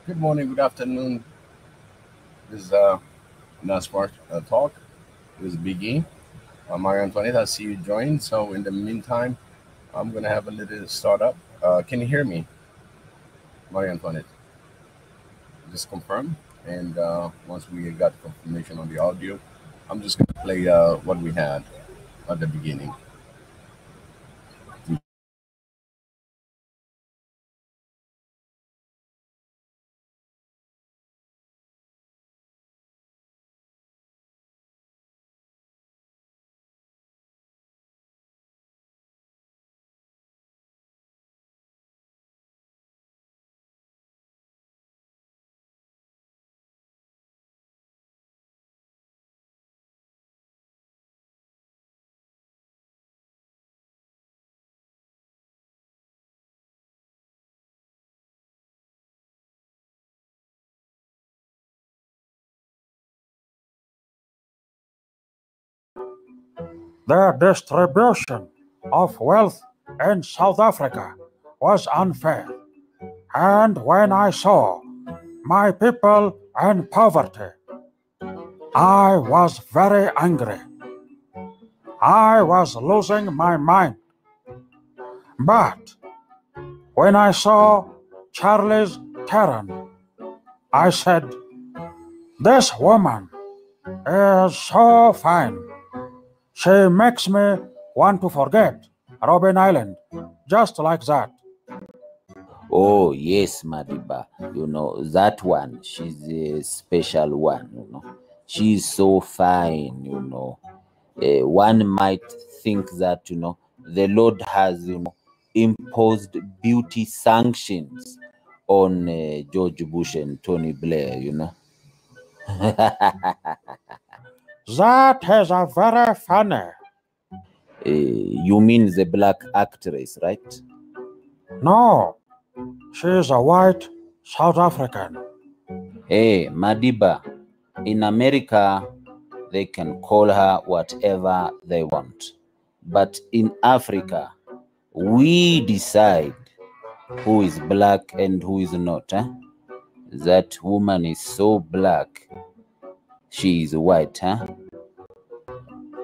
Good morning, good afternoon. This is Diaspora Talk. This is Biggie. Maria Antoinette, I see you join. So in the meantime, I'm going to have a little startup. Can you hear me, Maria Antoinette? Just confirm. And once we got confirmation on the audio, I'm just going to play what we had at the beginning. The distribution of wealth in South Africa was unfair, and when I saw my people in poverty, I was very angry. I was losing my mind. But when I saw Charlie's Theron, I said, "This woman is so fine. She makes me want to forget Robben Island, just like that." Oh, yes, Madiba. That one, she's a special one. She's so fine. One might think that, the Lord has, imposed beauty sanctions on George Bush and Tony Blair. That is a very funny. You mean the black actress, right? No, she is a white South African. Hey, Madiba, in America, they can call her whatever they want. But in Africa, we decide who is black and who is not. That woman is so black. She is white,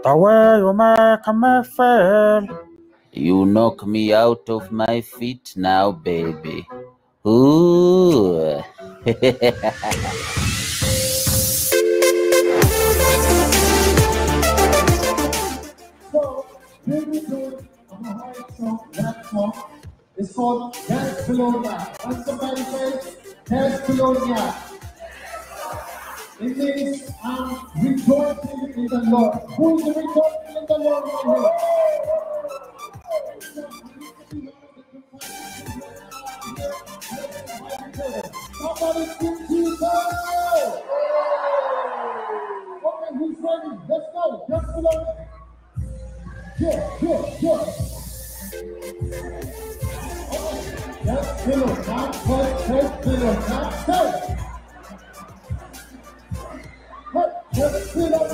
The way you make me feel. You knock me out of my feet now, baby. Ooh. So, here we go. I'm a hard song, rap song. It's called Decolonize. When somebody says Decolonize, it means I'm rejoicing in the Lord. Who is rejoicing in the Lord right here? Somebody speak Jesus! Okay, who's ready? Let's go. Decolonize. Yeah. That's pillow, not touch pillow, not touch. Just pillow.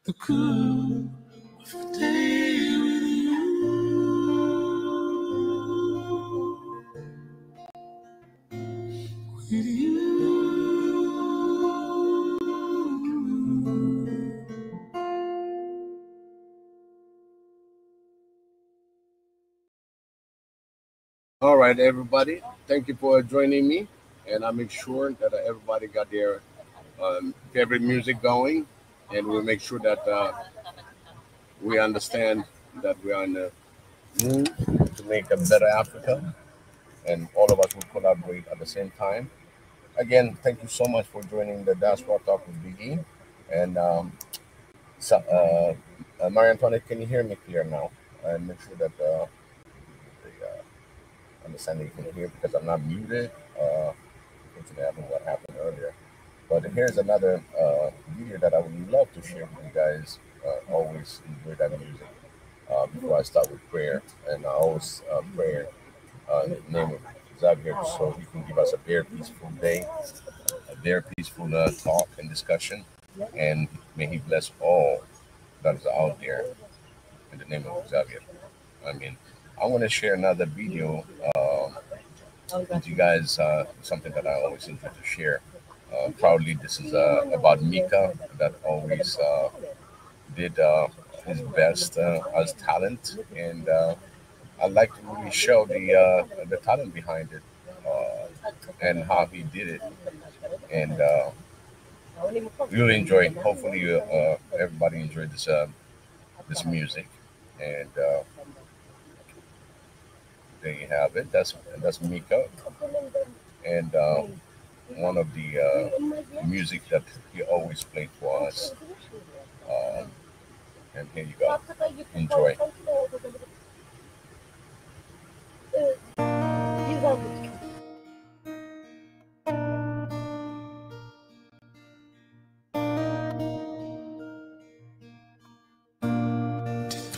The cool of a day with you. With you. All right, everybody. Thank you for joining me. And I make sure that everybody got their favorite music going. And we'll make sure that we understand that we are in the move to make a better Africa. and all of us will collaborate at the same time. Again, thank you so much for joining the Diaspora Talk with Biggie. And so, Marie Antoinette, can you hear me clear now? And make sure that the understanding you can hear because I'm not muted. Unfortunately, I don't know what happened earlier. But here's another video that I would love to share with you guys. Always enjoy that music. Before I start with prayer, and I always pray in the name of Xavier so he can give us a very peaceful day, a very peaceful talk and discussion, and may he bless all that is out there in the name of Xavier. I mean, I want to share another video with you guys, something that I always enjoy to share. Proudly, this is about Mika that always did his best as talent, and I'd like to really show the talent behind it and how he did it, and really enjoy. Hopefully, everybody enjoyed this music, and there you have it. That's Mika, and one of the music that he always played for us. And here you go. Enjoy.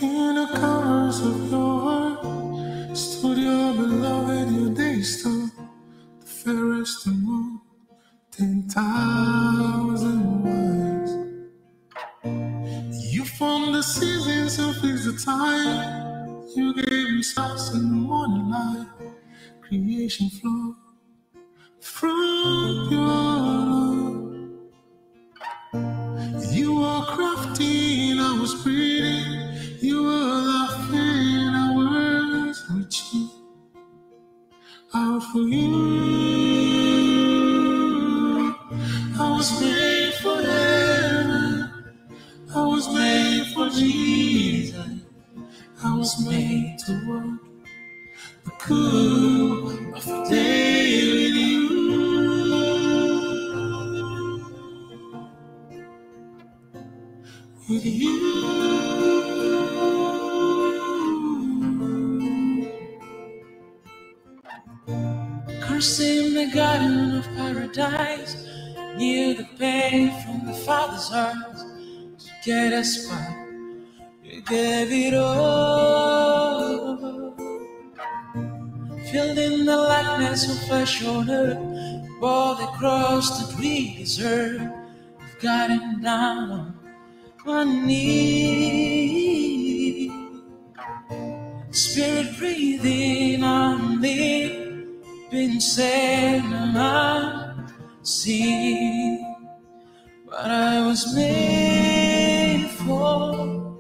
In the covers of your heart, stood your beloved, your day star, the fairest among 10,000 wives. You formed the seasons and fixed the time. You gave me stars in the morning light. Creation flowed from your love. You were crafty and I was pretty. You were laughing, I was reaching out for you. I was made for heaven. I was made for Jesus. I was made to walk the cool of the day with you. With you. Cursed in the garden of paradise, knew the pain from the Father's heart. To get us back, you gave it all. Filled in the likeness of flesh on earth, bore the cross that we deserve. We've gotten down on one knee. Spirit breathing on me. Been said I'm see what I was made for.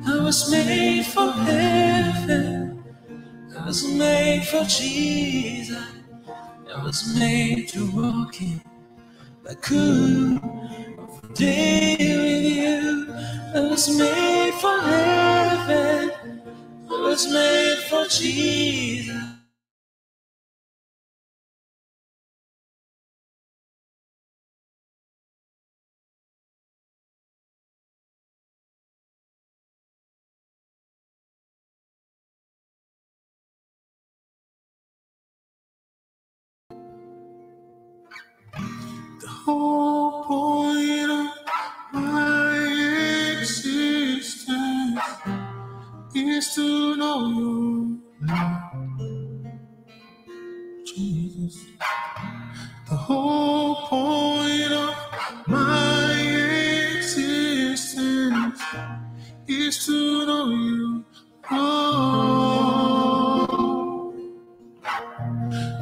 I was made for heaven. I was made for Jesus. I was made to walk in the cool of the day with you. I was made for heaven. I was made for Jesus. The whole point of my existence is to know you, Jesus. The whole point of my existence is to know you, oh.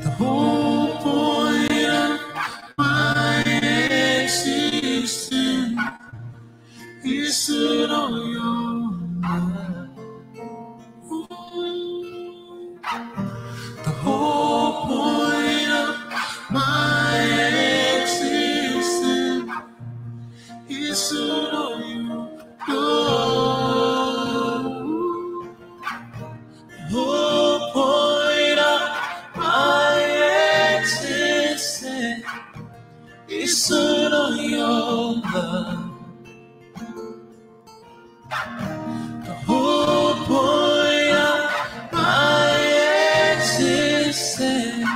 The whole point of my existence is to know your love. The whole point of my existence is to know you, Lord. love. The whole point of my existence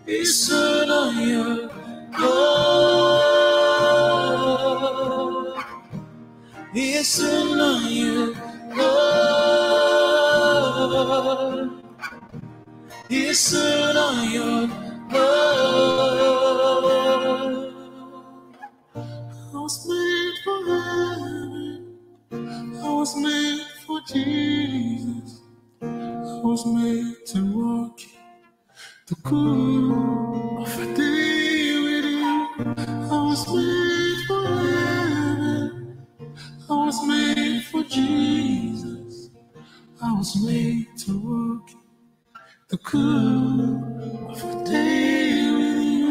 is set on your love. Is set on your love. Is set on your love. I was made for heaven. I was made for Jesus. I was made to walk the cool of a day with you. I was made for heaven. I was made for Jesus. I was made to walk the cool of a day with you.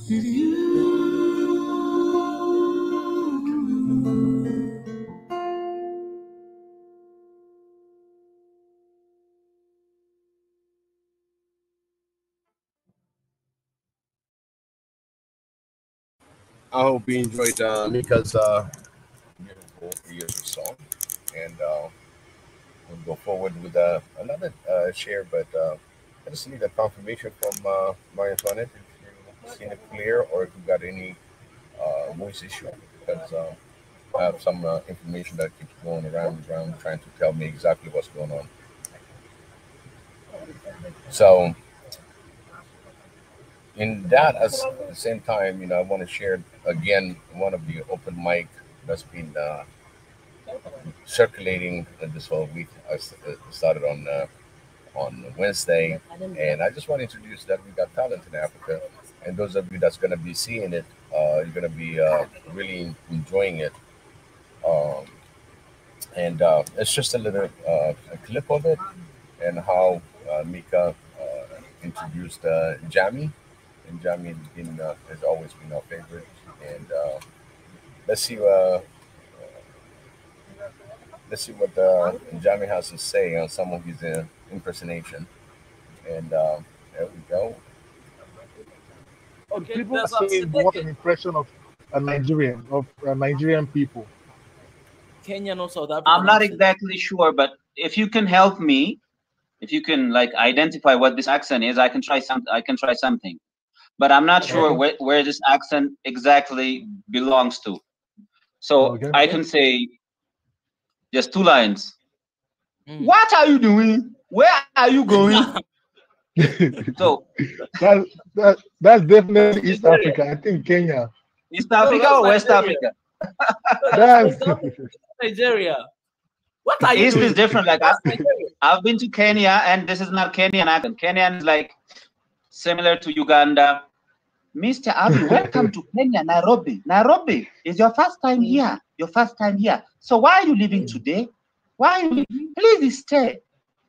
With you. I hope you enjoyed Mika's beautiful song, and we'll go forward with another share. But I just need a confirmation from Maria Antoinette if you've seen it clear or if you've got any voice issue, because I have some information that keeps going around and around, trying to tell me exactly what's going on. So, in that, at the same time, I want to share again one of the open mic that's been circulating this whole week. I started on Wednesday, and I just want to introduce that we got talent in Africa, and those of you that's going to be seeing it, you're going to be really enjoying it. Um, and it's just a little a clip of it, and how Mika introduced Jamie, and Jamie has always been our favorite. And let's see. Let's see what Jamie has to say on some of his impersonation. And there we go. Okay, People are saying what an impression of a Nigerian people. Kenyan or South African? I'm not exactly sure, but if you can help me, if you can like identify what this accent is, I can try something. But I'm not sure where this accent exactly belongs to. So I can say just 2 lines. What are you doing? Where are you going? So that's definitely East Africa. I think Kenya. East Africa or West Africa? That's Nigeria. What are you East doing? is different. Like I've been to Kenya, and this is not Kenyan accent. Kenyan is like similar to Uganda. Mr. Abiy, welcome to Kenya, Nairobi. Nairobi is your first time here. Your first time here. So why are you leaving today? Why are you leaving? Please stay.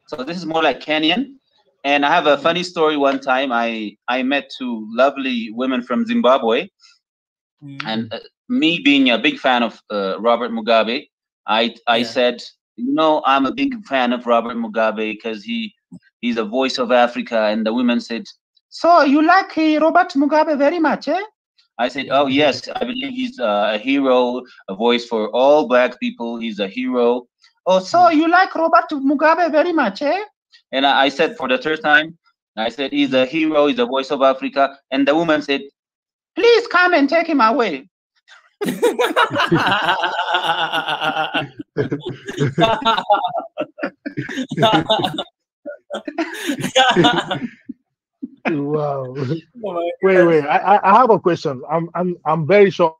So this is more like Kenyan. And I have a funny story. One time I met 2 lovely women from Zimbabwe. And me being a big fan of Robert Mugabe, I said, I'm a big fan of Robert Mugabe because he's a voice of Africa. And the women said, so you like Robert Mugabe very much, eh? I said, oh, yes, I believe he's a hero, a voice for all Black people. He's a hero. Oh, so you like Robert Mugabe very much, eh? And I said for the 3rd time, I said, he's a hero, he's a voice of Africa. And the woman said, please come and take him away. Wow. Wait. I have a question. I'm very sure.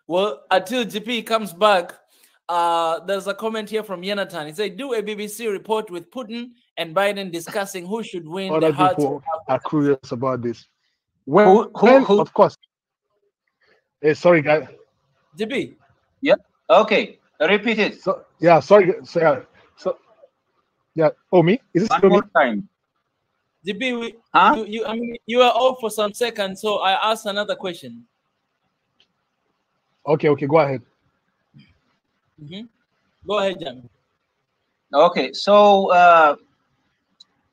Well, until GP comes back, there's a comment here from Jonathan. He said, do a BBC report with Putin and Biden discussing who should win. Other the hearts people are curious about this. Who? Of course. Sorry, guys. GP. Yeah. Okay. Repeat it. Sorry. Oh, me? Is this one more time? GP, you are off for some seconds, so I asked another question. Okay, go ahead. Go ahead, Jamie. Okay, so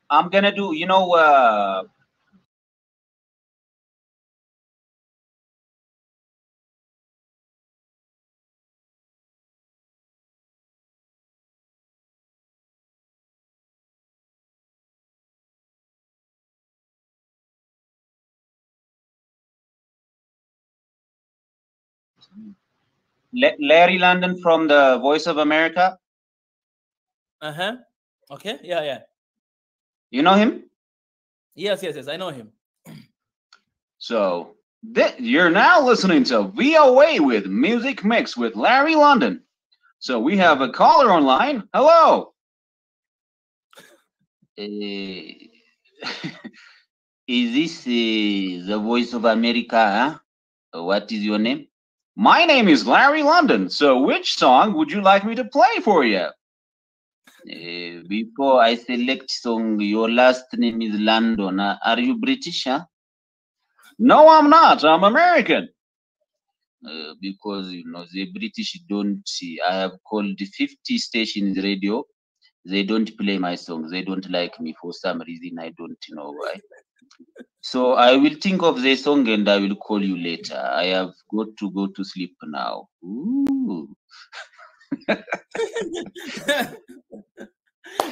I'm gonna do, Larry London from the Voice of America. Okay. Yeah. You know him? Yes. I know him. So you're now listening to VOA with Music Mix with Larry London. So we have a caller online. Hello. Is this the Voice of America? Huh? What is your name? My name is Larry London. So which song would you like me to play for you? Before I select song, your last name is London. Are you British? Huh? No, I'm not. I'm American. Because the British don't see. I have called 50 stations radio. They don't play my songs. They don't like me for some reason. I don't know why. So I will think of the song and I will call you later. I have got to go to sleep now. Ooh.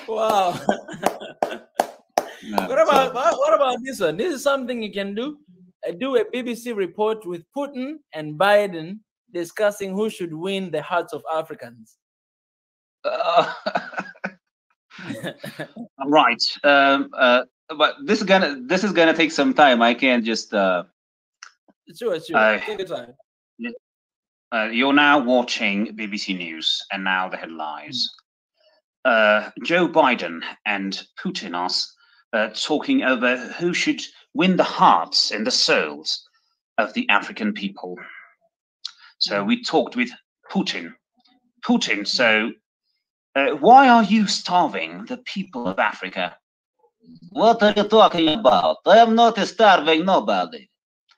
Wow. What about this one? This is something you can do. Do a BBC report with Putin and Biden discussing who should win the hearts of Africans. Right. But this is gonna take some time. I can't just. Sure. Take your time. You're now watching BBC News, and now the headlines. Joe Biden and Putin are talking over who should win the hearts and the souls of the African people. So we talked with Putin. Putin, so why are you starving the people of Africa? What are you talking about? I am not starving nobody.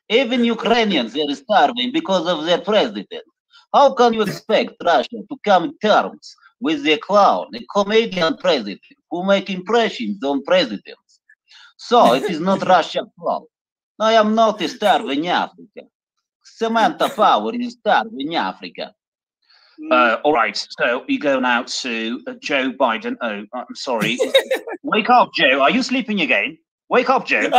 Even Ukrainians are starving because of their president. How can you expect Russia to come to terms with the clown, a comedian president who make impressions on presidents? So it is not Russia's fault. I am not starving Africa. Samantha Power is starving Africa. All right, so we go now to Joe Biden. Oh, I'm sorry. Wake up, Joe. Are you sleeping again? Wake up, Joe.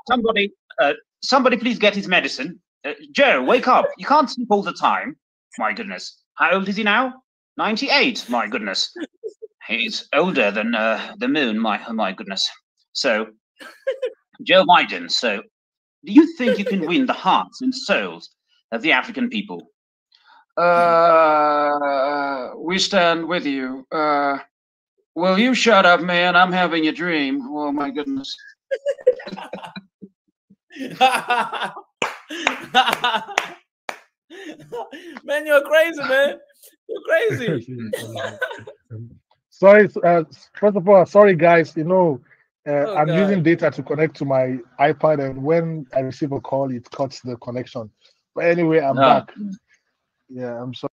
Somebody, please get his medicine. Joe, wake up. You can't sleep all the time. My goodness. How old is he now? 98. My goodness. He's older than the moon. My goodness. So, Joe Biden. So, do you think you can win the hearts and souls of the African people? We stand with you. Will you shut up, man? I'm having a dream. Oh my goodness. Man, you're crazy, man. You're crazy. Sorry, first of all, sorry guys. I'm God. using data to connect to my iPad, and when I receive a call, it cuts the connection. But anyway, I'm back. Yeah, I'm sorry.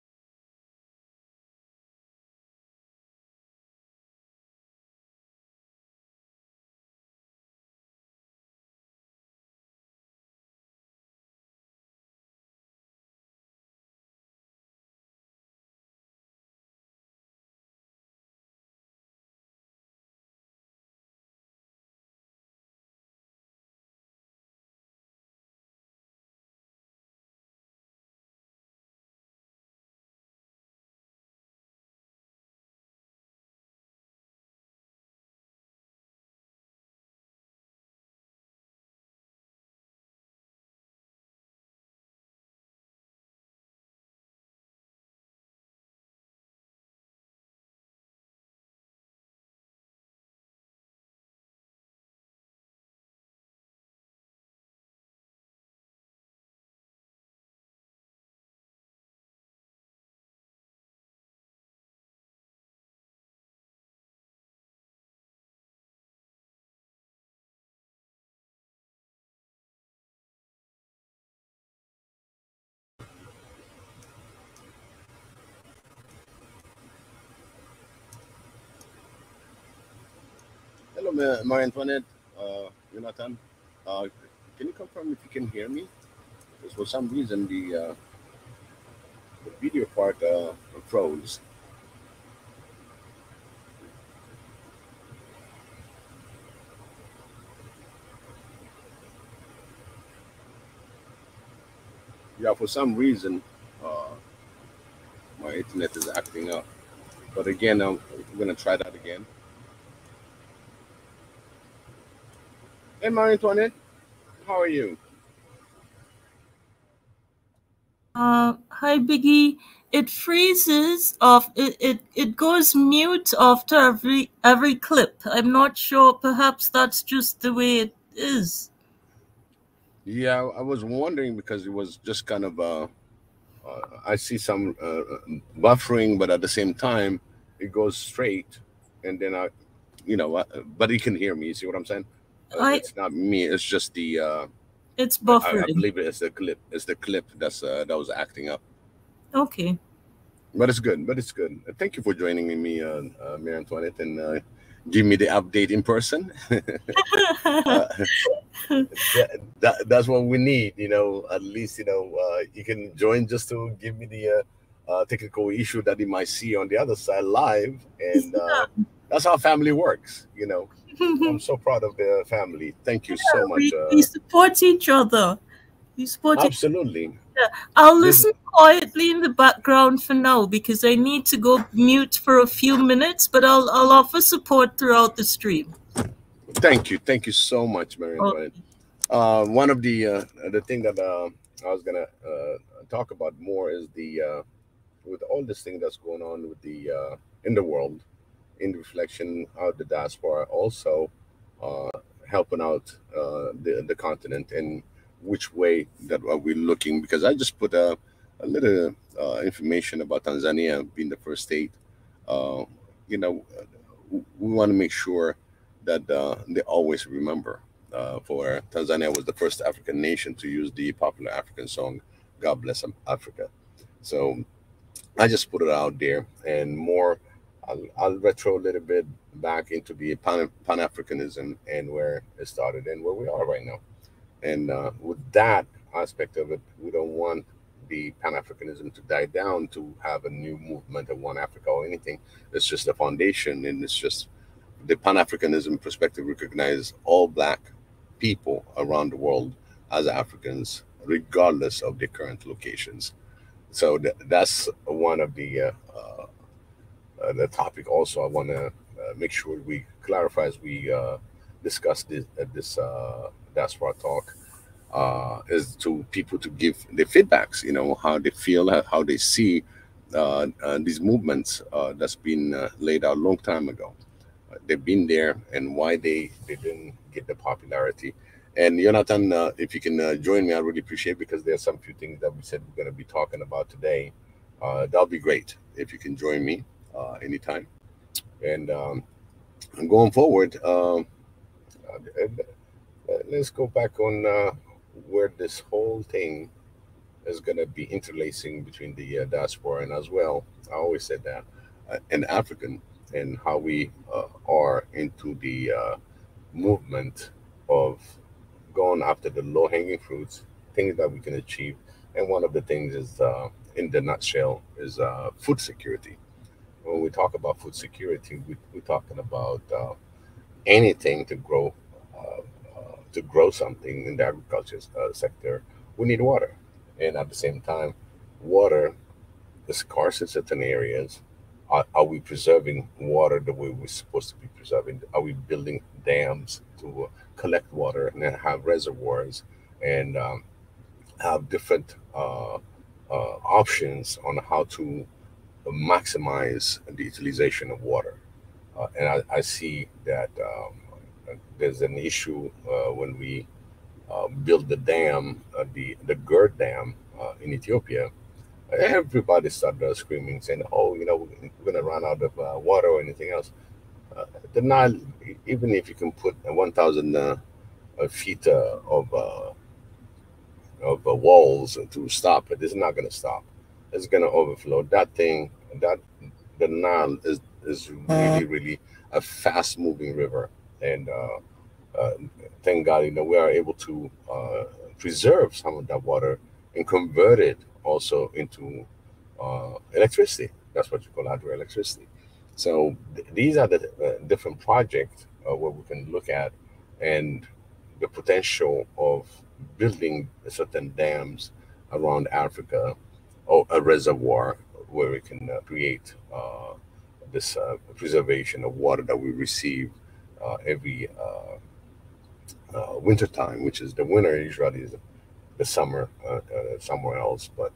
Marie Antoinette, Jonathan, can you confirm if you can hear me? Because for some reason the video part froze. Yeah, for some reason, my internet is acting up. But again, I'm gonna try that again. Hey, Marie Antoinette, how are you? Hi Biggie. It freezes off. It goes mute after every clip. I'm not sure. Perhaps that's just the way it is. Yeah, I was wondering because it was just kind of I see some buffering, but at the same time, it goes straight, and then but you can hear me. You see what I'm saying? It's not me. It's just the. It's buffering. I believe it's the clip. It's the clip that was acting up. Okay. But it's good. Thank you for joining me, Marie Antoinette, and give me the update in person. That's what we need, at least, you can join just to give me the technical issue that you might see on the other side live. And that's how family works, I'm so proud of the family. Thank you so much. We support each other. Absolutely. Yeah. I'll listen quietly in the background for now because I need to go mute for a few minutes, but I'll offer support throughout the stream. Thank you so much, Marie Antoinette. One of the thing that I was gonna talk about more is the with all this thing that's going on with the in the world, in the reflection of the diaspora, also helping out the continent, and which way that are we looking, because I just put a little information about Tanzania being the first state. We want to make sure that they always remember, for Tanzania was the first African nation to use the popular African song God Bless Africa. So I just put it out there, and more I'll retro a little bit back into the Pan-Africanism and where it started and where we are right now. And with that aspect of it, we don't want the Pan-Africanism to die down to have a new movement of One Africa or anything. It's just a foundation, and it's just the Pan-Africanism perspective recognize all Black people around the world as Africans, regardless of their current locations. So that's one of the topic. Also, I want to make sure we clarify as we discuss this Diaspora talk, is to people to give their feedbacks, how they feel, how they see these movements that's been laid out a long time ago. They've been there, and why they didn't get the popularity. And Jonathan, if you can join me, I really appreciate it, because there's some few things that we said we're going to be talking about today. That'll be great if you can join me anytime. And going forward, let's go back on where this whole thing is going to be interlacing between the diaspora and as well. I always said that, and African, and how we are into the movement of going after the low-hanging fruits, things that we can achieve. And one of the things is, in the nutshell, is food security. When we talk about food security, we're talking about anything to grow something in the agriculture sector. We need water, and at the same time, water is scarce in certain areas. Are we preserving water the way we're supposed to be preserving? Are we building dams to collect water and then have reservoirs and have different options on how to maximize the utilization of water? And I see that there's an issue when we build the dam, the GERD dam in Ethiopia. Everybody started screaming, saying, "Oh, we're going to run out of water or anything else." The Nile, even if you can put 1,000 feet of walls to stop it, it's not going to stop. It's going to overflow. That thing, the Nile is really, really a fast-moving river, and thank God, we are able to preserve some of that water and convert it also into electricity. That's what you call hydroelectricity. So these are the different projects where we can look at, and the potential of building certain dams around Africa, or a reservoir where we can create this preservation of water that we receive every winter time, which is the winter usually is the summer somewhere else. But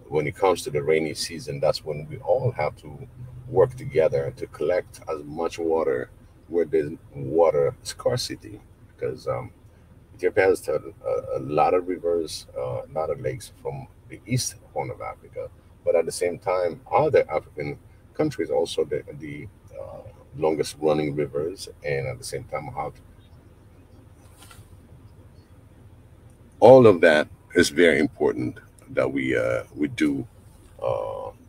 when it comes to the rainy season, that's when we all have to work together to collect as much water where there's water scarcity, because Ethiopia has a lot of rivers, a lot of lakes from the east horn of Africa, but at the same time, other African countries also the longest running rivers, and at the same time have all of that is very important that we do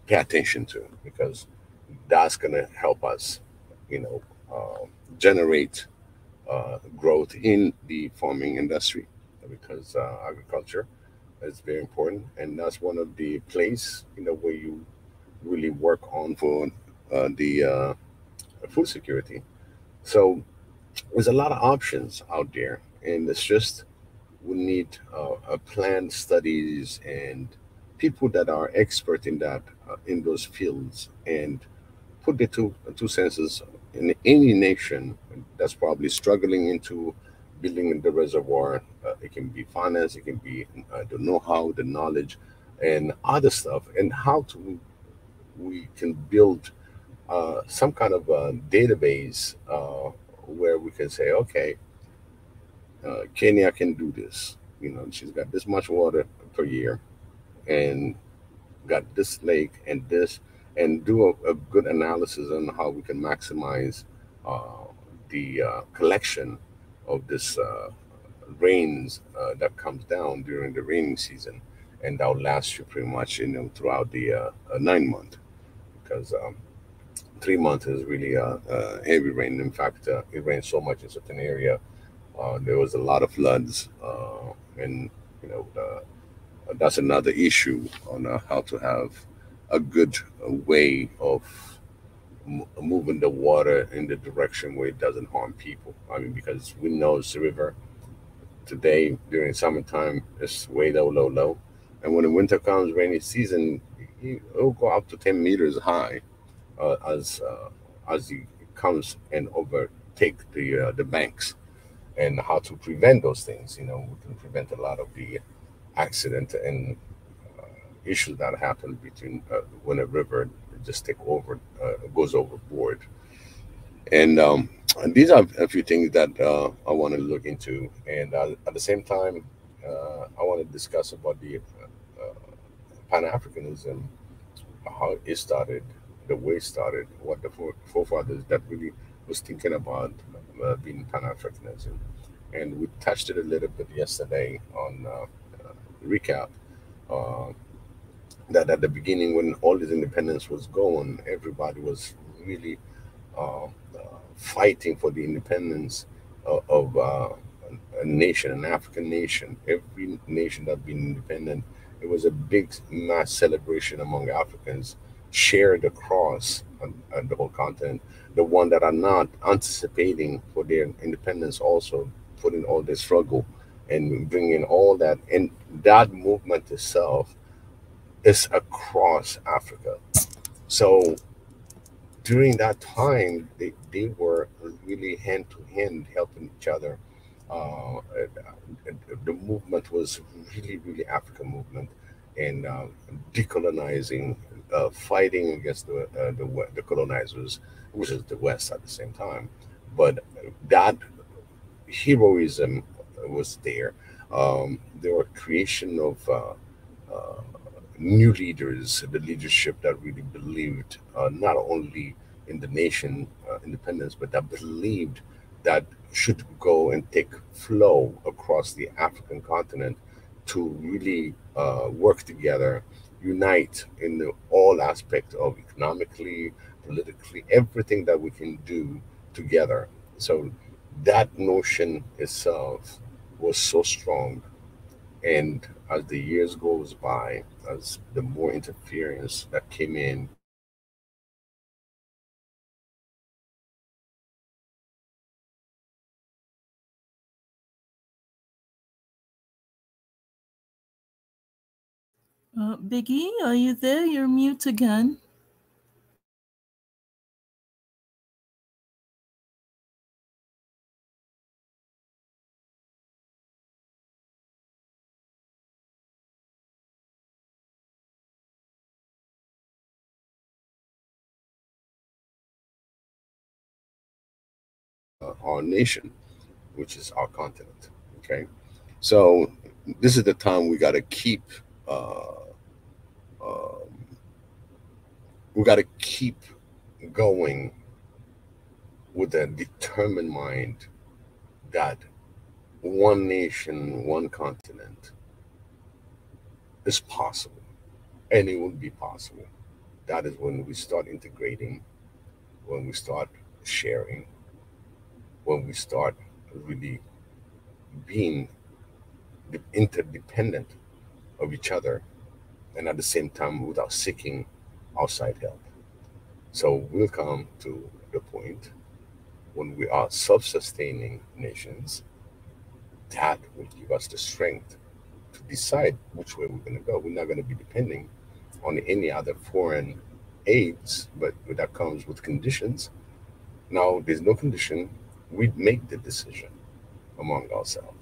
pay attention to, because that's going to help us, generate growth in the farming industry, because agriculture is very important, and that's one of the place where you really work on for the food security. So there's a lot of options out there, and it's just we need planned studies and people that are expert in that in those fields, and put the two senses in any nation that's probably struggling into building the reservoir. It can be finance, it can be the know-how, the knowledge, and other stuff, and how to we can build some kind of a database where we can say, okay, Kenya can do this. She's got this much water per year, and got this lake and this, and do a good analysis on how we can maximize the collection of this rains that comes down during the raining season, and that will last you pretty much throughout the 9 month, because 3 months is really heavy rain. In fact, it rains so much in certain area. There was a lot of floods, and that's another issue on how to have a good way of moving the water in the direction where it doesn't harm people. I mean, because we know it's a river today during summertime, it's way low, low, low, and when the winter comes, rainy season, it'll go up to 10 meters high as it comes and overtake the banks. And how to prevent those things? We can prevent a lot of the accident and issues that happen between when a river just goes overboard. And these are a few things that I want to look into. And at the same time, I want to discuss about the Pan-Africanism, how it started, the way it started, what the forefathers that really was thinking about being Pan-Africanism. And we touched it a little bit yesterday on recap, that at the beginning, when all this independence was going, everybody was really fighting for the independence of a nation, an African nation. Every nation that been independent, it was a big mass celebration among Africans shared across the whole continent. The one that are not anticipating for their independence also put in all their struggle and bringing all that. And that movement itself is across Africa. So during that time, they were really hand to hand helping each other. The movement was really, really African movement, and decolonizing, fighting against the colonizers, which is the West at the same time. But that heroism was there. There were creation of new leaders, the leadership that really believed not only in the nation independence, but that believed that should go and take flow across the African continent to really work together, unite in all aspects of economically, politically, everything that we can do together. So that notion itself was so strong. And as the years goes by, as the more interference that came in, Biggie, are you there? You're mute again. our nation, which is our continent. Okay, so this is the time we got to keep. Um, we got to keep going with a determined mind that one nation, one continent is possible, and it will be possible. That is when we start integrating, when we start sharing, when we start really being interdependent of each other, and at the same time without seeking outside help. So we'll come to the point when we are self sustaining nations that will give us the strength to decide which way we're going to go. We're not going to be depending on any other foreign aids, but that comes with conditions. Now, there's no condition. We make the decision among ourselves.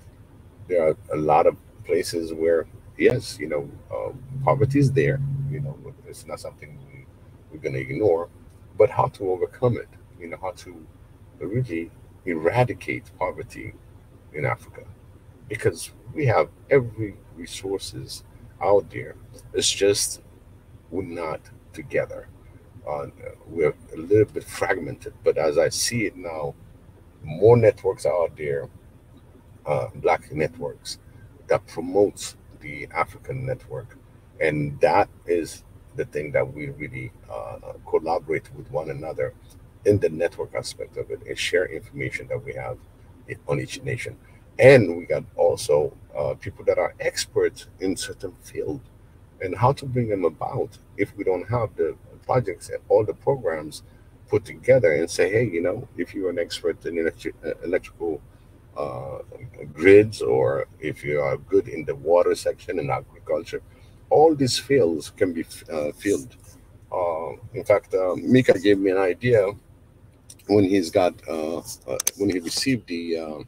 There are a lot of places where, yes, poverty is there. It's not something we're going to ignore, but how to overcome it, how to really eradicate poverty in Africa, because we have every resources out there. It's just we're not together. We're a little bit fragmented, but as I see it now, more networks are out there, black networks that promotes the African network, and that is the thing that we really collaborate with one another in the network aspect of it and share information that we have on each nation. And we got also people that are experts in certain field and how to bring them about if we don't have the projects and all the programs put together and say, hey, if you're an expert in electrical uh, grids, or if you are good in the water section and agriculture, all these fields can be filled. In fact, Mika gave me an idea when when he received a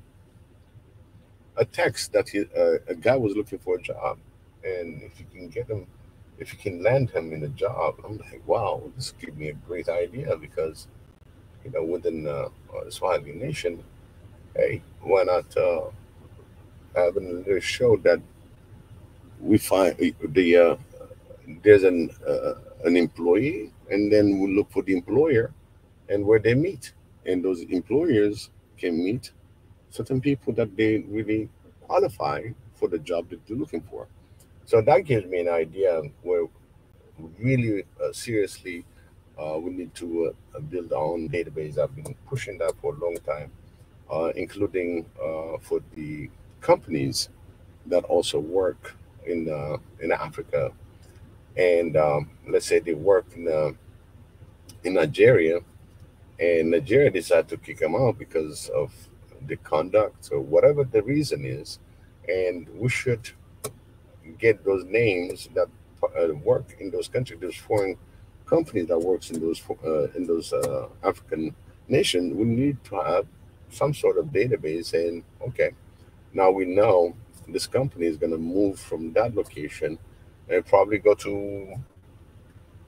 text that a guy was looking for a job, and if you can get him, if you can land him in a job, I'm like, wow, this gave me a great idea because within the Swahili nation, hey, why not having a little show that we find there's an employee, and then we look for the employer and where they meet, and those employers can meet certain people that they really qualify for the job that they're looking for. So that gives me an idea where really seriously we need to build our own database. I've been pushing that for a long time, including for the companies that also work in Africa, and let's say they work in Nigeria, and Nigeria decided to kick them out because of the conduct or whatever the reason is, and we should get those names that work in those countries, those foreign companies that works in those African nations. We need to have some sort of database saying, okay, now we know this company is going to move from that location and probably go to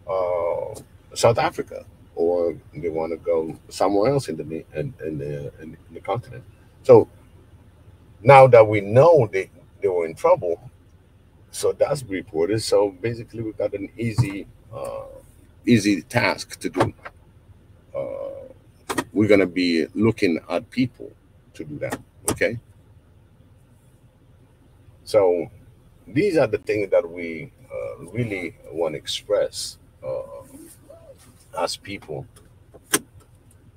uh, South Africa, or they want to go somewhere else in the continent. So now that we know they were in trouble, so that's reported. So basically, we got an easy task to do. We're gonna be looking at people to do that. Okay, so these are the things that we really want to express as people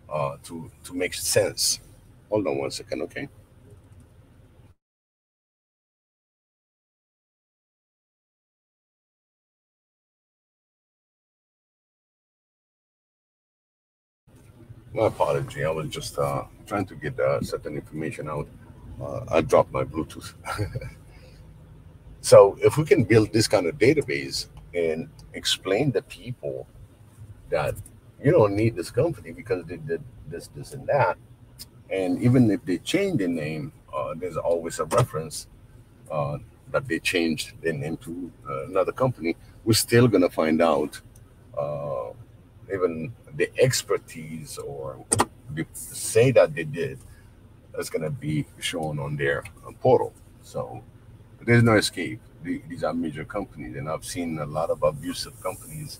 to make sense. Hold on one second, okay? My apology. I was just trying to get certain information out. I dropped my Bluetooth. So if we can build this kind of database and explain to people that you don't need this company because they did this, this, and that, and even if they change their name, there's always a reference that they changed their name to another company. We're still gonna find out even the expertise or the say that they did is gonna be shown on their portal. So there's no escape. These are major companies, and I've seen a lot of abusive companies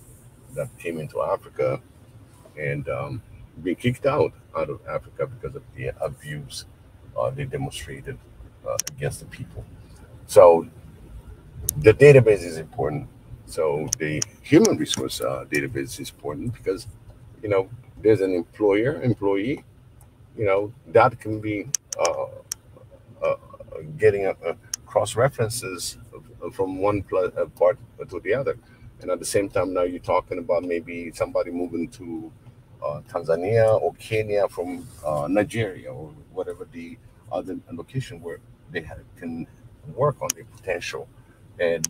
that came into Africa and being kicked out of Africa because of the abuse they demonstrated against the people. So the database is important. So the human resource database is important because, you know, there's an employer, employee, you know, that can be uh, getting cross references from one part to the other. And at the same time, now you're talking about maybe somebody moving to Tanzania or Kenya from Nigeria or whatever the other location where they can work on their potential and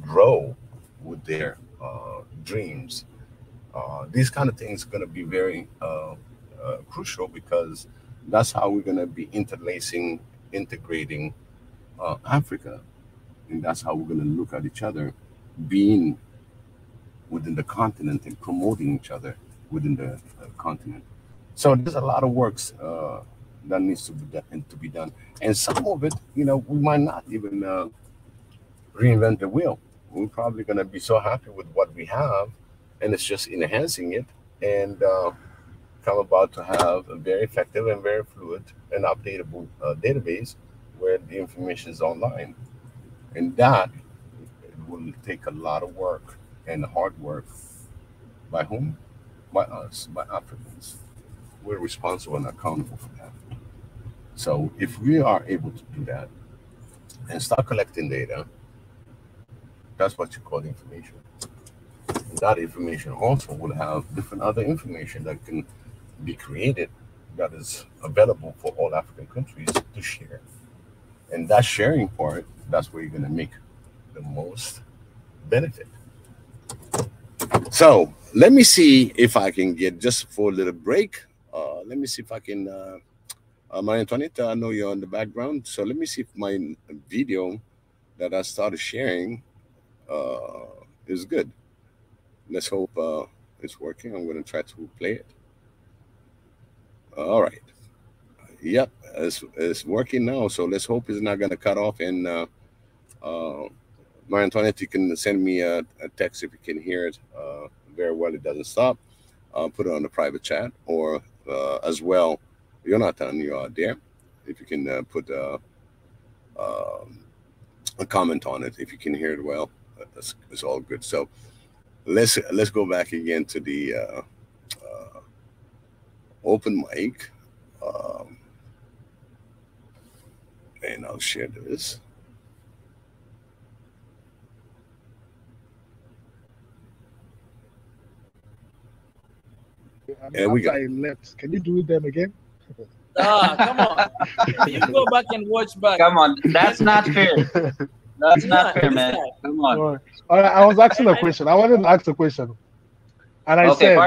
grow with their dreams. These kind of things are going to be very crucial because that's how we're going to be interlacing, integrating Africa, and that's how we're going to look at each other, being within the continent and promoting each other within the continent. So there's a lot of works that needs to be done, and some of it, you know, we might not even reinvent the wheel. We're probably going to be so happy with what we have, and it's just enhancing it and come about to have a very effective and very fluid and updatable database where the information is online. And that will take a lot of work and hard work by whom? By us, by Africans. We're responsible and accountable for that. So if we are able to do that and start collecting data, that's what you call information. And that information also will have different other information that can be created that is available for all African countries to share. And that sharing part, that's where you're going to make the most benefit. So let me see if I can get, just for a little break, let me see if I can, Maria Antoinette, I know you're on the background, so let me see if my video that I started sharing is good. Let's hope it's working. I'm going to try to play it. All right. Yep, it's working now, so let's hope it's not going to cut off. And Maria Antoinette, you can send me a text if you can hear it very well. It doesn't stop. Put it on the private chat, or as well, Jonathan, you are there. If you can put a comment on it, if you can hear it well, it's all good. So let's go back again to the open mic, and I'll share this. And we got. I left. Can you do them again? Come on. You go back and watch back. Come on. That's not fair. That's not fair, man. Come on. All right. I was asking a question. I wanted to ask a question. And I said,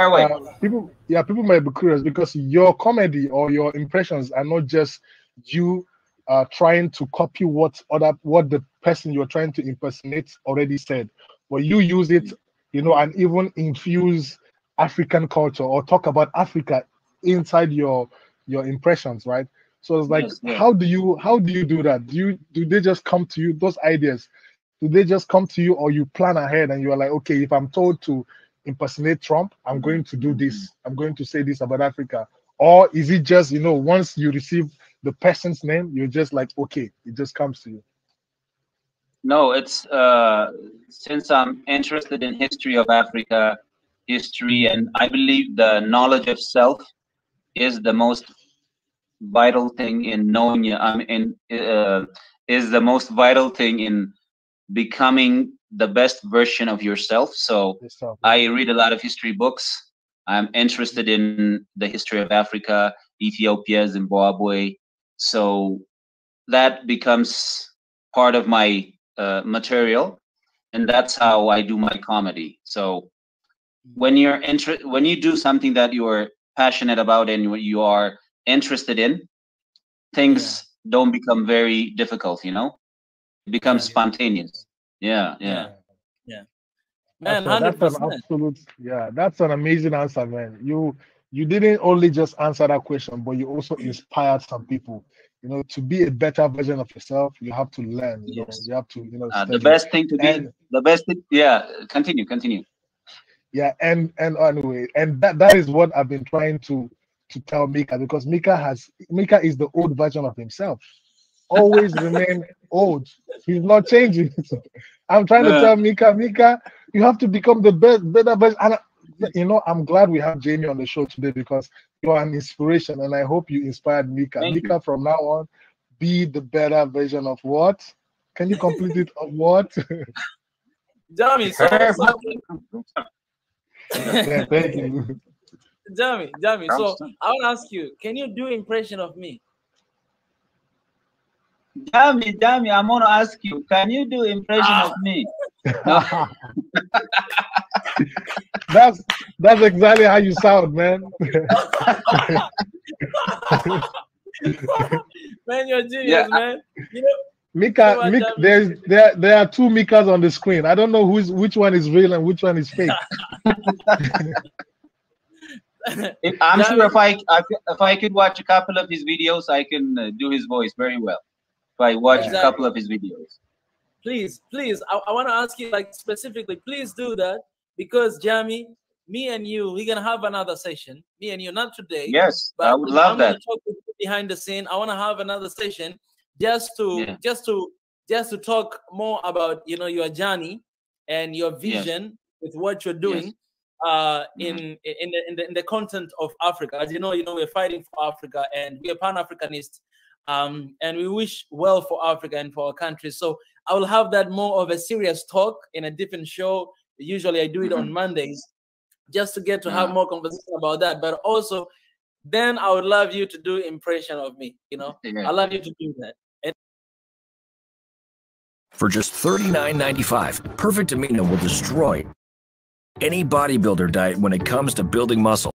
people might be curious because your comedy or your impressions are not just you trying to copy what the person you're trying to impersonate already said, but you use it, you know, and even infuse African culture or talk about Africa inside your impressions, right? So it's like, yes. How do you do that? Do they just come to you, those ideas? Do they just come to you, or you plan ahead and you're like, okay, if I'm told to impersonate Trump, I'm going to do this, I'm going to say this about Africa? Or is it just, you know, once you receive the person's name, you're just like, okay, it just comes to you? No, it's since I'm interested in history of Africa, history, and I believe the knowledge of self is the most vital thing in knowing you. Is the most vital thing in becoming the best version of yourself. So I read a lot of history books. I'm interested in the history of Africa, Ethiopia, Zimbabwe. So that becomes part of my material, and that's how I do my comedy. So when you do something that you're passionate about and you are interested in, things don't become very difficult, you know? It becomes spontaneous. Yeah. Man, that's an 100%. absolute, that's an amazing answer, man. You didn't only just answer that question, but you also inspired some people. You know, to be a better version of yourself, you have to learn. You know, you have to, study. The best thing to be, the best thing. Yeah, continue. Yeah, and anyway, and that is what I've been trying to tell Mika, because Mika is the old version of himself. Always remain old. He's not changing. So I'm trying to tell Mika, you have to become the better version. And you know, I'm glad we have Jamie on the show today, because you are an inspiration, and I hope you inspired Mika. Mika, from now on, be the better version of what? Can you complete it of what? Jamie, yeah, thank you. Jamie, so I want to ask you, can you do impression of me? Jamie, I'm gonna ask you, can you do impression of me? No. That's exactly how you sound, man. Man, you're genius, man. You know, Mika, there are two Mikas on the screen. I don't know which one is real and which one is fake. I'm sure if I could watch a couple of his videos, I can do his voice very well. If I watch a couple of his videos. Please, I want to ask you, like, specifically, please do that, because Jamie, me and you, we're gonna have another session. Me and you, not today. Yes, but I would love that. I'm gonna talk behind the scene. I want to have another session just to talk more about, you know, your journey and your vision with what you're doing in the content of Africa. As you know, we're fighting for Africa, and we are Pan-Africanists, and we wish well for Africa and for our country. So I will have that more of a serious talk in a different show. Usually I do it on Mondays, just to get to have more conversation about that. But also, then I would love you to do impression of me. You know, I love you to do that. For just $39.95, Perfect Amino will destroy any bodybuilder diet when it comes to building muscle.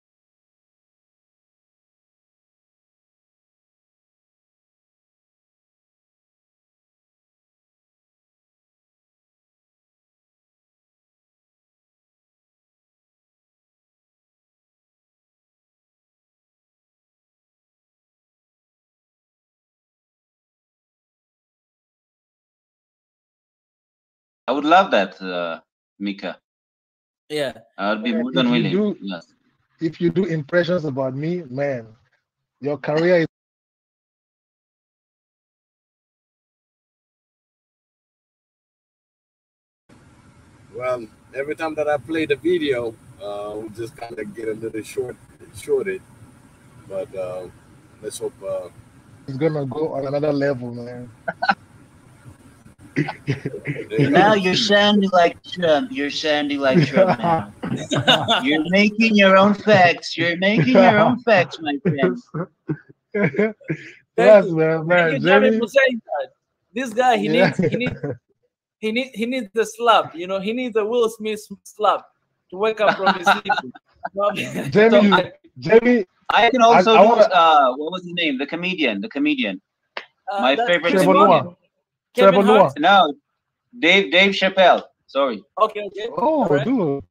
I would love that, Mika. Yeah, I would be more than willing. Yes. If you do impressions about me, man, your career is. Well, every time that I play the video, we just kind of get a little shorted. But let's hope it's gonna go on another level, man. Now you're sounding like Trump. You're sounding like Trump now. You're making your own facts. You're making your own facts, my friend. Yes, man. Thank you, Jamie, for saying that. This guy, he needs the slap. You know, he needs a Will Smith slap to wake up from his sleep. Jamie, I can also do. What was his name? The comedian. My favorite comedian. Trevor Noah. No, Dave Chappelle. Sorry. Okay. Oh, right. Dude.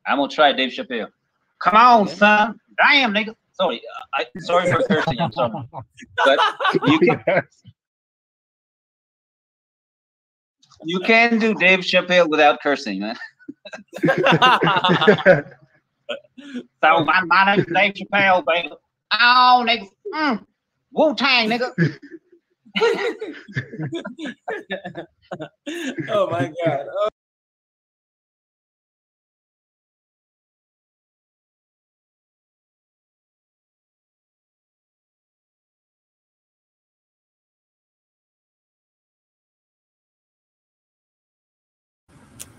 I'm gonna try Dave Chappelle. Come on, son. Damn, nigga. Sorry. Sorry for cursing. I'm sorry. But you can do Dave Chappelle without cursing, man. So my name's Dave Chappelle, baby. Oh, nigga. Wu-Tang, nigga. Oh my God.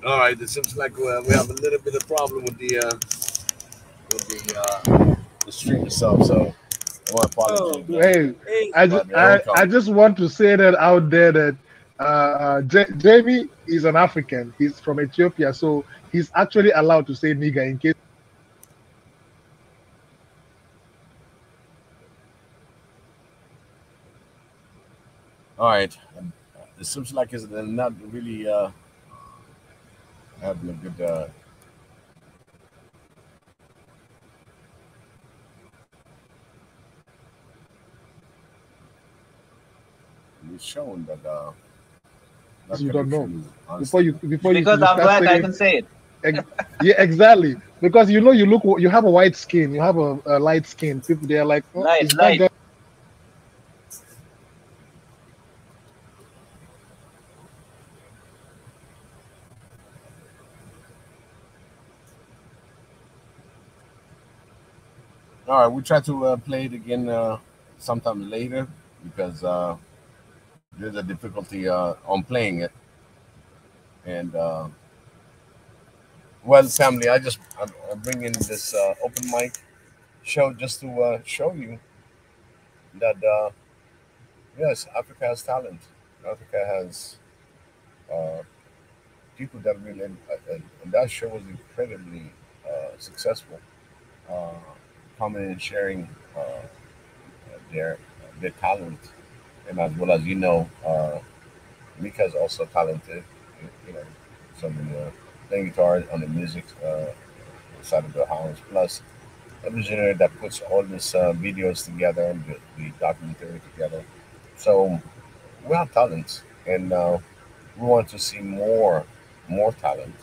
All right, it seems like we have a little bit of problem with the stream itself, so I want to apologize. Hey, Hey. I just want to say that out there that Jamie is an African. He's from Ethiopia, so he's actually allowed to say nigger in case. All right, it seems like it's not really having a good. It's showing that that You don't know before you because I'm black, I can say it. Yeah, exactly. Because you have a white skin, you have a light skin. People they are like, oh, is that guy? All right, we try to play it again sometime later because there's a difficulty on playing it. And well, family, I'm bringing this open mic show just to show you that yes, Africa has talent. Africa has uh, people that really, and that show was incredibly successful. Uh, Coming and sharing their their talent, and as well as Mika is also talented. You know, some playing guitar on the music side of the house. Plus, a visionary that puts all these videos together and the documentary together. So we have talent, and we want to see more talent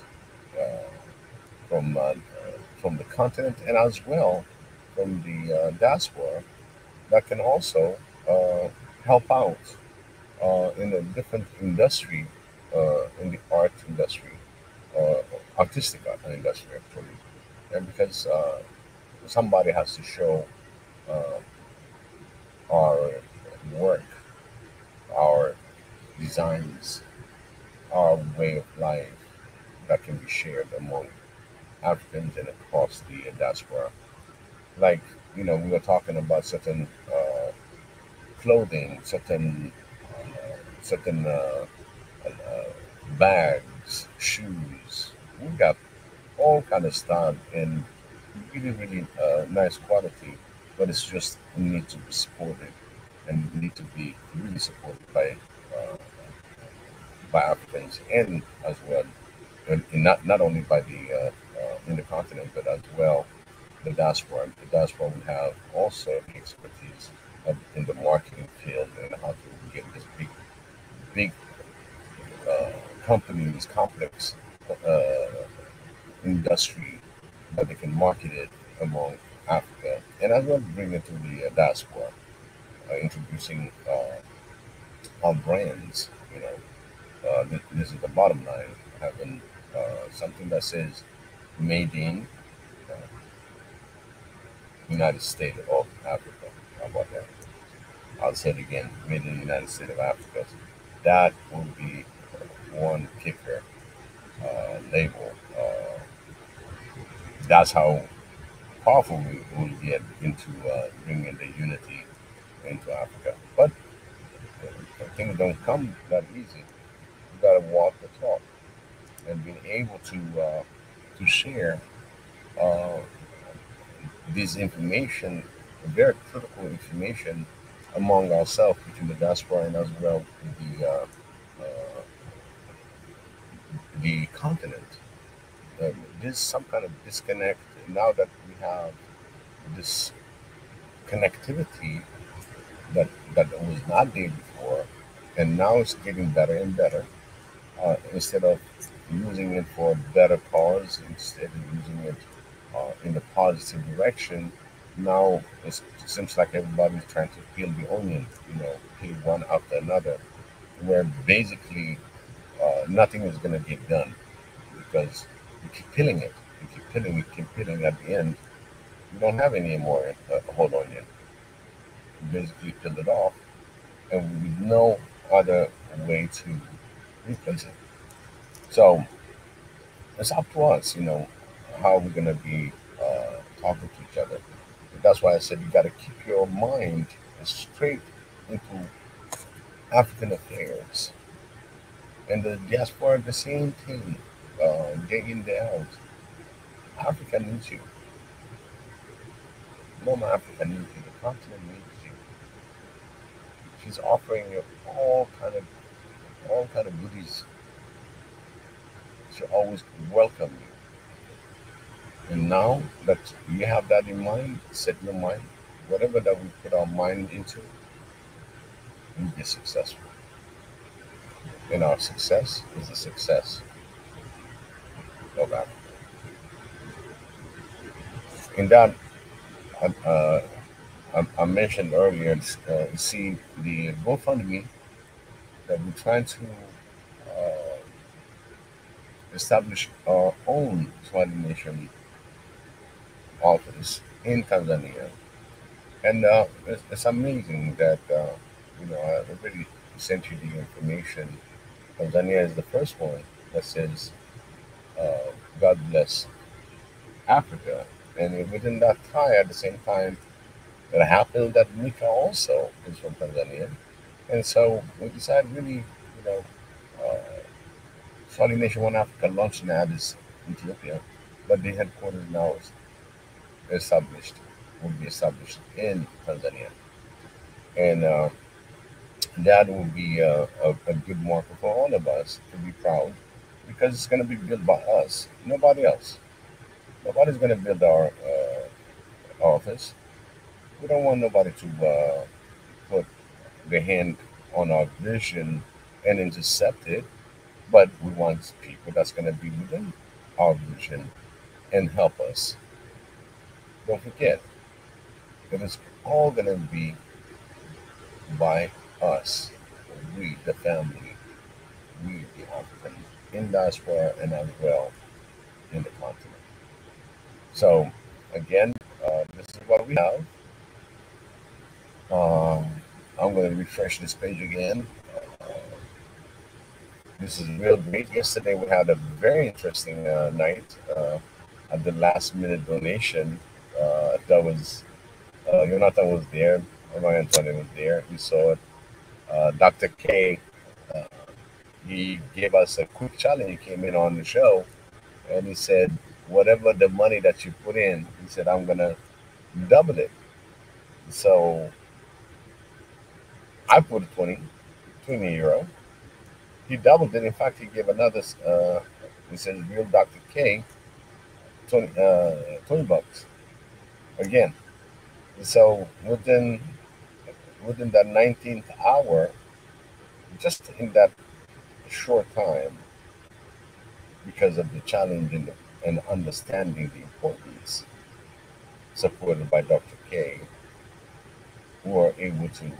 uh, from from the continent and as well from the diaspora that can also help out in a different industry, in the art industry, uh, artistic art industry actually, and because somebody has to show uh, our work, our designs, our way of life that can be shared among Africans and across the diaspora. Like we were talking about certain clothing, certain bags, shoes. We got all kind of stuff in really, really nice quality, but it's just need to be supported and need to be really supported uh, by Africans and as well, and not only by the in the continent, but as well the diaspora. The diaspora will have also the expertise in the marketing field and how to get this big uh, companies, complex uh, industry that they can market it among Africa and as well bring it to the diaspora, introducing our brands. This is the bottom line: having something that says "Made in uh, United States of Africa." How about that? I'll say it again: "Made in the United States of Africa." That will be one kicker label. That's how powerful we will get into bringing the unity into Africa. But things don't come that easy. You got to walk the talk and being able to share uh, this information, very critical information, among ourselves between the diaspora and as well the continent. There's some kind of disconnect now that we have this connectivity that was not there before, and now it's getting better and better. Instead of using it for a better cause, instead of using it in the positive direction, now it seems like everybody's trying to peel the onion, peel one after another, where basically nothing is going to get done because you keep peeling it, you keep peeling, you keep peeling. At the end, you don't have any more whole onion. You basically peel it off, and with no other way to replace it. So it's up to us, how we're going to be talking to each other. That's why I said you got to keep your mind straight into African affairs. And the diaspora, the same thing, day in, day out. Africa needs you. Mama Africa needs you. The continent needs you. She's offering you all kind of goodies. She always welcome you. And now that you have that in mind, set your mind, whatever that we put our mind into, we'll be successful. And our success is the success of Africa. In that, I mentioned earlier, you see the GoFundMe that we're trying to establish our own Swahili Nation office in Tanzania. And it's amazing that, I already sent you the information. Tanzania is the first one that says, God bless Africa. And within that tie, at the same time, it happened that Mika also is from Tanzania. And so we decided really, Swahili Nation One Africa launched in Addis, Ethiopia, but the headquarters now is will be established in Tanzania. And that will be a good marker for all of us to be proud, because it's going to be built by us, nobody else. Nobody's going to build our office. We don't want nobody to put their hand on our vision and intercept it, but we want people that's going to be within our vision and help us. Don't forget, it is all going to be by us, we, the family, we, the African, in diaspora and as well in the continent. So, again, this is what we have. I'm going to refresh this page again. This is real great. Yesterday we had a very interesting night at the last minute donation. That was, Jonathan was there, Anthony was there. We saw it. Dr. K, he gave us a quick challenge. He came in on the show and he said, whatever the money that you put in, he said, I'm going to double it. So I put 20 euro. He doubled it. In fact, he gave another, he says, real Dr. K, 20 bucks again. So within that 19th hour, just in that short time, because of the challenge and understanding the importance, supported by Dr. K, we were able to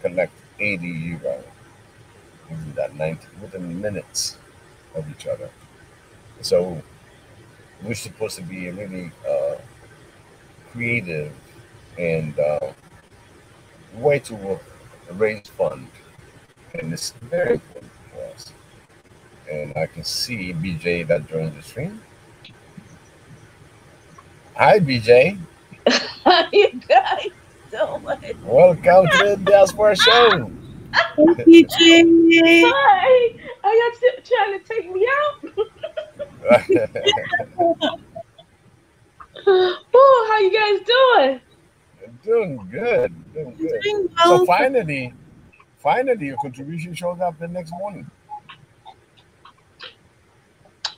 collect 80 euro within that within minutes of each other. So we're supposed to be really creative and way to raise fund, and it's very important for us. And I can see BJ that joined the stream. Hi, BJ. How you guys doing? Welcome to the Diaspora Show. BJ. Hi. Are y'all trying to take me out? Oh, how you guys doing? Doing good. Doing good. So finally, your contribution shows up the next morning.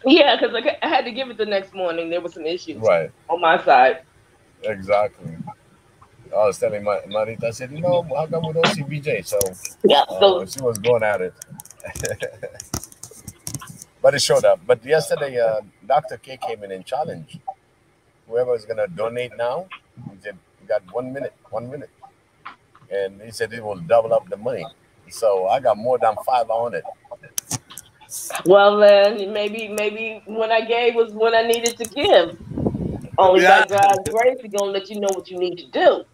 Yeah, because I had to give it the next morning. There were some issues on my side. Exactly. I was telling Marita, I said, how come we don't see BJ? So she was going at it. But it showed up. But yesterday, Dr. K came in and challenged whoever is going to donate now. He said, you got 1 minute. And he said it will double up the money. So I got more than 5 on it. Well, then maybe when I gave was when I needed to give. Only by God's grace, He's gonna let you know what you need to do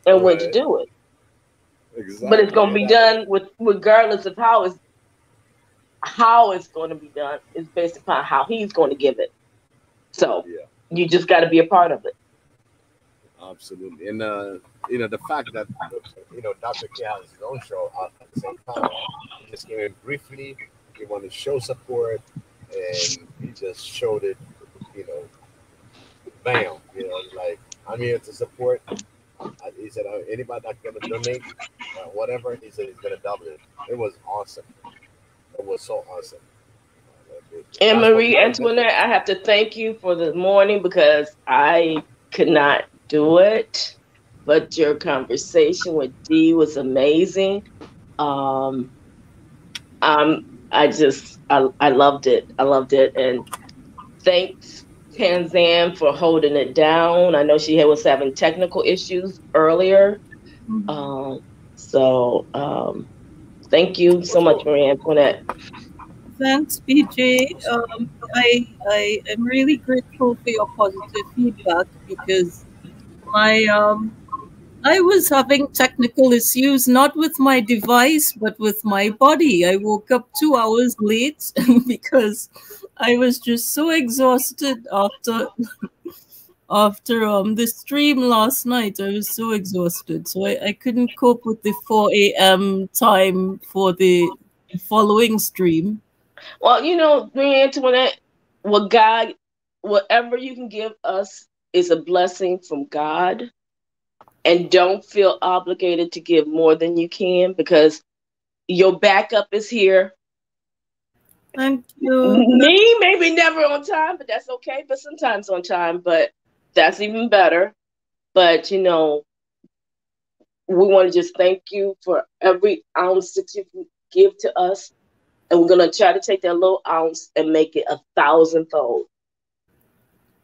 and when to do it. Exactly. But it's gonna be done regardless of how it's going to be done is based upon how he's going to give it. So you just got to be a part of it. Absolutely. And the fact that Dr. K has his own show at the same time, he just came in briefly. He wanted to show support, and he just showed it. Bam. Like, I'm here to support. He said, anybody that's gonna donate, whatever, he said he's gonna double it. It was awesome. It was so awesome. And Marie Antoinette, I have to thank you for the morning because I could not do it, but your conversation with Dee was amazing. I loved it. I loved it, and thanks Tanzan for holding it down. I know she was having technical issues earlier. Thank you so much, Marie Antoinette. Thanks, BJ. I am really grateful for your positive feedback because I was having technical issues, not with my device, but with my body. I woke up 2 hours late because I was just so exhausted after the stream last night. I was so exhausted. So I couldn't cope with the 4 a.m. time for the following stream. Well, Marie Antoinette, whatever you can give us is a blessing from God. And don't feel obligated to give more than you can because your backup is here. Thank you. Me, maybe never on time, but that's okay. But sometimes on time, but that's even better. But, we want to just thank you for every ounce that you can give to us. And we're going to try to take that little ounce and make it 1,000-fold.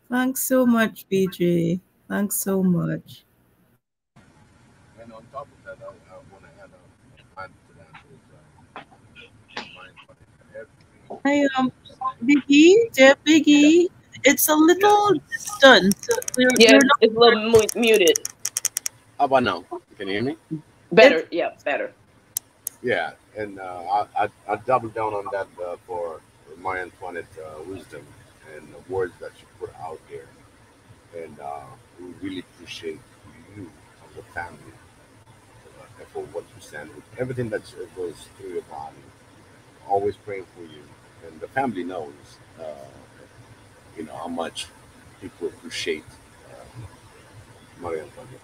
Thanks so much, BJ. Thanks so much. And on top of that, I want to add a to that. Biggie, dear Biggie, it's a little distant. It's a little muted. How about now? Can you hear me? Better, better. Yeah, and I double down on that for Marie Antoinette wisdom and the words that you put out there. And we really appreciate you as a family for what you stand with, everything that goes through your body. Always praying for you, and the family knows, how much people appreciate Marie Antoinette.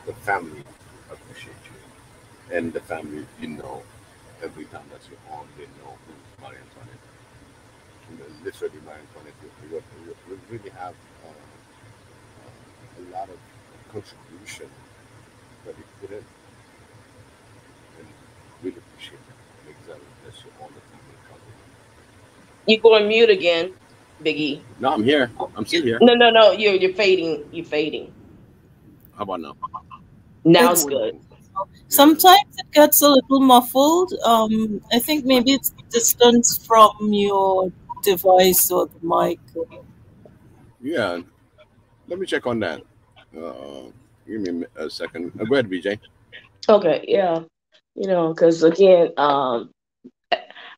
The family appreciate you, and the family, every time that you're on, they know who's Marie Antoinette. Literally, Marie Antoinette. We really have a lot of contribution that we put in. Really appreciate that. Exactly. That's your all the time. You're going mute again, Biggie. No, I'm here. I'm still here. No. You're fading. You're fading. How about now? Now it's good. Sometimes it gets a little muffled. I think maybe it's the distance from your device or the mic. Yeah. Let me check on that. Give me a second. Go ahead, BJ. Okay. Yeah. Because again, I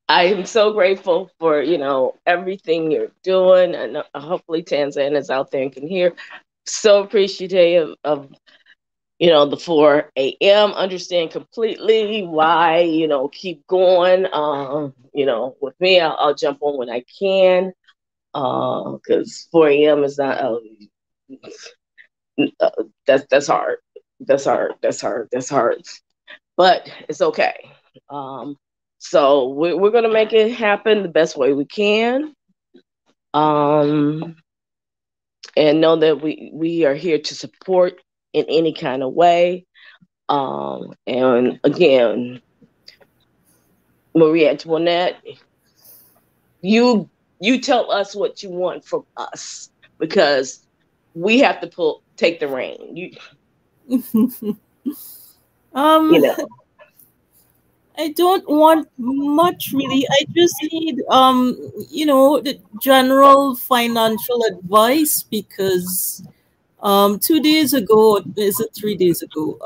am so grateful for, everything you're doing. And hopefully Tanzan is out there and can hear. So appreciative of, the 4 a.m. Understand completely why, keep going. With me, I'll jump on when I can. Because 4 a.m. is not, that's hard. That's hard. But it's okay. So we're going to make it happen the best way we can. And know that we are here to support in any kind of way. And again, Marie Antoinette, you tell us what you want from us because we have to take the reign. I don't want much really. I just need the general financial advice because 2 days ago, is it 3 days ago?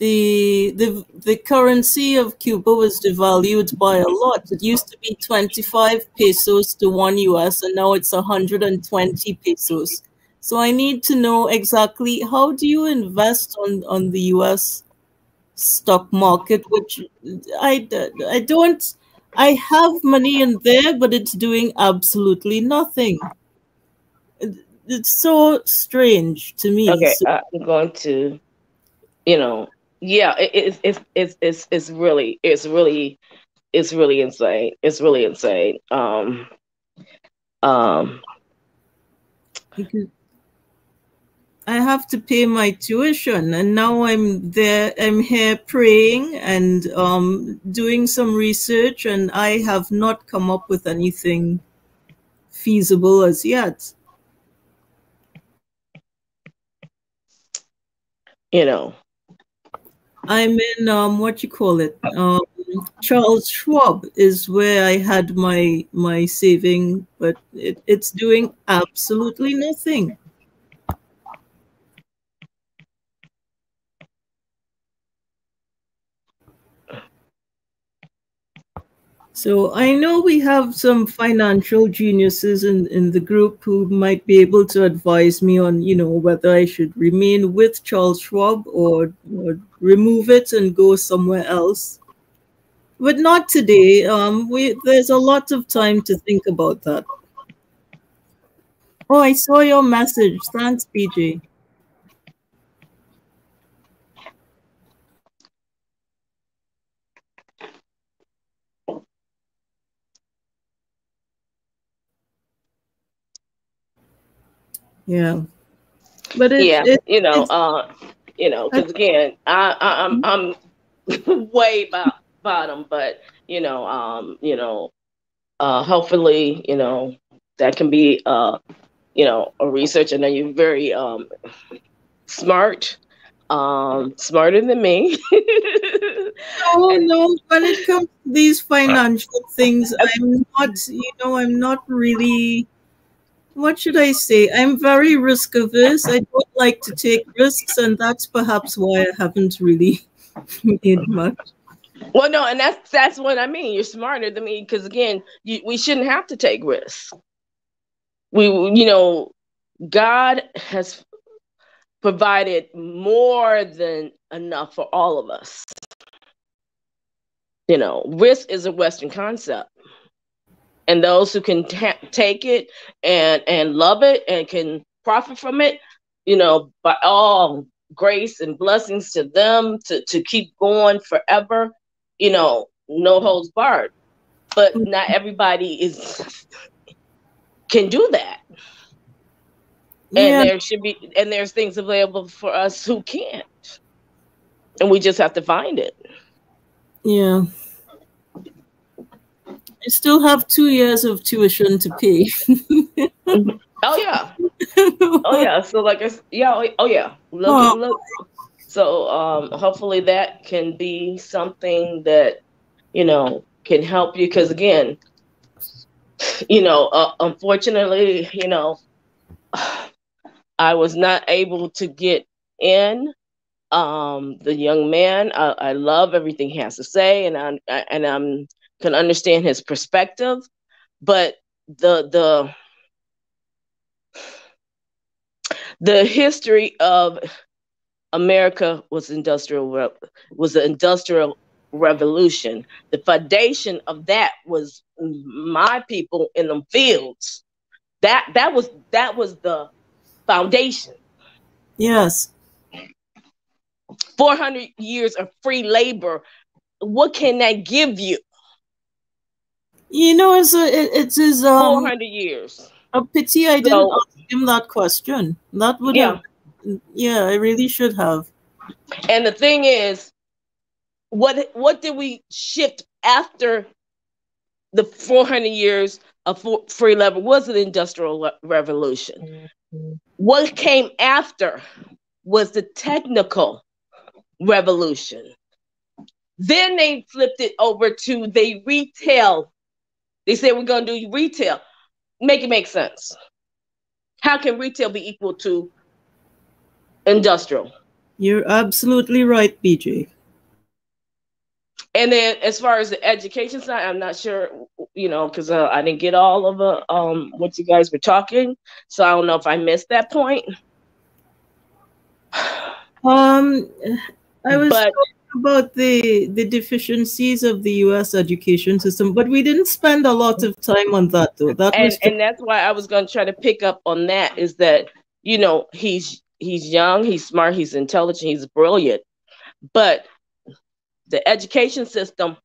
the currency of Cuba was devalued by a lot. It used to be 25 pesos to 1 US, and now it's 120 pesos. So I need to know exactly, how do you invest on the US stock market, which I don't, I have money in there, but it's doing absolutely nothing. It's so strange to me. Okay, so, I'm going to, you know, yeah, it's really insane. It's really insane. Because I have to pay my tuition, and now I'm here praying and doing some research, and I have not come up with anything feasible as yet. You know, I'm in what you call it, Charles Schwab is where I had my saving, but it's doing absolutely nothing. So I know we have some financial geniuses in the group who might be able to advise me on, whether I should remain with Charles Schwab or remove it and go somewhere else. But not today. There's a lot of time to think about that. Oh, I saw your message. Thanks, PJ. Yeah, but because again, I'm way bottom, but hopefully, that can be a research. And then you're very smart, smarter than me. No, when it comes to these financial things, I'm not really, what should I say? I'm very risk averse. I don't like to take risks, and that's perhaps why I haven't really made much. Well, no, and that's what I mean. You're smarter than me, because again, we shouldn't have to take risks. God has provided more than enough for all of us. Risk is a Western concept, and those who can take it and love it and can profit from it, by all grace and blessings to them to keep going forever, no holds barred. But not everybody can do that. Yeah. And there's things available for us who can't. And we just have to find it. Yeah. I still have 2 years of tuition to pay. Oh yeah. Oh yeah. So look. So hopefully that can be something that can help you, because again, unfortunately, I was not able to get in. The young man, I love everything he has to say, and I can understand his perspective, but the history of America was the industrial revolution. The foundation of that was my people in the fields. That was the foundation. Yes. 400 years of free labor. What can that give you? It is 400 years. A pity I didn't ask him that question. That would have. Yeah, I really should have. And the thing is, what did we shift after the 400 years of free labor? Was an industrial revolution. Mm-hmm. What came after was the technical revolution. Then they flipped it over to the retail. They said, we're going to do retail. Make it make sense. How can retail be equal to industrial? You're absolutely right, BJ. And then as far as the education side, I'm not sure, you know, because I didn't get all of what you guys were talking. So I don't know if I missed that point. I was talking about the deficiencies of the U.S. education system, but we didn't spend a lot of time on that, though. And that's why I was going to try to pick up on that, is that, you know, he's young, he's smart, he's intelligent, he's brilliant, but the education system,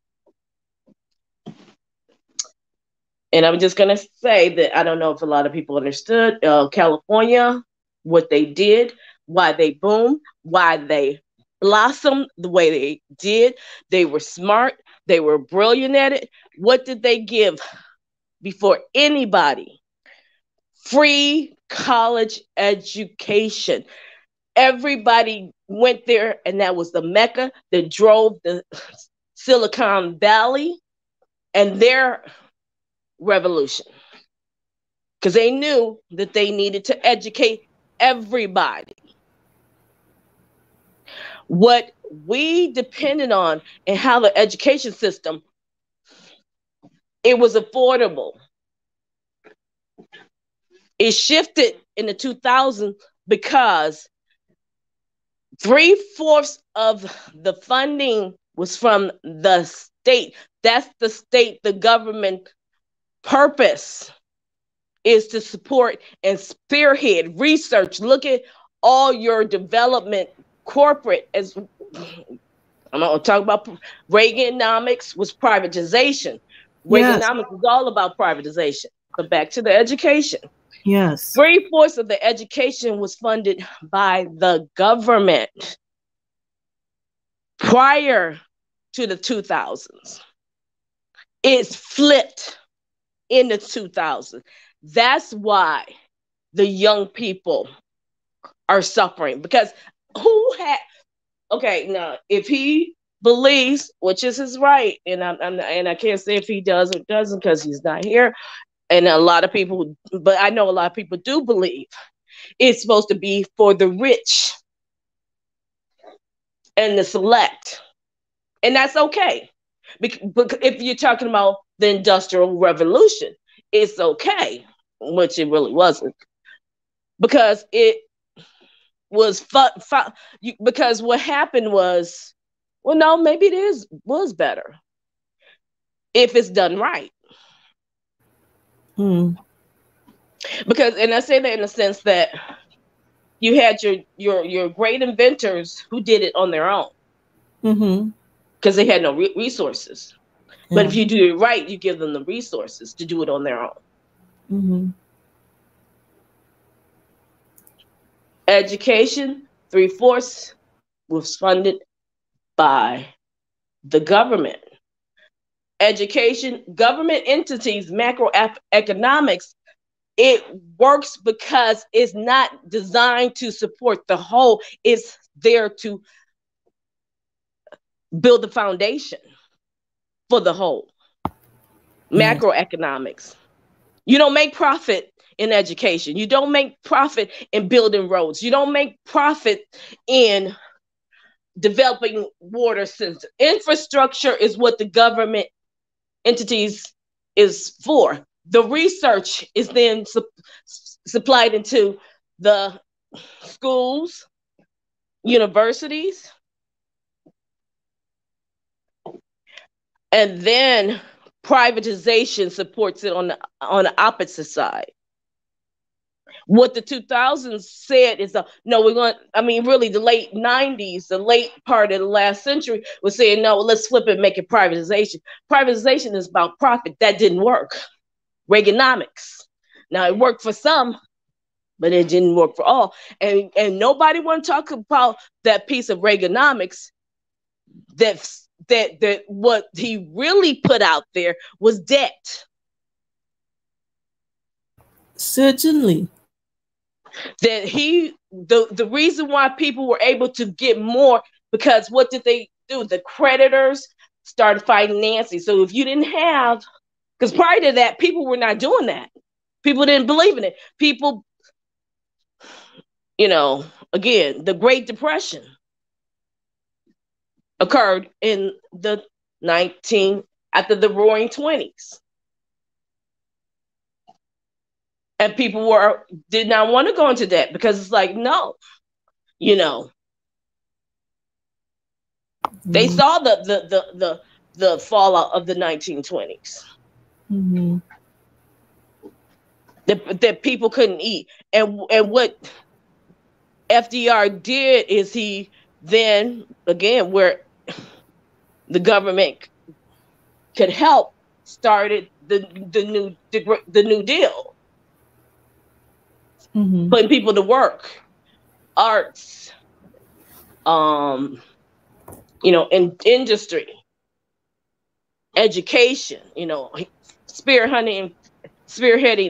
and I'm just going to say that I don't know if a lot of people understood California, what they did, why they boomed, why they blossomed the way they did. They were smart. They were brilliant at it. What did they give before anybody? Free college education. Everybody went there, and that was the Mecca that drove the Silicon Valley and their revolution, because they knew that they needed to educate everybody. What we depended on and how the education system, it was affordable. It shifted in the 2000s because 3/4 of the funding was from the state. That's the state, the government purpose is to support and spearhead research. Look at all your development corporate, as I'm going to talk about Reaganomics was privatization. Reaganomics was all about privatization. But back to the education. Yes. 3/4 of the education was funded by the government prior to the 2000s. It's flipped in the 2000s. That's why the young people are suffering, because now if he believes, which is his right, and I can't say if he does or doesn't because he's not here, and a lot of people, but I know a lot of people do believe it's supposed to be for the rich and the select, and that's okay. Because if you're talking about the Industrial Revolution, it's okay, which it really wasn't, because it was because what happened was, well, no, maybe it was better if it's done right. Because, and I say that in the sense that you had your great inventors who did it on their own, because they had no resources. But if you do it right, you give them the resources to do it on their own. Education, 3/4 was funded by the government. Education, government entities, macroeconomics, it works because it's not designed to support the whole. It's there to build the foundation for the whole. Macroeconomics. You don't make profit in education. You don't make profit in building roads. You don't make profit in developing water systems. Infrastructure is what the government entities is for. The research is then supplied into the schools, universities, and then privatization supports it on the opposite side. What the 2000s said is, no, we're going, really the late 90s, the late part of the last century was saying, no, let's flip it and make it privatization. Privatization is about profit. That didn't work. Reaganomics. Now, it worked for some, but it didn't work for all. And nobody want to talk about that piece of Reaganomics that what he really put out there was debt. Certainly. That the reason why people were able to get more, because what did they do? The creditors started financing. So if you didn't have, because prior to that, people were not doing that. People didn't believe in it. People, again, the Great Depression. occurred in the after the Roaring 20s. And people did not want to go into debt because it's like, no, you know, they saw the fallout of the 1920s. Mm-hmm. That people couldn't eat. And what FDR did is he then, again, where the government could help, started the New Deal. Mm-hmm. Putting people to work, arts, you know, in industry, education, you know, spearheading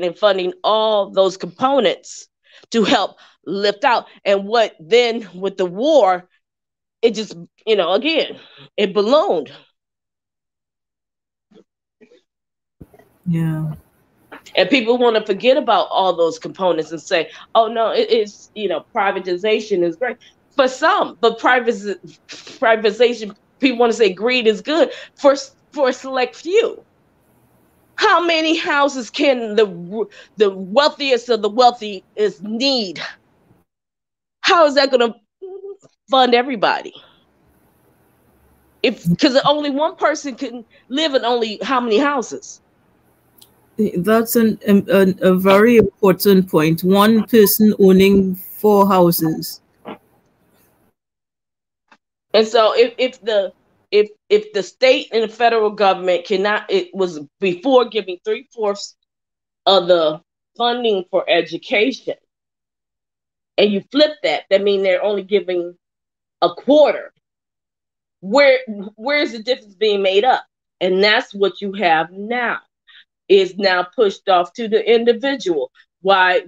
and funding all those components to help lift out. And what then with the war, it just, you know, again, it ballooned. Yeah. And people want to forget about all those components and say, oh no, it's, you know, privatization is great for some, but privatization, people want to say greed is good for a select few. How many houses can the wealthiest of the wealthy need? How is that going to fund everybody? Because only one person can live in only how many houses? That's a very important point. One person owning 4 houses. And so if the state and the federal government cannot, it was before giving 3/4 of the funding for education, and you flip that means they're only giving a quarter. Where's the difference being made up? And that's what you have now, is now pushed off to the individual. Why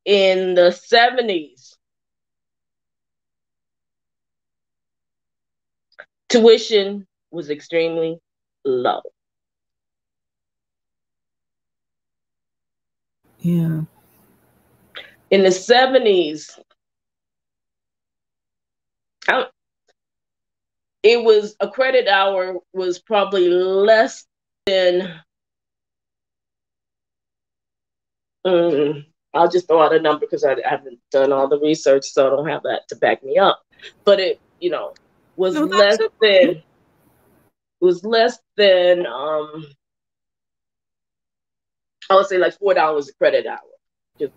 in the 70s, tuition was extremely low. Yeah. In the 70s, it was a credit hour was probably less than, I'll just throw out a number because I haven't done all the research, so I don't have that to back me up. But it, you know, was less than I would say like $4 a credit hour. Just,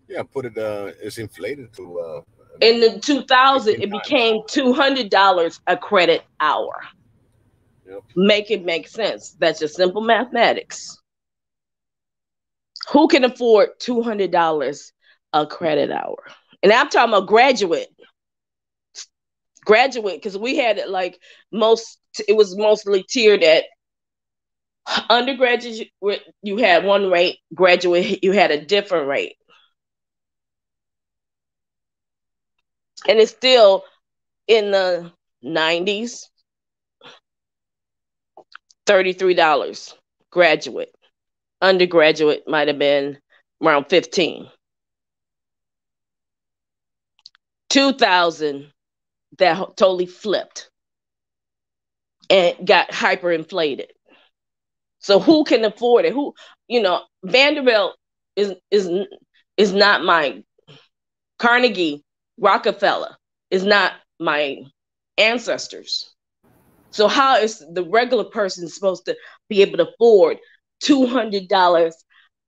yeah, put it. It's inflated to. In the 2000, it became $200 a credit hour. Yep. Make it make sense. That's just simple mathematics. Who can afford $200 a credit hour? And I'm talking about graduate, because we had it like it was mostly tiered at undergraduate, you had one rate, graduate, you had a different rate. And it's still in the 90s, $33 graduate. Undergraduate might have been around 15. 2000, that totally flipped and got hyperinflated. So who can afford it? Who, you know, Vanderbilt is not my Carnegie, Rockefeller is not my ancestors. So how is the regular person supposed to be able to afford $200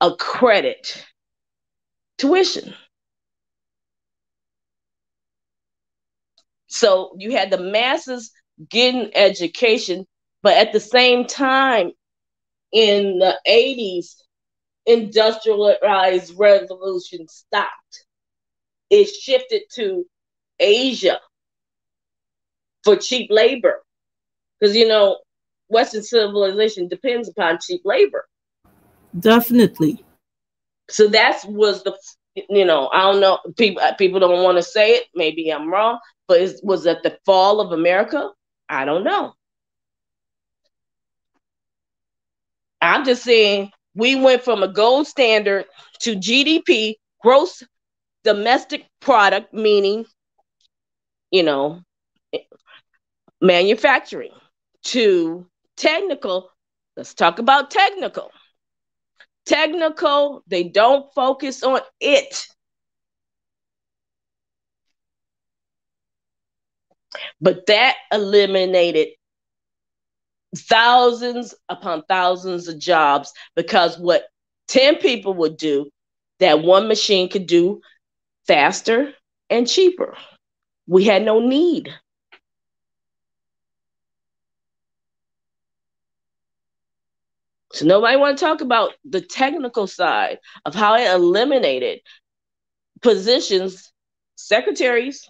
a credit tuition? So you had the masses getting education, but at the same time, in the 80s, industrialized revolution stopped. It shifted to Asia for cheap labor. Because, you know, Western civilization depends upon cheap labor. Definitely. So that was the, you know, I don't know, people don't want to say it. Maybe I'm wrong, but was that the fall of America? I don't know. I'm just saying we went from a gold standard to GDP, gross domestic product, meaning manufacturing, to technical. Let's talk about technical. Technical, they don't focus on it. But that eliminated thousands upon thousands of jobs, because what 10 people would do, that one machine could do faster and cheaper. We had no need. So nobody want to talk about the technical side of how it eliminated positions, secretaries,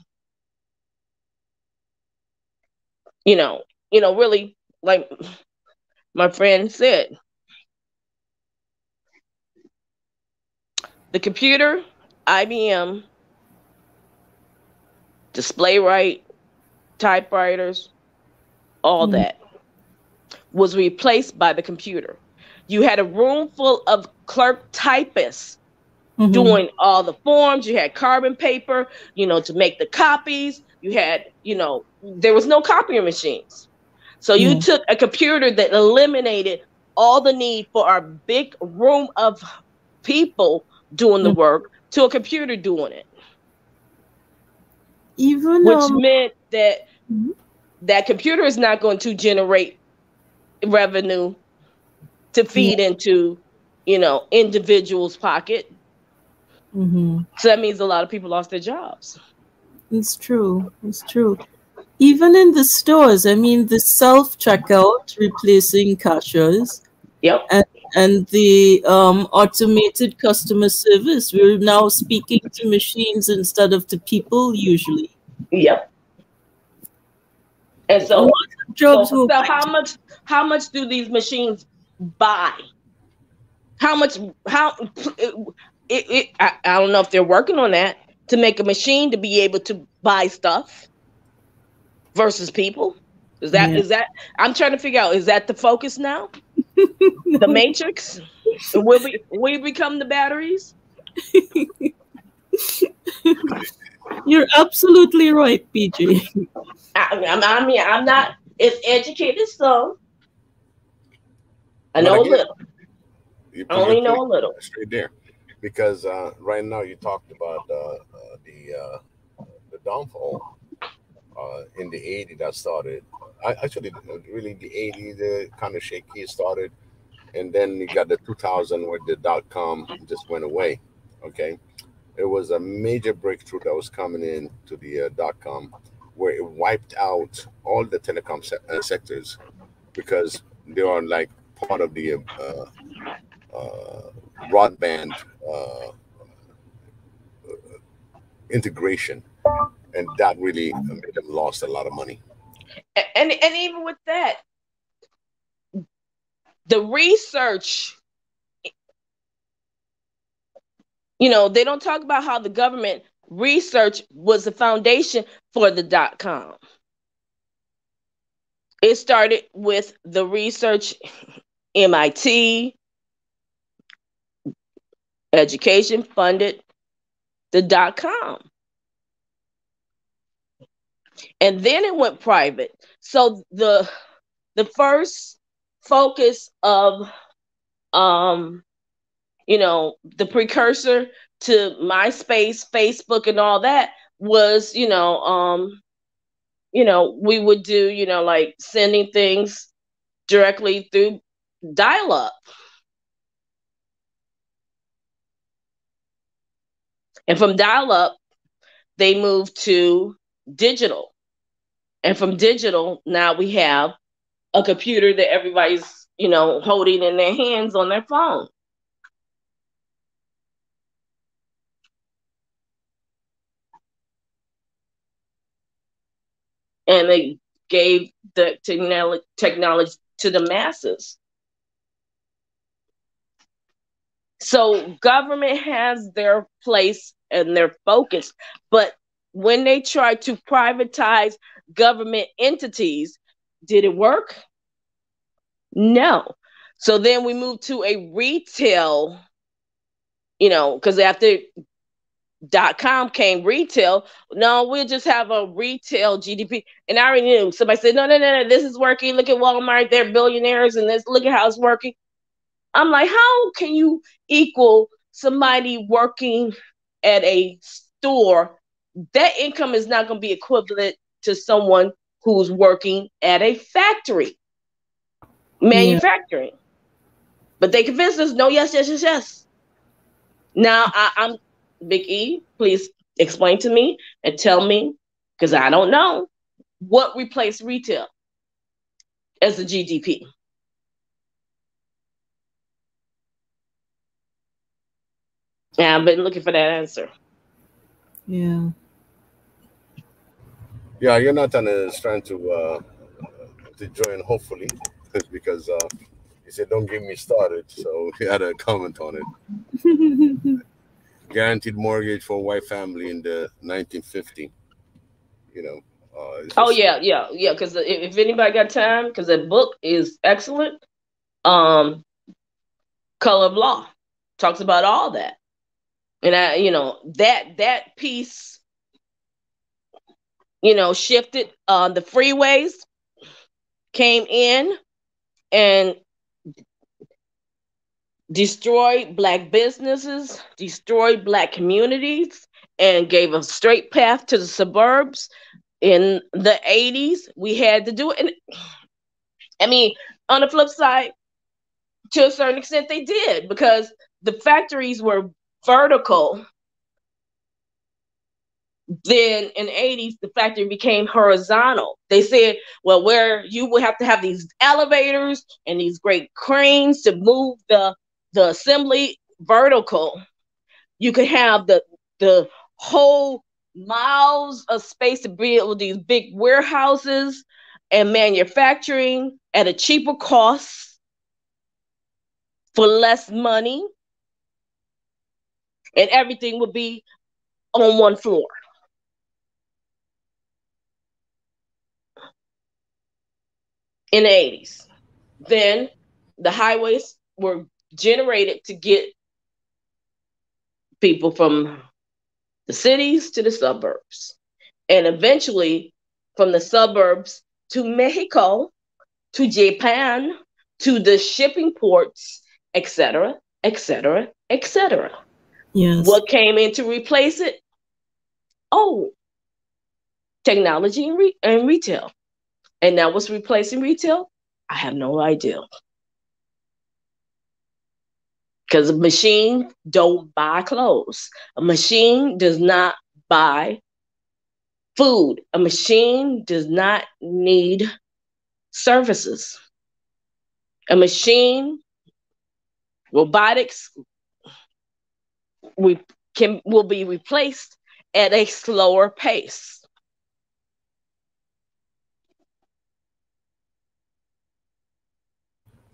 really, like my friend said, the computer, IBM, display write, typewriters, all that was replaced by the computer. You had a room full of clerk typists doing all the forms. You had carbon paper, to make the copies. You had, there was no copying machines. So you took a computer that eliminated all the need for our big room of people doing the work to a computer doing it. Which meant that that computer is not going to generate revenue to feed into, individuals' pocket. So that means a lot of people lost their jobs. It's true. It's true. Even in the stores, I mean, the self-checkout replacing cashiers. Yep. And the automated customer service. We're now speaking to machines instead of to people usually. Yep. And so, how much do these machines buy? I don't know if they're working on that, to make a machine to be able to buy stuff versus people. Is that I'm trying to figure out, is that the focus now? The Matrix? Will we become the batteries? You're absolutely right, PJ. I'm not as educated, so I know a little. I only know a little. Straight there, because right now you talked about the downfall in the 80s that started. Actually, really the 80s, kind of shaky started, and then you got the 2000 where the .com just went away. Okay, it was a major breakthrough that was coming in to the .com, where it wiped out all the telecom sectors, because they are like part of the broadband integration, and that really made them lost a lot of money. And even with that, the research, they don't talk about how the government research was the foundation for the .com. It started with the research, MIT, education funded the .com. And then it went private. So the first focus of the precursor to MySpace, Facebook, and all that was, we would do, like sending things directly through dial-up. And from dial-up, they moved to digital. And from digital, now we have a computer that everybody's, holding in their hands on their phone. And they gave the technology to the masses. So government has their place and their focus, but when they try to privatize government entities, did it work? No. So then we moved to a retail, because after .com came retail. No, we'll just have a retail GDP. And I already knew. Somebody said, no, this is working. Look at Walmart. They're billionaires and this. Look at how it's working. I'm like, how can you equal somebody working at a store? That income is not going to be equivalent to someone who's working at a factory, manufacturing. But they convinced us, no, yes. Now, I'm Big E, please explain to me and tell me, because I don't know, what replaced retail as a GDP? Yeah, I've been looking for that answer. Yeah. Yeah, Jonathan is trying to join, hopefully, because he said, don't get me started. So he had a comment on it. Guaranteed mortgage for a white family in the 1950. You know. Oh, yeah. Because if anybody got time, because the book is excellent. Color of Law talks about all that. And that piece, shifted. The freeways came in and destroyed Black businesses, destroyed Black communities, and gave a straight path to the suburbs. In the 80s, we had to do it. And I mean, on the flip side, to a certain extent, they did, because the factories were vertical. Then in the 80s, the factory became horizontal. They said, well, where you would have to have these elevators and these great cranes to move the assembly vertical, you could have the whole miles of space to build these big warehouses and manufacturing at a cheaper cost for less money, and everything would be on one floor. In the 80s. Then the highways were generated to get people from the cities to the suburbs, and eventually from the suburbs to Mexico, to Japan, to the shipping ports, etc., etc., etc. Yes. What came in to replace it? Oh, technology and retail. And now what's replacing retail? I have no idea. Because a machine don't buy clothes. A machine does not buy food. A machine does not need services. A machine, robotics, will be replaced at a slower pace.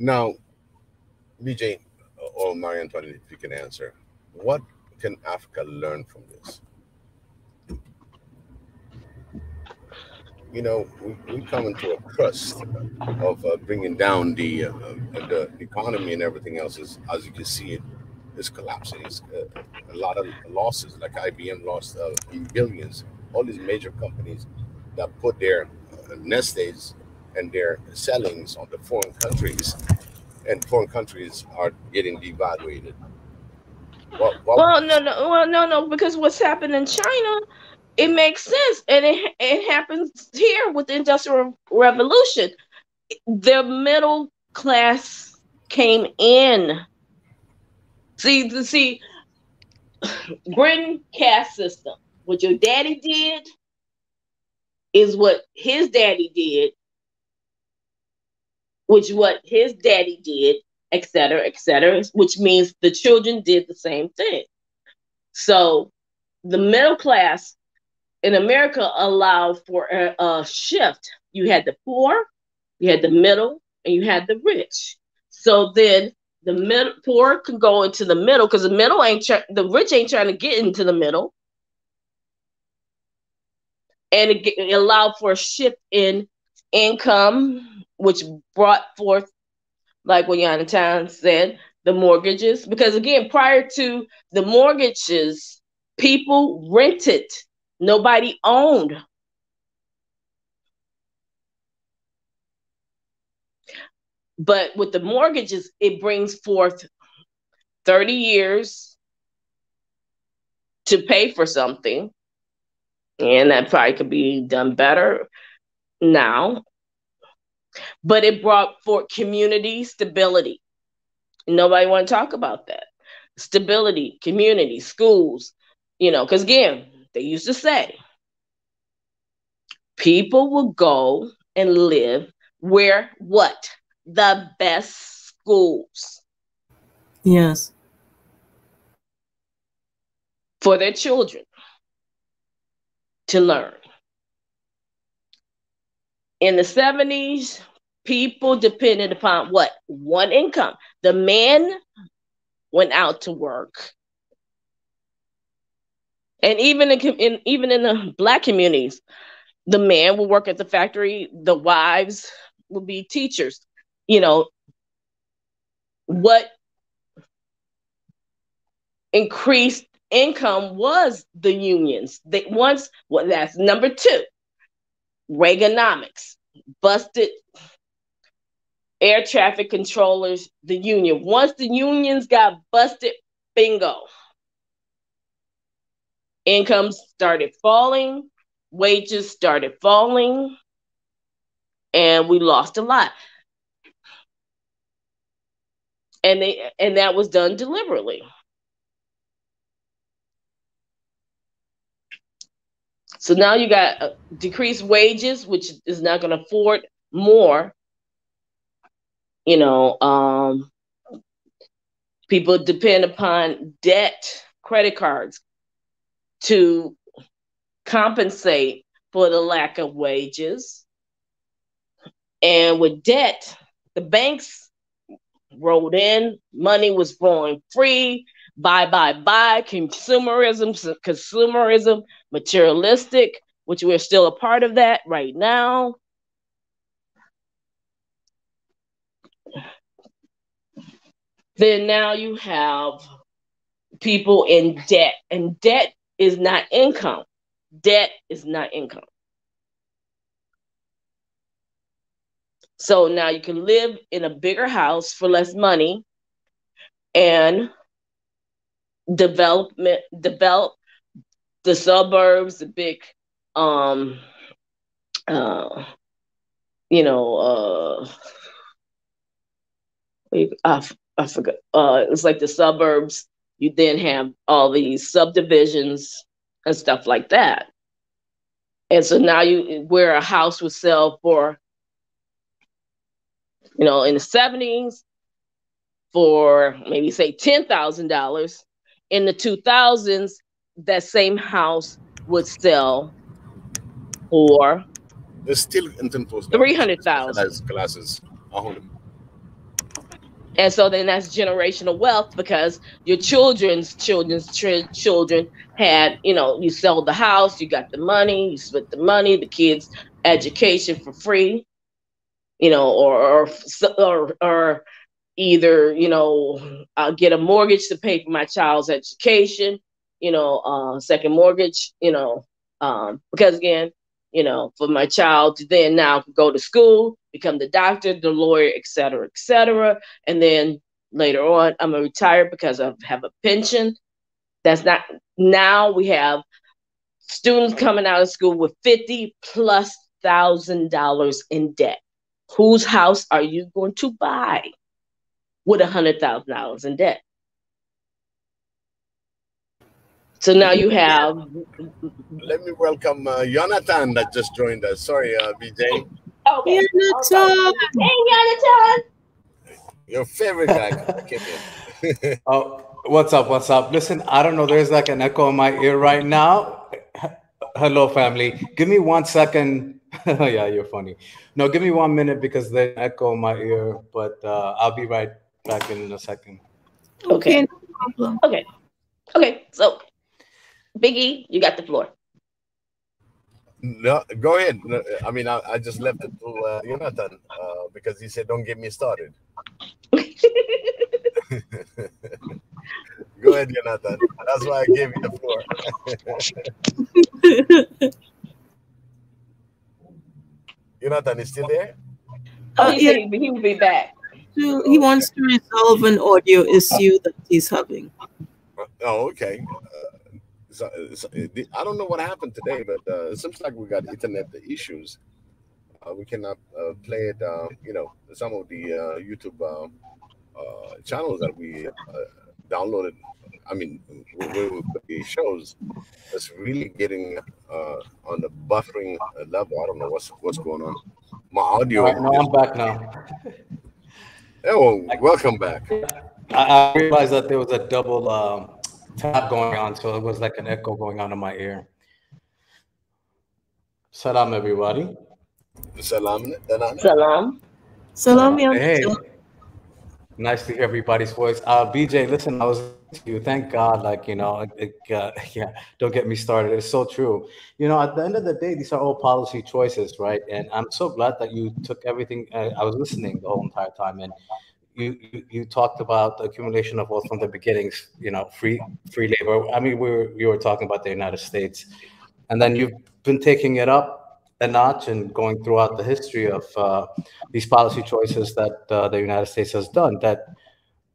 Now, BJ or Marie Antoinette, if you can answer, what can Africa learn from this? We come into a crust of bringing down the economy, and everything else as you can see, is collapsing. It's a lot of losses, like IBM lost billions. All these major companies that put their nest eggs and their sellings on the foreign countries, and foreign countries are getting devaluated. No, because what's happened in China, it makes sense, and it happens here with the Industrial Revolution. The middle class came in. See, Britain caste system. What your daddy did is what his daddy did, which what his daddy did, etc., which means the children did the same thing. So the middle class in America allowed for a shift. You had the poor, you had the middle, and you had the rich. So then the poor can go into the middle, because the rich ain't trying to get into the middle. And it allowed for a shift in income, which brought forth, like what Jonathan said, the mortgages. Because again, prior to the mortgages People rented. Nobody owned. But with the mortgages, it brings forth 30 years to pay for something. And that probably could be done better now. But it brought forth community stability. Nobody want to talk about that. Stability, community, schools, because again, they used to say people will go and live where what? The best schools. Yes. For their children to learn. In the 70s, people depended upon what? One income. The man went out to work. And even in the Black communities, the man will work at the factory, the wives will be teachers. What increased income was the unions. That's number 2. Reaganomics busted air traffic controllers, the union. Once the unions got busted, bingo. Incomes started falling, wages started falling, and we lost a lot. And that was done deliberately. So now you got decreased wages, which is not going to afford more. People depend upon debt, credit cards, to compensate for the lack of wages. And with debt, the banks rolled in, money was flowing free, buy, consumerism, materialistic, which we're still a part of that right now. Then now you have people in debt, and debt is not income. Debt is not income. So now you can live in a bigger house for less money and develop the suburbs, the big, I forgot. It's like the suburbs. You then have all these subdivisions and stuff like that. And so now where a house would sell for, in the 70s for maybe say $10,000, in the 2000s, that same house would sell for $300,000. And so then that's generational wealth, because your children's children had, you sell the house, you got the money, you split the money, the kids' education for free, or either, I'll get a mortgage to pay for my child's education, second mortgage, because again, for my child to then now go to school, become the doctor, the lawyer, et cetera, and then later on, I'm gonna retire because I have a pension. That's not, now we have students coming out of school with $50,000+ in debt. Whose house are you going to buy with $100,000 in debt? So now you have. Let me welcome Jonathan that just joined us. Sorry, BJ. Okay. Jonathan. Hey, Jonathan. Your favorite guy. Oh, what's up? What's up? Listen, I don't know. There's like an echo in my ear right now. Hello, family. Give me 1 second. Yeah, you're funny. No, give me 1 minute because there's an echo in my ear, but I'll be right back in a second. Okay. No problem. Okay. So, Biggie, you got the floor. No, go ahead. No, I mean, I just left it to Jonathan because he said, "Don't get me started." Go ahead, Jonathan. That's why I gave you the floor. Jonathan is still there? Yeah. He will be back. He wants to resolve an audio issue that he's having. Oh, okay. I don't know what happened today, but it seems like we got internet issues. We cannot play it. Some of the YouTube channels that we downloaded. I mean, where we put the shows, it's really getting on the buffering level. I don't know what's going on. My audio. No, I'm back now. Oh, welcome back. I realized that there was a double tap going on, so it was like an echo going on in my ear. Salam, everybody. Salam. Salam. Salam. Hey. Nice to hear everybody's voice. BJ, listen, I was listening to you. Thank God, yeah, don't get me started. It's so true. At the end of the day, these are all policy choices, right? And I'm so glad that you took everything. I was listening the whole entire time, and you talked about the accumulation of wealth from the beginnings. Free labor. I mean, you were talking about the United States, and then you've been taking it up a notch and going throughout the history of these policy choices that the United States has done that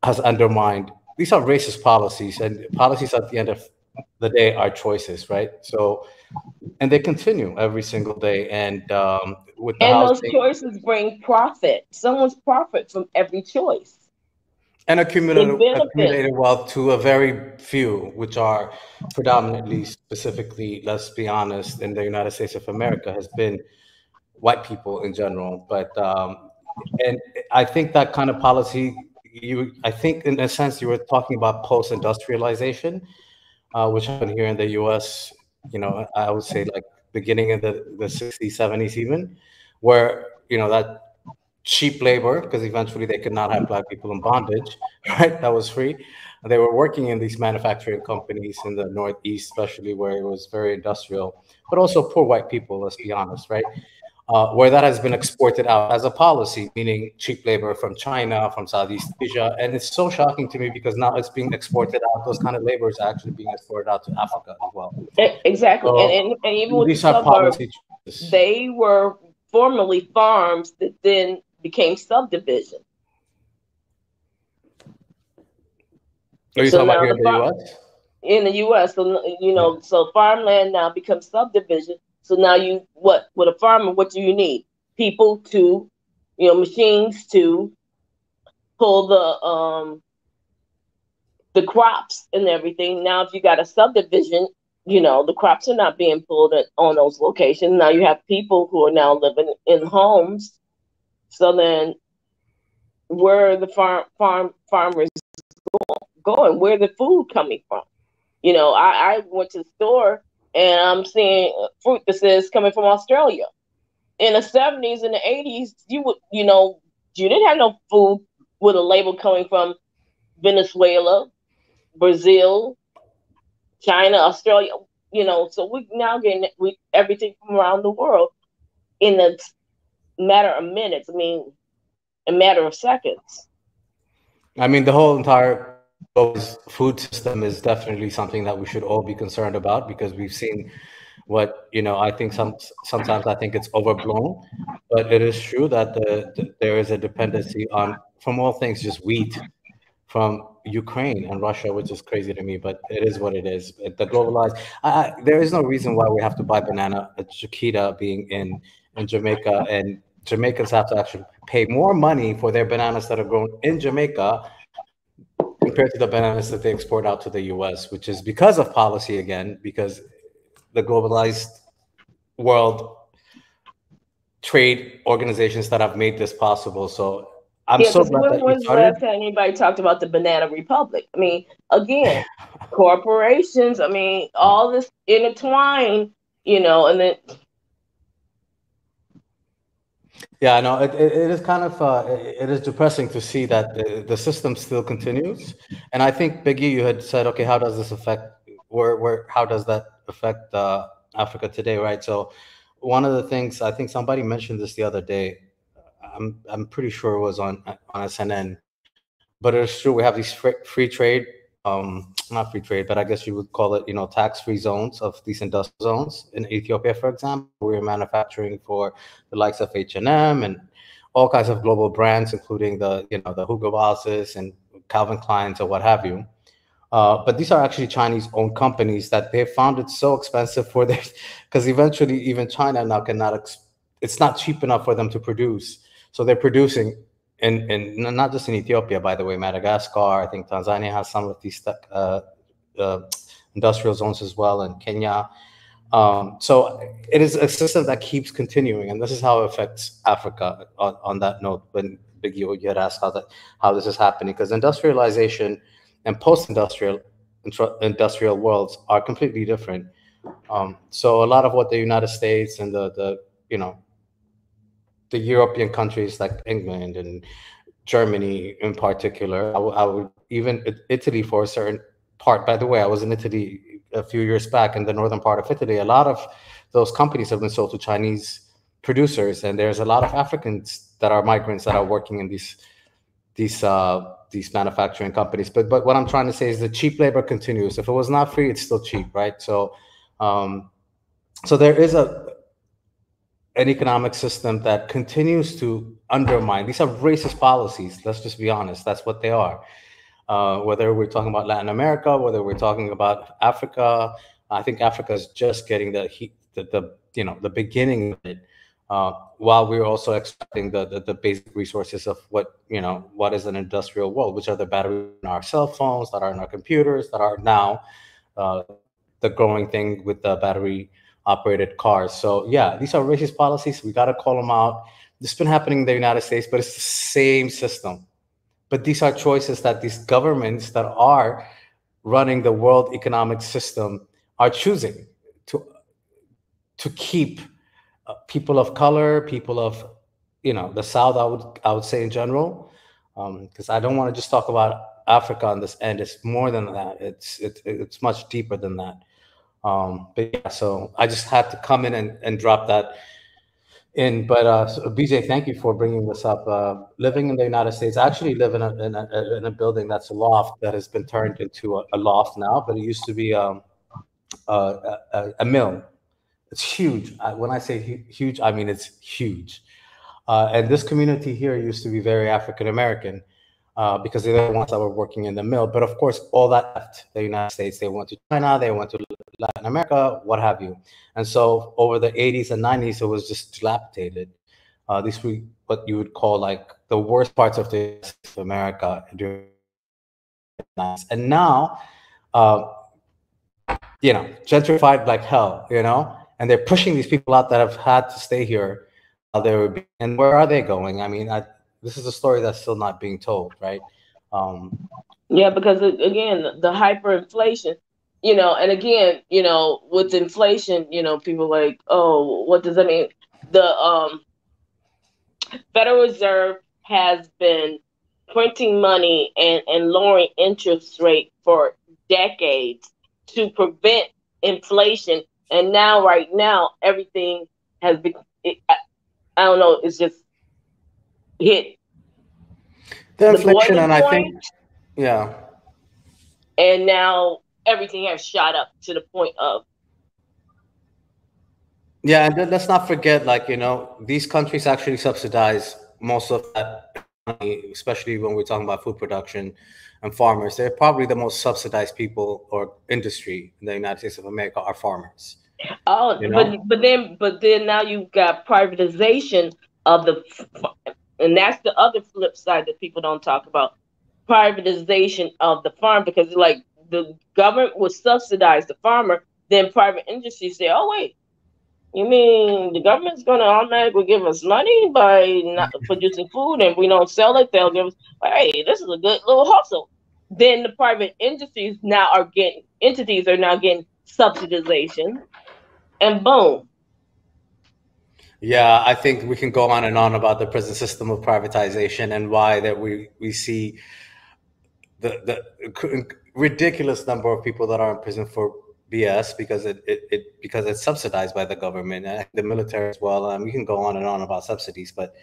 has undermined. These are racist policies, and policies at the end of the day are choices, right? So, and they continue every single day. And with the those choices bring profit. Someone's profit from every choice. And accumulated wealth to a very few, which are predominantly, specifically, let's be honest, in the United States of America, has been white people in general. But and I think that kind of policy, I think in a sense you were talking about post-industrialization, which happened here in the U.S. I would say like beginning in the 60s, 70s, even, where that cheap labor, because eventually they could not have Black people in bondage, right? That was free. They were working in these manufacturing companies in the Northeast, especially where it was very industrial, but also poor white people, let's be honest, right? Where that has been exported out as a policy, meaning cheap labor from China, from Southeast Asia. And it's so shocking to me because now it's being exported out. Those kind of labor is actually being exported out to Africa as well. Exactly. So, and even with the suburbs, they were formerly farms that then became subdivision. Are you talking about here in the U.S.? In the U.S., so so farmland now becomes subdivision. So now with a farmer, what do you need? People to, machines to pull the crops and everything. Now, if you got a subdivision, the crops are not being pulled on those locations. Now you have people who are now living in homes. So then, where are the farmers going? Where the food coming from? I went to the store and I'm seeing fruit that says coming from Australia. In the 70s and the 80s, you didn't have no food with a label coming from Venezuela, Brazil, China, Australia. So we now getting everything from around the world in a matter of minutes. I mean, a matter of seconds. I mean, the whole entire food system is definitely something that we should all be concerned about, because we've seen what I think sometimes I think it's overblown, but it is true that there is a dependency on, from all things, just wheat from Ukraine and Russia, which is crazy to me, but it is what it is. The globalized, there is no reason why we have to buy banana, Chiquita being in Jamaica, and Jamaicans have to actually pay more money for their bananas that are grown in Jamaica compared to the bananas that they export out to the U.S., which is because of policy again, because the globalized world trade organizations that have made this possible. So I'm so glad that you started. When was the last time anybody talked about the Banana Republic? I mean, again, corporations, I mean, all this intertwined, and then. Yeah, no, it is kind of it is depressing to see that the system still continues. And I think, Biggie, you had said, okay, how does this affect how does that affect Africa today, right? So one of the things, I think somebody mentioned this the other day, I'm pretty sure it was on SNN, but it's true, we have these free trade not free trade, but I guess you would call it, tax-free zones of these industrial zones. In Ethiopia, for example, we were manufacturing for the likes of H&M and all kinds of global brands, including the Hugo Bosses and Calvin Kleins or what have you. But these are actually Chinese-owned companies that they found it so expensive for their, because eventually even China now cannot, it's not cheap enough for them to produce. So they're producing in not just in Ethiopia, by the way, Madagascar, I think Tanzania has some of these industrial zones as well, and Kenya. So it is a system that keeps continuing, and this is how it affects Africa. On that note, when Big you had asked how this is happening, because industrialization and post-industrial worlds are completely different. So a lot of what the United States and the European countries like England and Germany in particular, I would even Italy for a certain part. By the way, I was in Italy a few years back in the northern part of Italy. A lot of those companies have been sold to Chinese producers, and there's a lot of Africans that are migrants that are working in these manufacturing companies. But what I'm trying to say is the cheap labor continues. If it was not free, it's still cheap, right? So so there is an economic system that continues to undermine. These are racist policies. Let's just be honest. That's what they are. Whether we're talking about Latin America, whether we're talking about Africa, I think Africa is just getting the beginning of it. While we're also expecting the basic resources of what is an industrial world, which are the batteries in our cell phones, that are in our computers, that are now the growing thing with the battery operated cars. So yeah, these are racist policies. We got to call them out. This has been happening in the United States, but it's the same system. But these are choices that these governments that are running the world economic system are choosing to keep people of color, people of the South, I would say in general, because I don't want to just talk about Africa on this end. It's more than that. It's much deeper than that. But yeah, so I just had to come in and drop that in. But so BJ, thank you for bringing this up. Living in the United States, I actually live in a building that's a loft that has been turned into a loft now, but it used to be a mill. It's huge. When I say huge, I mean it's huge. And this community here used to be very African American because they're the ones that were working in the mill. But of course, all that left the United States. They went to China, they went to Latin America, what have you. And so over the 80s and 90s, it was just dilapidated. These were what you would call like the worst parts of America during the 90s. And now, gentrified like hell, and they're pushing these people out that have had to stay here. And where are they going? I mean, this is a story that's still not being told, right? Yeah, because again, the hyperinflation, and again, with inflation, people like, oh, what does that mean? The Federal Reserve has been printing money and lowering interest rate for decades to prevent inflation. And now, right now, everything has been, I don't know, it's just hit the inflation, and I think, yeah. And now everything has shot up to the point of. Yeah, and let's not forget, these countries actually subsidize most of that money, especially when we're talking about food production and farmers. They're probably the most subsidized people or industry in the United States of America are farmers. Oh, but then now you've got privatization of and that's the other flip side that people don't talk about. Privatization of the farm, because like the government will subsidize the farmer, then private industry say, oh wait, you mean the government's going to automatically give us money by not producing food, and we don't sell it, they'll give us, hey, this is a good little hustle. Then the private industries entities are now getting subsidization, and boom. Yeah, I think we can go on and on about the present system of privatization and why that we see the ridiculous number of people that are in prison for BS because it's subsidized by the government and the military as well. And we can go on and on about subsidies, but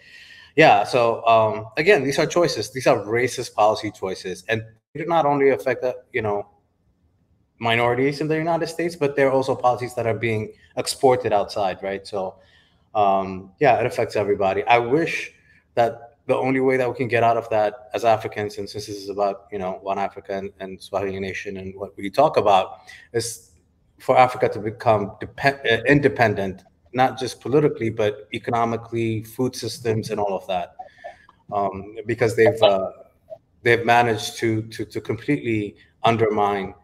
yeah. So again, these are choices. These are racist policy choices, and do not only affect the, minorities in the United States, but there are also policies that are being exported outside, right? So, yeah, it affects everybody. I wish that the only way that we can get out of that as Africans, and since this is about, One Africa and Swahili Nation and what we talk about, is for Africa to become independent, not just politically, but economically, food systems, and all of that, because they've managed to completely undermine.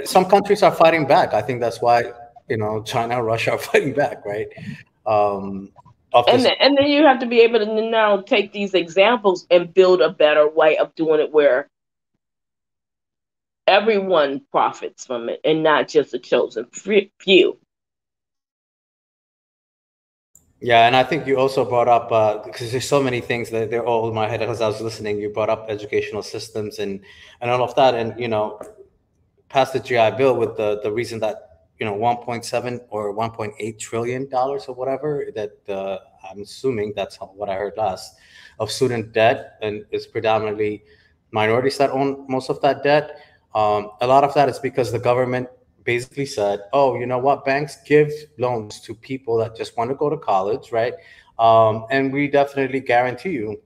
Some countries are fighting back. I think that's why China and Russia are fighting back, right? And then you have to be able to now take these examples and build a better way of doing it where everyone profits from it and not just the chosen few. Yeah, and I think you also brought up, because there's so many things that they're all in my head as I was listening. You brought up educational systems and all of that, and passed the GI Bill with the reason that 1.7 or 1.8 trillion dollars or whatever that I'm assuming that's what I heard last of student debt, and it's predominantly minorities that own most of that debt. A lot of that is because the government basically said, oh, you know what, banks give loans to people that just want to go to college, right? And we definitely guarantee you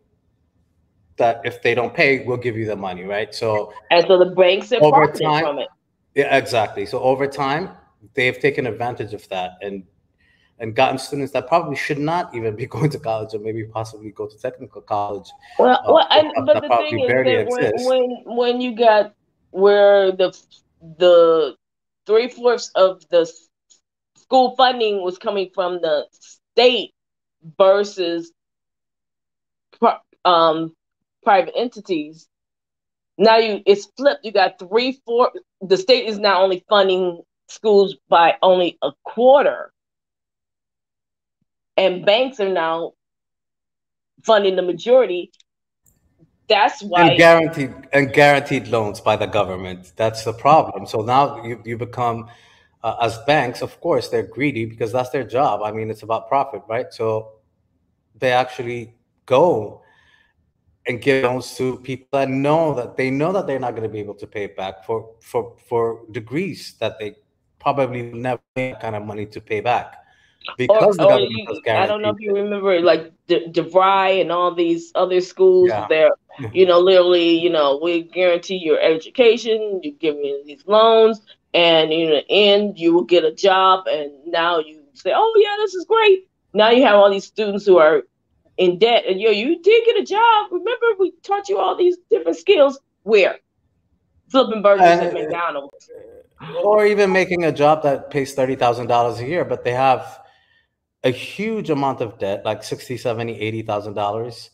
that if they don't pay, we'll give you the money, right? So the banks are profiting from it. Yeah, exactly. So over time, they've taken advantage of that and gotten students that probably should not even be going to college, or maybe possibly go to technical college. But the thing is that when you got where the 3/4 of the school funding was coming from the state versus private entities, now it's flipped. You got 3/4. The state is now only funding schools by only a quarter, and banks are now funding the majority. That's why guaranteed loans by the government. That's the problem. So now you become as banks, of course, they're greedy because that's their job. I mean, it's about profit, right? So they actually go and give loans to people that know that they're not going to be able to pay it back for degrees that they probably will never have that kind of money to pay back. Because the government has guaranteed. I don't know if you remember, like DeVry and all these other schools. Yeah. They're, literally, we guarantee your education. You give me these loans, and in the end, you will get a job. And now you say, "Oh yeah, this is great." Now you have all these students who are in debt, and you did get a job. Remember, we taught you all these different skills. Where? Flipping burgers at McDonald's, or even making a job that pays $30,000 a year, but they have a huge amount of debt, like $60,000, $70,000, $80,000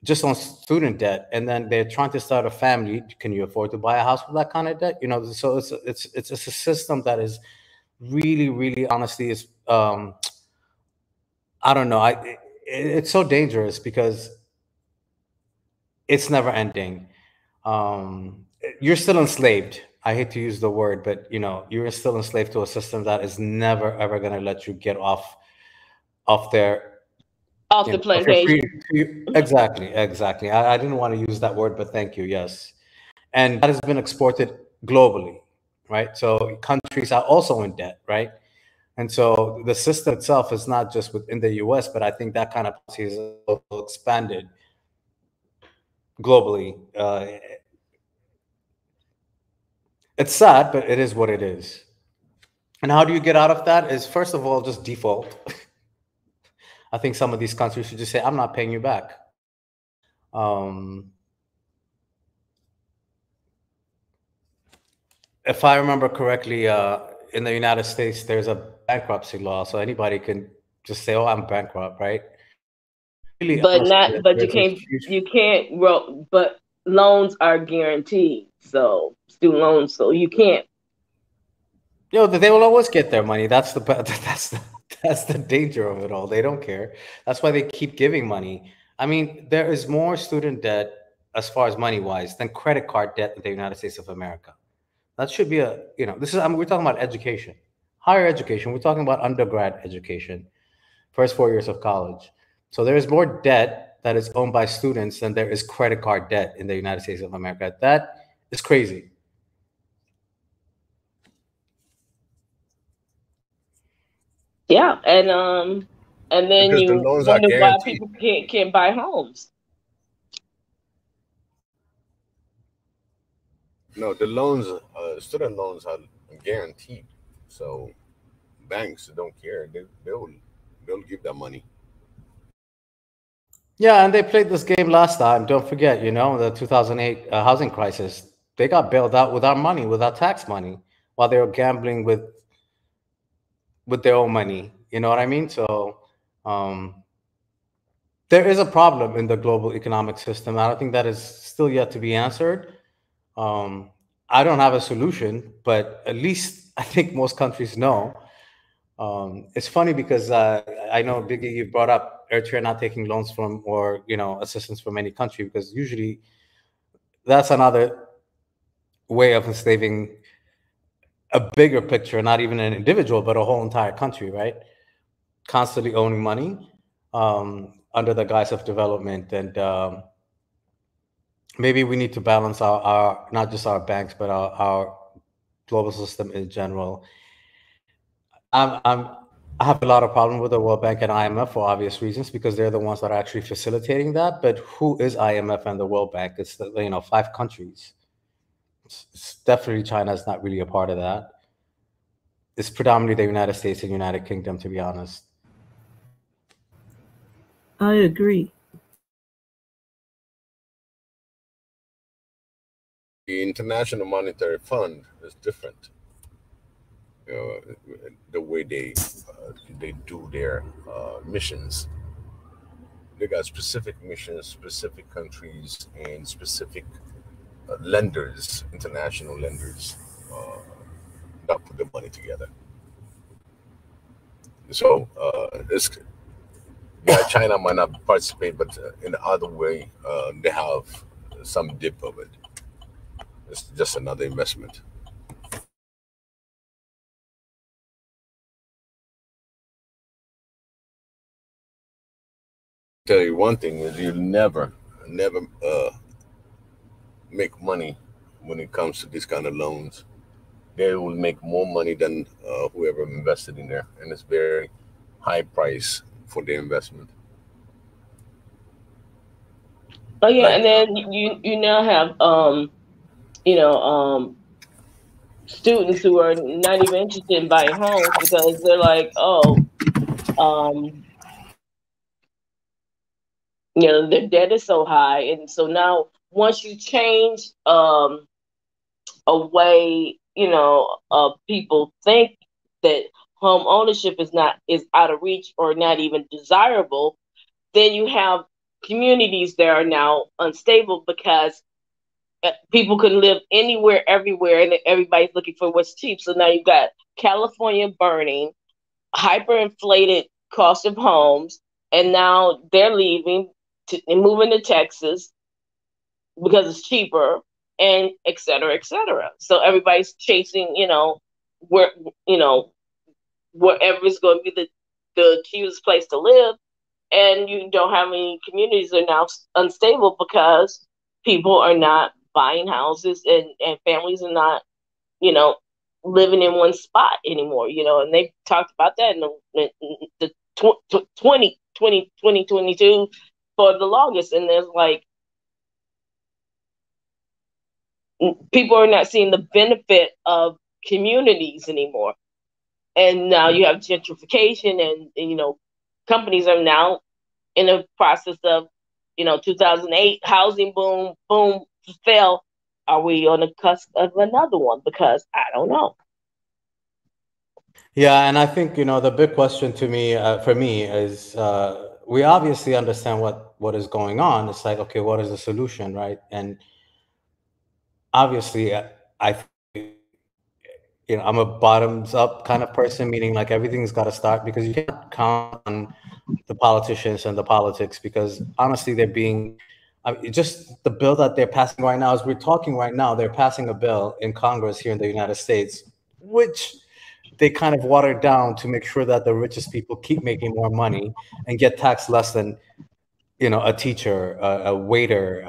just on student debt. And then they're trying to start a family. Can you afford to buy a house with that kind of debt? So it's a system that is really, really, honestly, is, I don't know. It's so dangerous because it's never ending. You're still enslaved. I hate to use the word, but you're still enslaved to a system that is never, ever going to let you get off the plantation. Exactly. I didn't want to use that word, but thank you. Yes. And that has been exported globally, right? So countries are also in debt, right? And so the system itself is not just within the US, but I think that kind of policy is also expanded globally. It's sad, but it is what it is. And how do you get out of that? Is first of all, just default. I think some of these countries should just say, I'm not paying you back. If I remember correctly, in the United States, there's a bankruptcy law. So anybody can just say, oh, I'm bankrupt, right? Really, but you can't, but loans are guaranteed. So student loans, so you can't. They will always get their money. That's the danger of it all. They don't care. That's why they keep giving money. I mean, there is more student debt as far as money-wise than credit card debt in the United States of America. That should be we're talking about education, higher education. We're talking about undergrad education, first 4 years of college. So there is more debt that is owned by students than there is credit card debt in the United States of America. That is crazy. Yeah, and then Because the you loans are wonder why guaranteed. people can't buy homes. No, the loans, student loans are guaranteed. So banks don't care. They'll give that money. Yeah, and they played this game last time. Don't forget, the 2008 housing crisis. They got bailed out with our money, with our tax money, while they were gambling with their own money. You know what I mean? So there is a problem in the global economic system. I don't think that is still yet to be answered. I don't have a solution, but at least I think most countries know. It's funny because I know, Biggie, you brought up Eritrea not taking loans from or assistance from any country, because usually that's another way of enslaving a bigger picture, not even an individual, but a whole entire country, right? Constantly owning money under the guise of development. And maybe we need to balance our not just our banks, but our global system in general. I have a lot of problem with the World Bank and IMF for obvious reasons, because they're the ones that are actually facilitating that. But who is IMF and the World Bank? It's 5 countries. It's definitely China is not really a part of that. It's predominantly the United States and United Kingdom, to be honest. I agree. The International Monetary Fund is different. The way they do their missions. They got specific missions, specific countries, and specific lenders, international lenders, that put the money together. So China might not participate, but in the other way, they have some dip of it. It's just another investment. Tell you one thing is you'll never make money when it comes to these kind of loans. They will make more money than whoever invested in there, and it's very high price for the investment. Oh yeah, and then you now have students who are not even interested in buying homes because they're like, their debt is so high, and so now once you change a way, people think that home ownership is out of reach or not even desirable, then you have communities that are now unstable because people can live anywhere, everywhere, and everybody's looking for what's cheap. So now you've got California burning, hyperinflated cost of homes, and now they're leaving and moving to Texas because it's cheaper, and et cetera, et cetera. So everybody's chasing, wherever's going to be the cheapest place to live, and you don't have any communities that are now unstable because people are not buying houses and families are not, living in one spot anymore, and they talked about that in the 2022 for the longest. And there's like, people are not seeing the benefit of communities anymore. And now you have gentrification and companies are now in a process of, 2008 housing boom fell. Are we on the cusp of another one? Because I don't know. Yeah, and I think the big question to me, for me, is we obviously understand what is going on. It's like, okay, what is the solution, right? And obviously, I think, I'm a bottoms up kind of person, meaning like everything's got to start, because you can't count on the politicians and the politics, because honestly, they're being. Just the bill that they're passing right now, as we're talking right now, they're passing a bill in Congress here in the United States, which they kind of watered down to make sure that the richest people keep making more money and get taxed less than you know, a teacher, a waiter,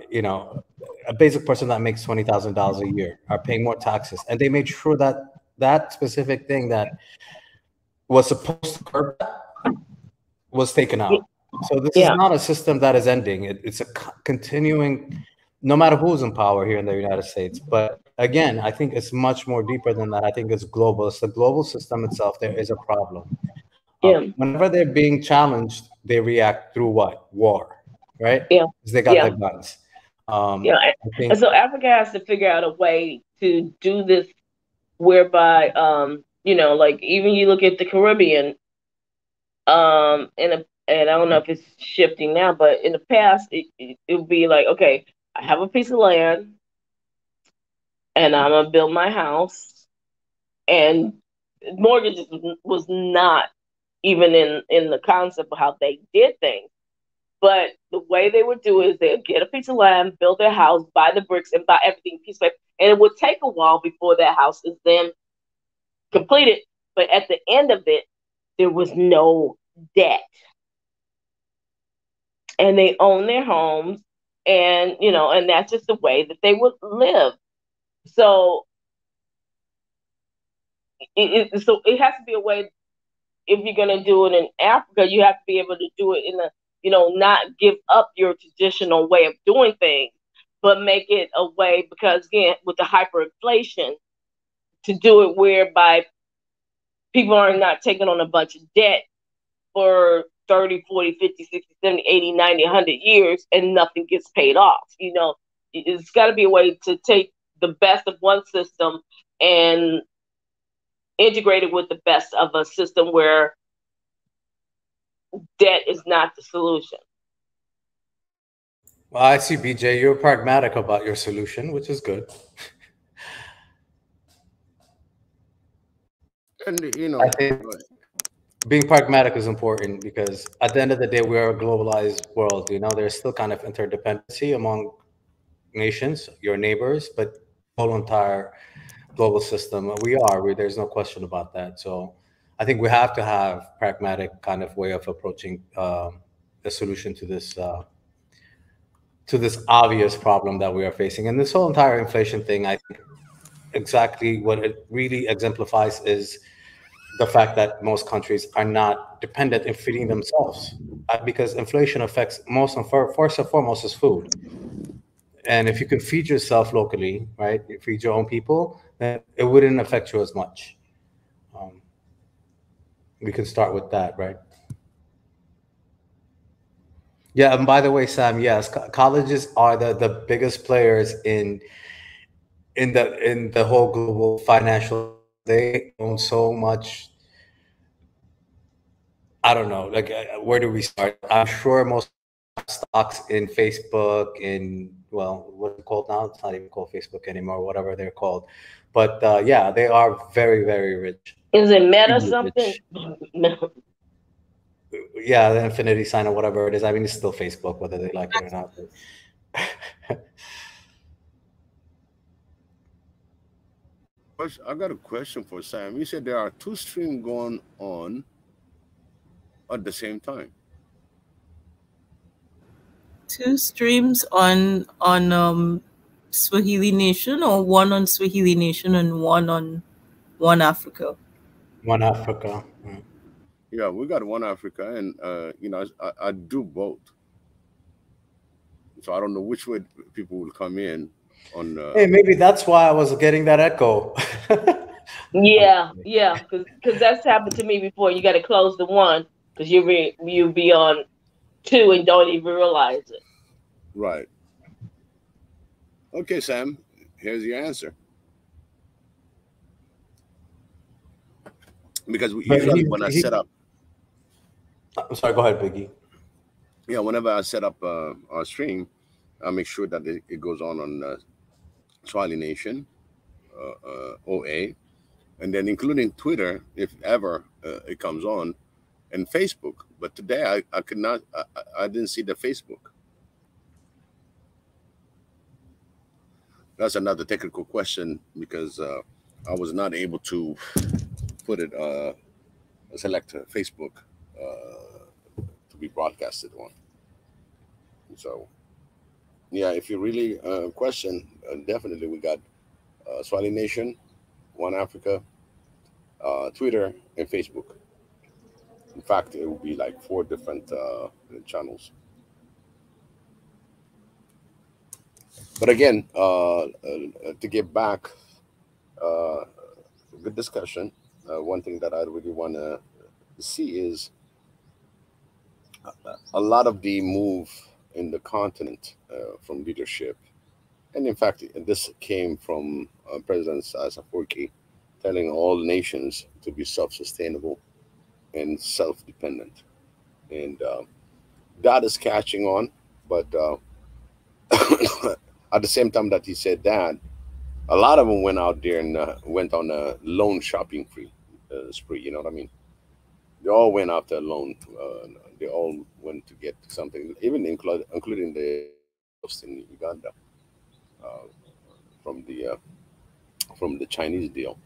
you know, a basic person that makes $20,000 a year are paying more taxes, and they made sure that that specific thing that was supposed to curb that was taken out. So this is not a system that is ending. It's a continuing, no matter who's in power here in the United States. But again, I think it's much more deeper than that. I think it's global. It's the global system itself. There is a problem. Whenever they're being challenged, they react through what? War, right? Because they got the guns. And so Africa has to figure out a way to do this whereby, you know, like even you look at the Caribbean, and I don't know if it's shifting now, but in the past, it would be like, okay, I have a piece of land, and I'm gonna build my house, and mortgages was not even in the concept of how they did things. But the way they would do it is they'd get a piece of land, build their house, buy the bricks, and buy everything piece by piece. And it would take a while before that house is then completed. But at the end of it, there was no debt. And they own their homes, and you know, and that's just the way that they would live. So it has to be a way. If you're gonna do it in Africa, you have to be able to do it in a, you know, not give up your traditional way of doing things, but make it a way, because again, with the hyperinflation, to do it whereby people are not taking on a bunch of debt for 30, 40, 50, 60, 70, 80, 90, 100 years and nothing gets paid off. You know, it's got to be a way to take the best of one system and integrate it with the best of a system where debt is not the solution. Well, I see, BJ, you're pragmatic about your solution, which is good. And, you know, I think being pragmatic is important because at the end of the day, we are a globalized world. You know, there's still kind of interdependency among nations, your neighbors, but the whole entire global system, there's no question about that. So I think we have to have pragmatic kind of way of approaching a solution to this obvious problem that we are facing. And this whole entire inflation thing, I think exactly what it really exemplifies is the fact that most countries are not dependent in feeding themselves, because inflation affects first and foremost is food. And if you can feed yourself locally, right, you feed your own people, then it wouldn't affect you as much. We can start with that, right? Yeah, and by the way, Sam, yes, colleges are the biggest players in the whole global financial. They own so much. I don't know, like where do we start? I'm sure most stocks in Facebook, in, well, what's it called now? It's not even called Facebook anymore, whatever they're called. But yeah, they are very, very rich. Is it Meta something? Yeah, the infinity sign or whatever it is. I mean, it's still Facebook, whether they like it or not. I got a question for Sam. You said there are two streams going on at the same time. Two streams on Swahili Nation, or one on Swahili Nation and one on One Africa? One Africa. Yeah, we got One Africa, and you know, I do both. So I don't know which way people will come in on. Hey, maybe that's why I was getting that echo. Yeah, because that's happened to me before. You got to close the one because you be on two and don't even realize it. Right. Okay, Sam. Here's your answer. Because usually when I set up. I'm sorry. Go ahead, Biggie. Yeah, whenever I set up our stream, I make sure that it goes on Swahili Nation, OA, and then including Twitter, if ever it comes on, and Facebook. But today I could not. I didn't see the Facebook. That's another technical question because I was not able to put it select Facebook to be broadcasted on. So yeah, if you really question, definitely we got Swahili Nation, One Africa, Twitter, and Facebook. In fact, it will be like 4 different channels. But again, to get back, good discussion. One thing that I really want to see is a lot of the move in the continent from leadership. And in fact, this came from President Safawarki telling all nations to be self-sustainable and self-dependent. And that is catching on. But at the same time that he said that, a lot of them went out there and went on a loan shopping spree. You know what I mean? They all went after a loan. They all went to get something, even including the host in Uganda uh, from the Chinese deal.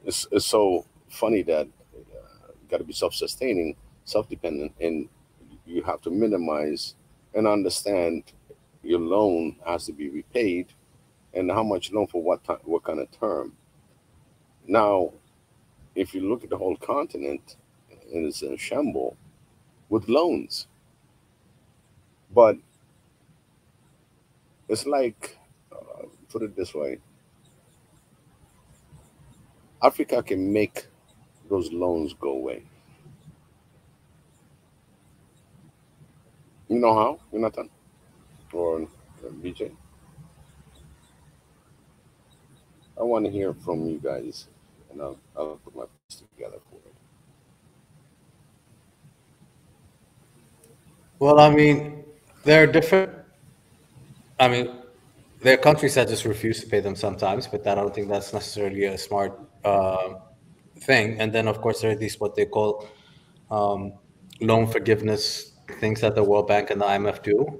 It's so funny that got to be self-sustaining, self-dependent, and you have to minimize and understand your loan has to be repaid, and how much loan for what time, what kind of term. Now, if you look at the whole continent, and it's in shambles with loans, but it's like, put it this way, Africa can make those loans go away. You know how, Jonathan or BJ? I want to hear from you guys, and I'll put my piece together for it. Well, I mean, there are different. I mean, there are countries that just refuse to pay them sometimes, but that I don't think that's necessarily a smart thing. And then, of course, there are these what they call loan forgiveness things that the World Bank and the IMF do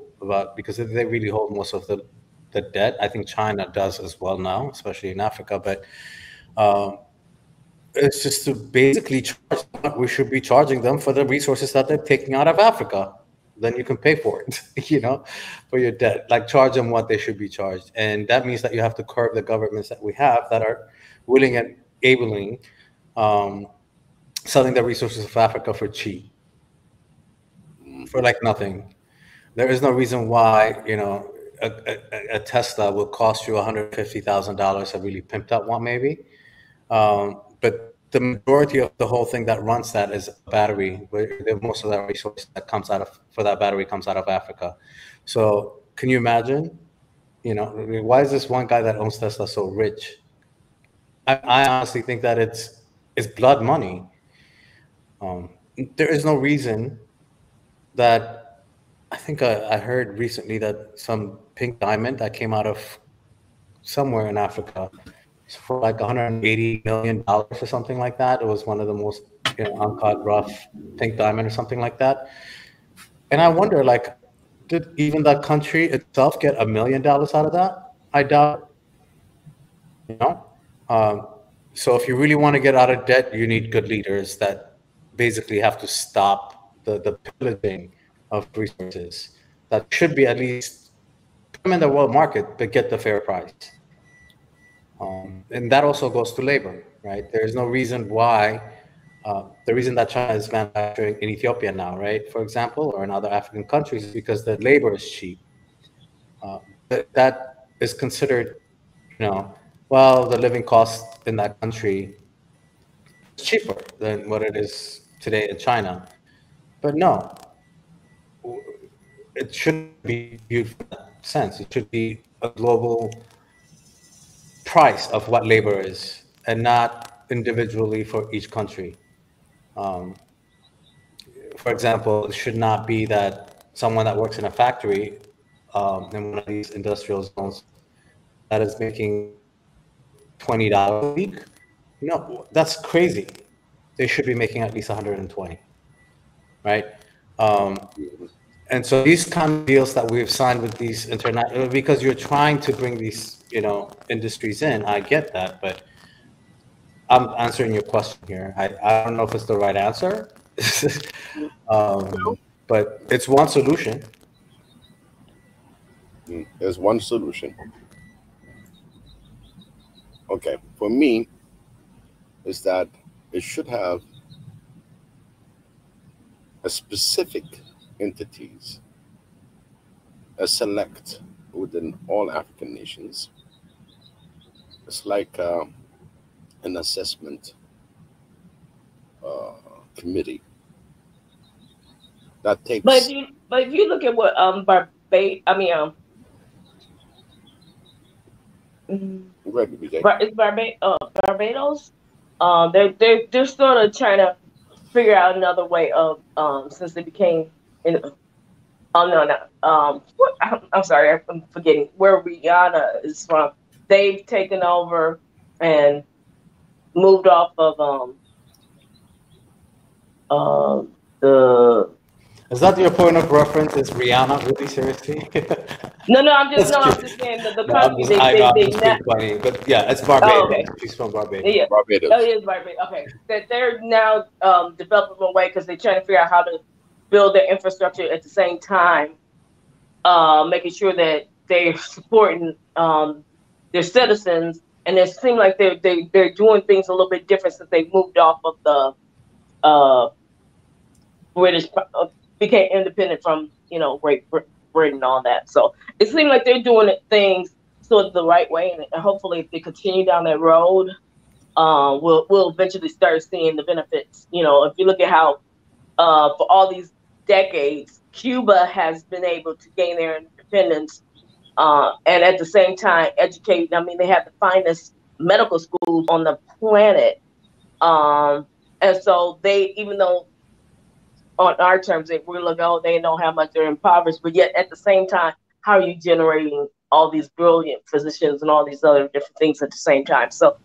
because they really hold most of the debt. I think China does as well now, especially in Africa. But it's just to basically charge them. We should be charging them for the resources that they're taking out of Africa. Then you can pay for it, for your debt. Like charge them what they should be charged. And that means that you have to curb the governments that we have that are willing and abling selling the resources of Africa for cheap, for like nothing. There is no reason why, a Tesla will cost you $150,000, a really pimped up one maybe. But the majority of the whole thing that runs that is a battery. Most of that resource that comes for that battery comes out of Africa. So can you imagine, why is this one guy that owns Tesla so rich? I honestly think that it's blood money. There is no reason that I think I heard recently that some pink diamond that came out of somewhere in Africa for like $180 million or something like that. It was one of the most uncut, rough pink diamond or something like that. And I wonder, like, did even that country itself get $1 million out of that? I doubt it. So if you really want to get out of debt, you need good leaders that basically have to stop the pillaging of resources that should be at least come in the world market, but get the fair price. And that also goes to labor, right? There is no reason why, the reason that China is manufacturing in Ethiopia now, right, for example, or in other African countries, is because the labor is cheap. That is considered, well, the living cost in that country is cheaper than what it is today in China. But no, it shouldn't be viewed in that sense. It should be a global price of what labor is, and not individually for each country. For example, it should not be that someone that works in a factory in one of these industrial zones that is making $20 a week. No, that's crazy. They should be making at least 120, right? And so these kind of deals that we've signed with these international, because you're trying to bring these, industries in, I get that, but I'm answering your question here. I don't know if it's the right answer. but it's one solution. There's one solution. Okay, for me, is that it should have a specific entities, a select within all African nations. It's like an assessment committee that takes. But if you look at what it's Barbados. They're sort of trying to figure out another way of since they became I'm sorry, I'm forgetting where Rihanna is from. They've taken over and moved off of the. Is that your point of reference? Is Rihanna really seriously? No, I'm just saying that the country I'm just being funny, but yeah, it's Barbados. Oh, okay. She's from Barbados. Yeah. Barbados. Oh, it is Barbados. Okay, that they're now developing a way because they're trying to figure out how to build their infrastructure at the same time, making sure that they're supporting their citizens, and it seems like they're doing things a little bit different since they moved off of the British, became independent from Great Britain and all that. So it seems like they're doing things sort of the right way, and hopefully if they continue down that road, we'll eventually start seeing the benefits. If you look at how for all these decades, Cuba has been able to gain their independence and at the same time educate. I mean, they have the finest medical schools on the planet. And so they, even though on our terms, we look, they know how much they're impoverished, but yet at the same time, how are you generating all these brilliant physicians and all these other different things at the same time? So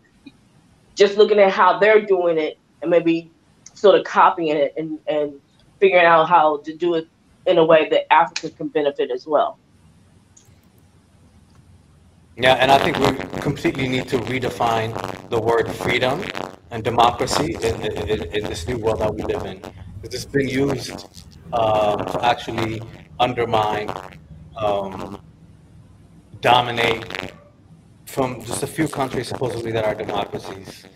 just looking at how they're doing it and maybe sort of copying it and figuring out how to do it in a way that Africa can benefit as well. Yeah, and I think we completely need to redefine the word freedom and democracy in this new world that we live in. Because it's been used to actually undermine, dominate from just a few countries supposedly that are democracies,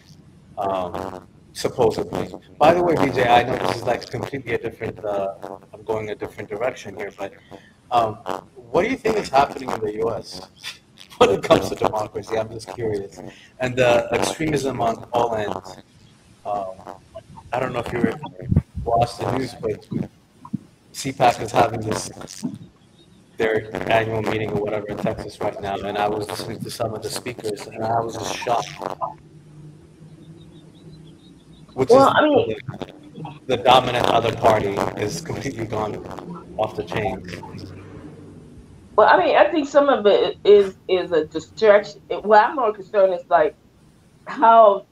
supposedly. By the way, BJ, I know this is like completely a different, I'm going a different direction here, but what do you think is happening in the US when it comes to democracy? I'm just curious. And the extremism on all ends. I don't know if you watched the news, but CPAC is having their annual meeting or whatever in Texas right now, and I was listening to some of the speakers, and I was just shocked. The dominant other party is completely gone off the chain. Well, I mean, I think some of it is a distraction. What I'm more concerned is like how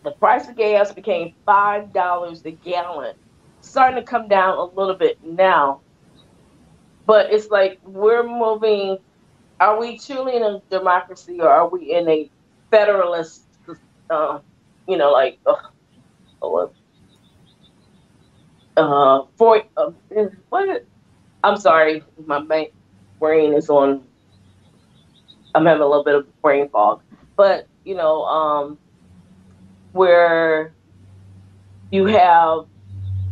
the price of gas became $5 a gallon. Starting to come down a little bit now, but it's like we're moving. Are we truly in a democracy, or are we in a federalist? I'm sorry, my brain is on. I'm having a little bit of brain fog, but where you have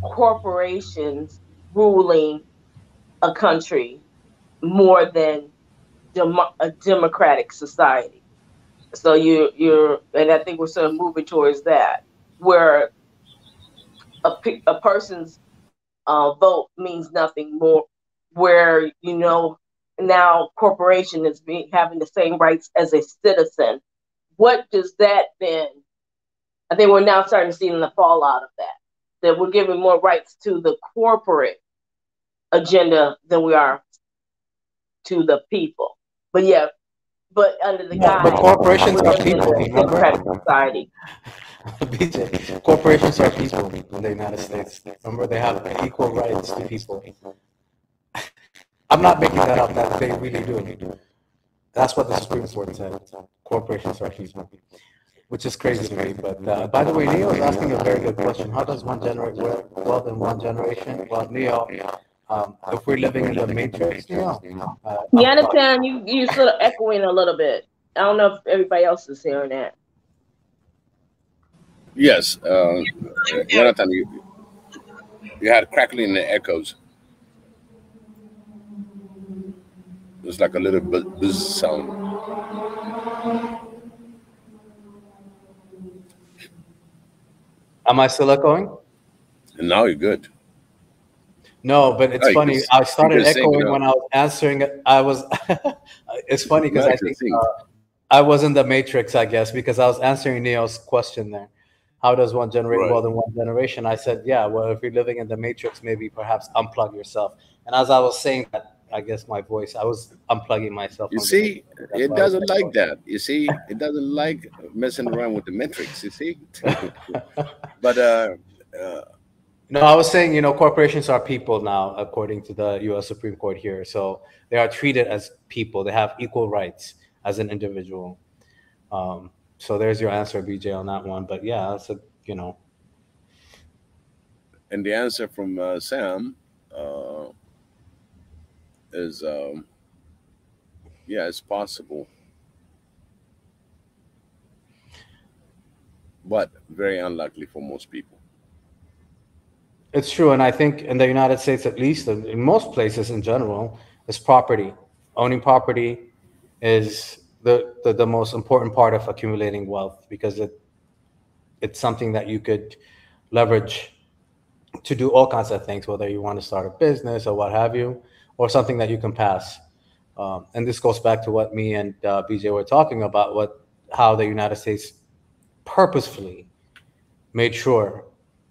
corporations ruling a country more than a democratic society. So and I think we're sort of moving towards that, where a person's vote means nothing more, where now corporation is having the same rights as a citizen. What does that then? I think we're now starting to see the fallout of that we're giving more rights to the corporate agenda than we are to the people. But under the guise, but corporations are people. Democratic society. BJ, corporations are people in the United States. Remember, they have equal rights to people. I'm not making that up. That they really do. That's what the Supreme Court said. Corporations are people. which is crazy to me. But by the way, Neo is asking a very good question. How does one generate wealth in one generation? Well, Neo, if we're living in the matrix, Neo. Jonathan, you sort of echoing a little bit. I don't know if everybody else is hearing that. Yes, Jonathan, you had crackling and echoes. It's like a little buzz sound. Am I still echoing? And now you're good. No, but it's funny. I started echoing when I was answering it. It's funny because I think I was in the matrix, I guess, because I was answering Neo's question there. How does one generate wealth in one generation? I said, yeah, well, if you're living in the matrix, maybe perhaps unplug yourself. And as I was saying that, I guess my voice, I was unplugging myself. You see, it doesn't like that. You see, it doesn't like messing around with the metrics, you see? But no, I was saying, corporations are people now, according to the U.S. Supreme Court here. So they are treated as people. They have equal rights as an individual. So there's your answer, BJ, on that one. But yeah, that's And the answer from Sam is, yeah, it's possible. But very unlikely for most people. It's true. And I think in the United States, at least, in most places in general, is property. Owning property is the most important part of accumulating wealth, because it's something that you could leverage to do all kinds of things, whether you want to start a business or what have you, or something that you can pass. And this goes back to what me and BJ were talking about, how the United States purposefully made sure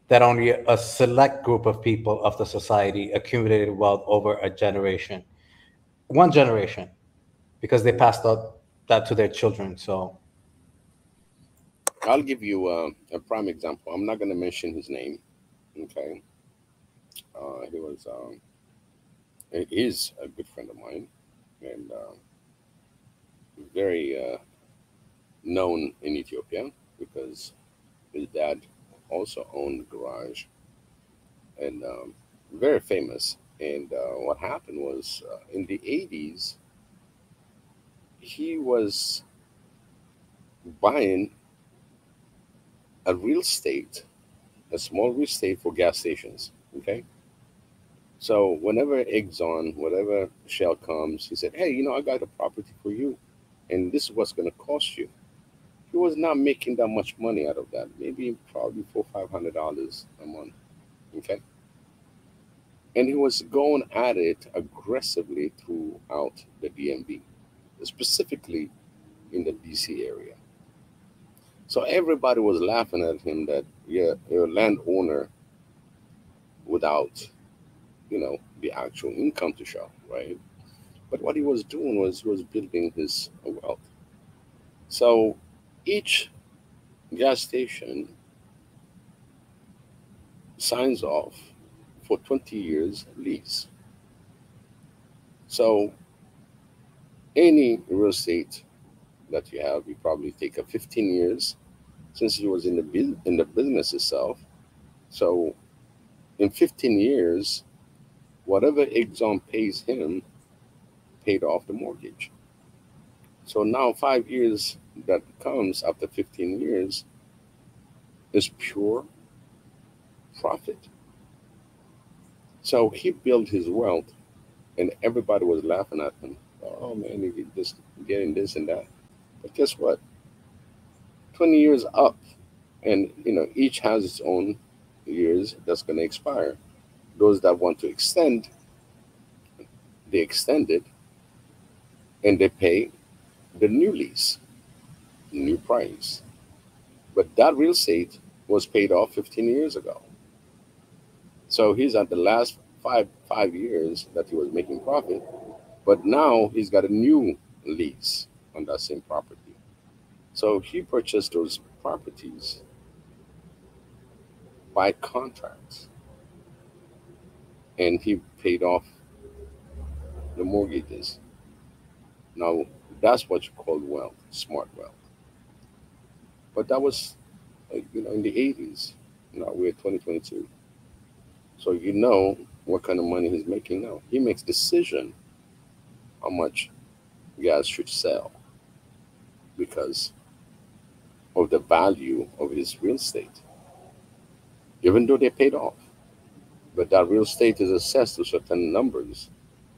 that only a select group of people of the society accumulated wealth over a generation, one generation, because they passed that to their children. So I'll give you a prime example. I'm not going to mention his name. Okay. He is a good friend of mine, and very known in Ethiopia, because his dad also owned a garage, and very famous. And what happened was, in the 80s, he was buying a small real estate for gas stations. Okay. So whenever Exxon, whatever Shell comes, he said, hey, I got a property for you, and this is what's going to cost you. He was not making that much money out of that, maybe probably $400-500 a month. Okay. And he was going at it aggressively throughout the DMV, specifically in the DC area. So everybody was laughing at him that you're a landowner without, the actual income to show, right? But what he was doing was he was building his wealth. So each gas station signs off for 20 years lease. So any real estate that you have, you probably take a 15 years, since he was in the business itself. So in 15 years, whatever Exxon pays him paid off the mortgage. So now 5 years that comes after 15 years is pure profit. So he built his wealth, and everybody was laughing at him. Oh man, he just getting this and that. But guess what? 20 years up, and each has its own years that's going to expire. Those that want to extend, they extend it, and they pay the new lease, new price. But that real estate was paid off 15 years ago. So he's at the last five years that he was making profit, but now he's got a new lease on that same property. So he purchased those properties by contracts, and he paid off the mortgages. Now that's what you call wealth, smart wealth. But that was, in the 80s. Now we're 2022. So you know what kind of money he's making now. He makes decision how much gas should sell because of the value of his real estate, even though they paid off. But that real estate is assessed to certain numbers,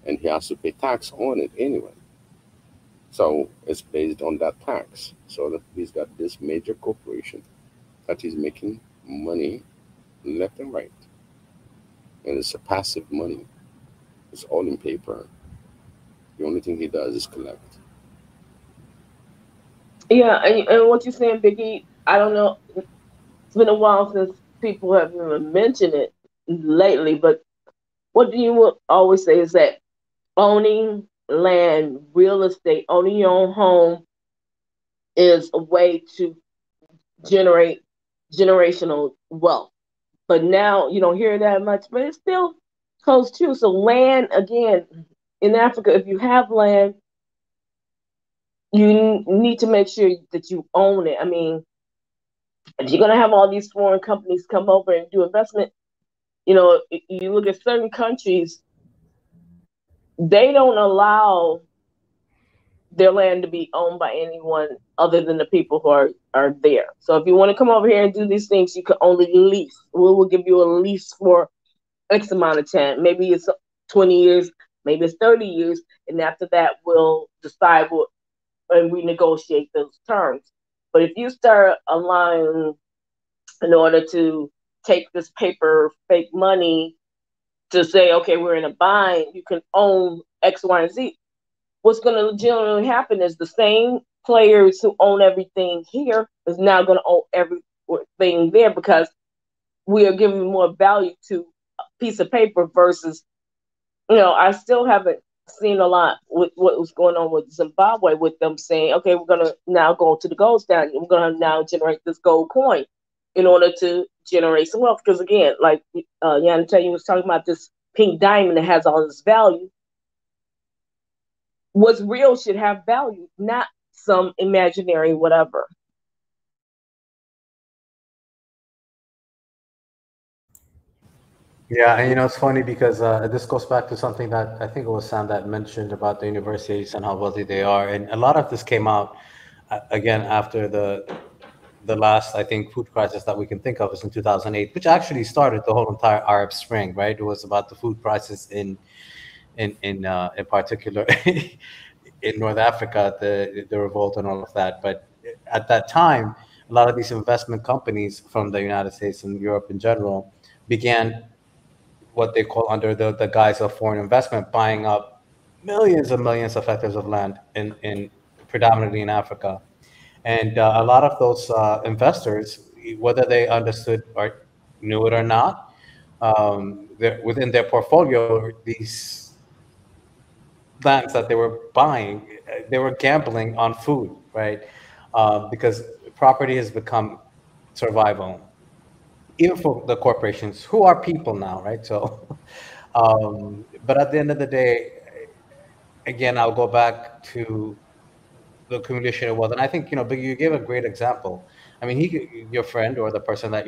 and he has to pay tax on it anyway. So it's based on that tax. So that he's got this major corporation that he's making money left and right, and it's a passive money. It's all in paper. The only thing he does is collect. Yeah, and what you're saying, Biggie, I don't know. It's been a while since people have even mentioned it lately, but what do you always say is that owning land, real estate, owning your own home is a way to generate generational wealth. But now you don't hear that much, but it still holds true. So land, again, in Africa, if you have land, you need to make sure that you own it. I mean, if you're going to have all these foreign companies come over and do investment, you look at certain countries, they don't allow their land to be owned by anyone other than the people who are there. So if you want to come over here and do these things, you can only lease. We will give you a lease for X amount of time. Maybe it's 20 years, maybe it's 30 years, and after that, we'll decide and we negotiate those terms. But if you start allowing, in order to take this paper fake money to say, okay, we're in a bind, you can own X, Y, and Z. What's going to generally happen is the same players who own everything here is now going to own everything there because we are giving more value to a piece of paper versus, I still haven't seen a lot with what was going on with Zimbabwe with them saying, okay, we're going to now go to the gold standard. We're going to now generate this gold coin in order to generate some wealth. Because again, like Yanita was talking about this pink diamond that has all this value. What's real should have value, not some imaginary whatever. Yeah, and it's funny because this goes back to something that I think it was Sam that mentioned about the universities and how wealthy they are, and a lot of this came out again after the last, I think, food crisis that we can think of is in 2008, which actually started the whole entire Arab Spring, right? It was about the food prices in particular in North Africa, the revolt and all of that. But at that time, a lot of these investment companies from the United States and Europe in general began what they call under the guise of foreign investment, buying up millions and millions of hectares of land in predominantly in Africa. And a lot of those investors, whether they understood or knew it or not, within their portfolio, these lands that they were buying, they were gambling on food, right? Because property has become survival, even for the corporations who are people now, right? So, but at the end of the day, again, I'll go back to the accumulation of wealth, and I think Big, you gave a great example. I mean, your friend or the person that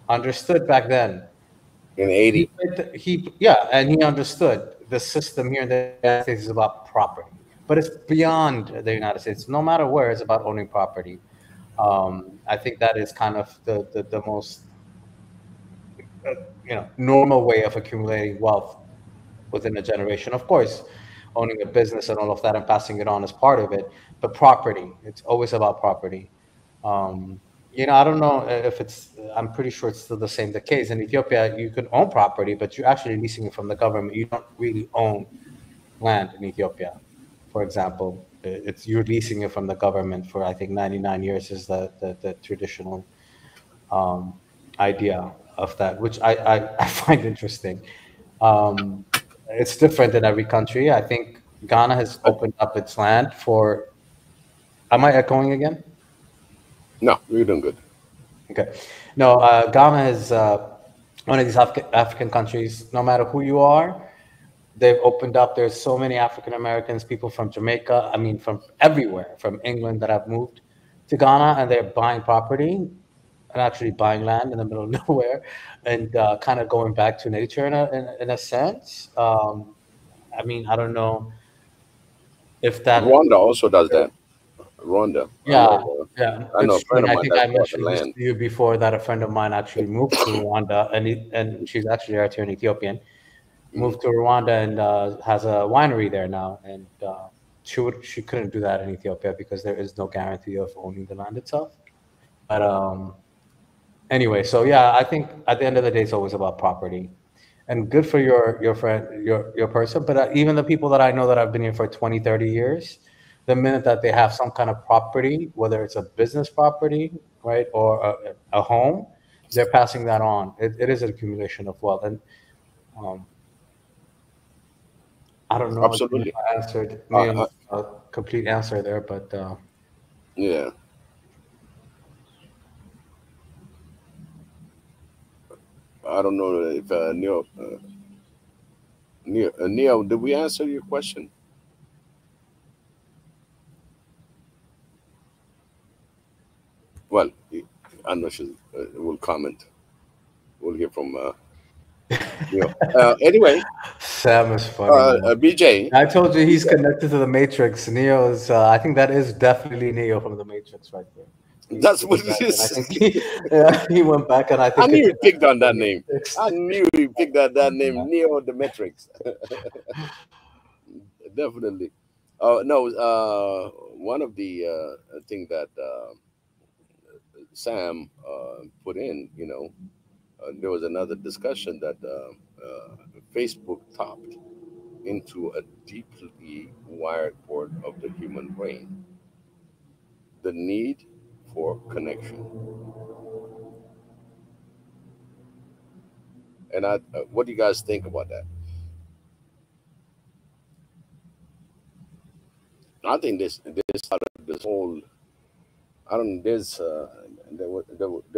understood back then in 80. And he understood the system here in the United States is about property, but it's beyond the United States. No matter where, it's about owning property. I think that is kind of the most normal way of accumulating wealth within a generation. Of course, owning a business and all of that and passing it on is part of it, but property, it's always about property. I don't know if I'm pretty sure it's still the case. In Ethiopia, you can own property, but you're actually leasing it from the government. You don't really own land in Ethiopia, for example. You're leasing it from the government for, I think, 99 years is the traditional idea of that, which I find interesting. It's different in every country. I think Ghana has opened up its land for. Am I echoing again? No, you're doing good. Okay. No, Ghana is one of these African countries. No matter who you are, they've opened up. There's so many African Americans, people from Jamaica. I mean, from everywhere, from England that have moved. to Ghana and they're buying property and actually buying land in the middle of nowhere and kind of going back to nature in a sense. I mean, I don't know if that. Rwanda also does that. Rwanda. Yeah, I know a it's friend funny. of I mine think that I bought the mentioned this land. to you before that a friend of mine actually moved to Rwanda, and she's actually Eritrean Ethiopian. Moved to Rwanda and has a winery there now, and she couldn't do that in Ethiopia because there is no guarantee of owning the land itself. But anyway, so yeah, I think at the end of the day, it's always about property, and good for your friend, your person. But even the people that I know that have been here for 20, 30 years, the minute that they have some kind of property, whether it's a business property, right, or a home, they're passing that on. It is an accumulation of wealth, and I don't know Absolutely. if I answered a complete answer there, but yeah. I don't know if Neil, did we answer your question? Well, I know she will comment. We'll hear from Neil. Anyway, Sam is funny. BJ, I told you he's connected to the Matrix. Neo is. I think that is definitely Neo from the Matrix right there. That's what it is. I think he went back, and I think I knew he picked on that name. I knew he picked on that name, Neo the Matrix. Definitely. No. One of the thing that Sam put in, there was another discussion that Facebook topped into a deeply wired part of the human brain, the need for connection. And what do you guys think about that? I think this whole, I don't. There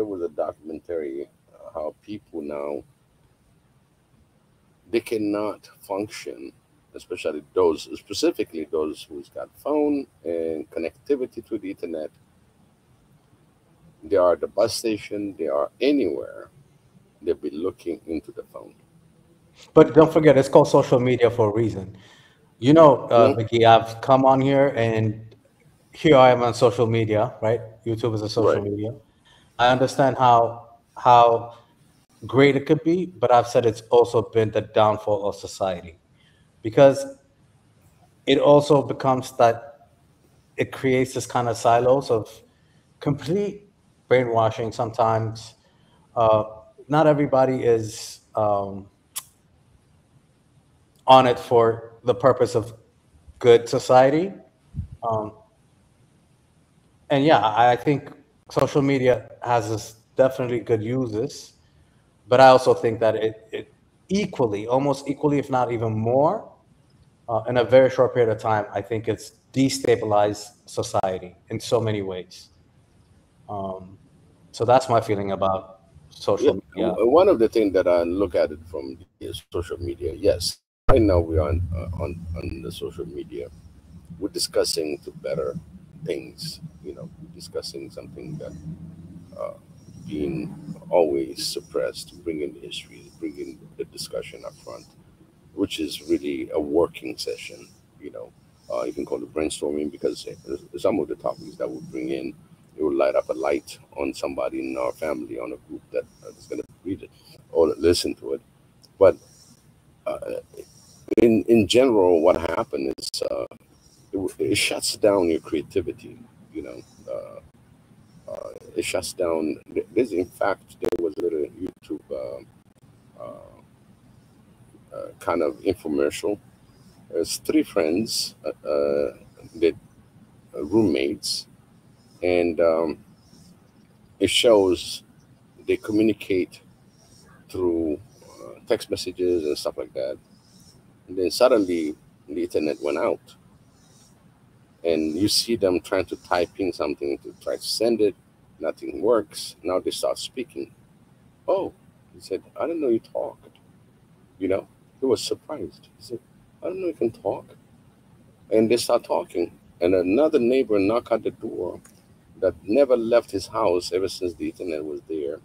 was a documentary how people now, they cannot function, specifically those who's got phone and connectivity to the internet. They are at the bus station, they are anywhere, they'll be looking into the phone. But don't forget, it's called social media for a reason. Vicky, I've come on here and here I am on social media, right? YouTube is a social media. I understand how great it could be, but I've said it's also been the downfall of society, because it also becomes that it creates this kind of silos of complete brainwashing sometimes. Not everybody is on it for the purpose of good society. And yeah, I think social media has this definitely good uses, but I also think that it almost equally, if not even more, in a very short period of time, I think it's destabilized society in so many ways. So that's my feeling about social media. One of the things that I look at it from is social media. Yes, right now we're on the social media. We're discussing to better things. We're discussing something that being always suppressed, bringing history, bringing the discussion up front, which is really a working session. You can call it brainstorming, because some of the topics that we bring in, it will light up a light on somebody in our family, on a group that is going to read it or listen to it. But in general, what happened is it shuts down your creativity. It shuts down. In fact, there was a little YouTube kind of infomercial. There's three friends, that roommates, and it shows they communicate through text messages and stuff like that. And then suddenly the internet went out, and you see them trying to type in something to try to send it. Nothing works. Now they start speaking. Oh, he said, I didn't know you talked. He was surprised. He said, I don't know you can talk. And they start talking. And another neighbor knocked at the door that never left his house ever since the internet was there.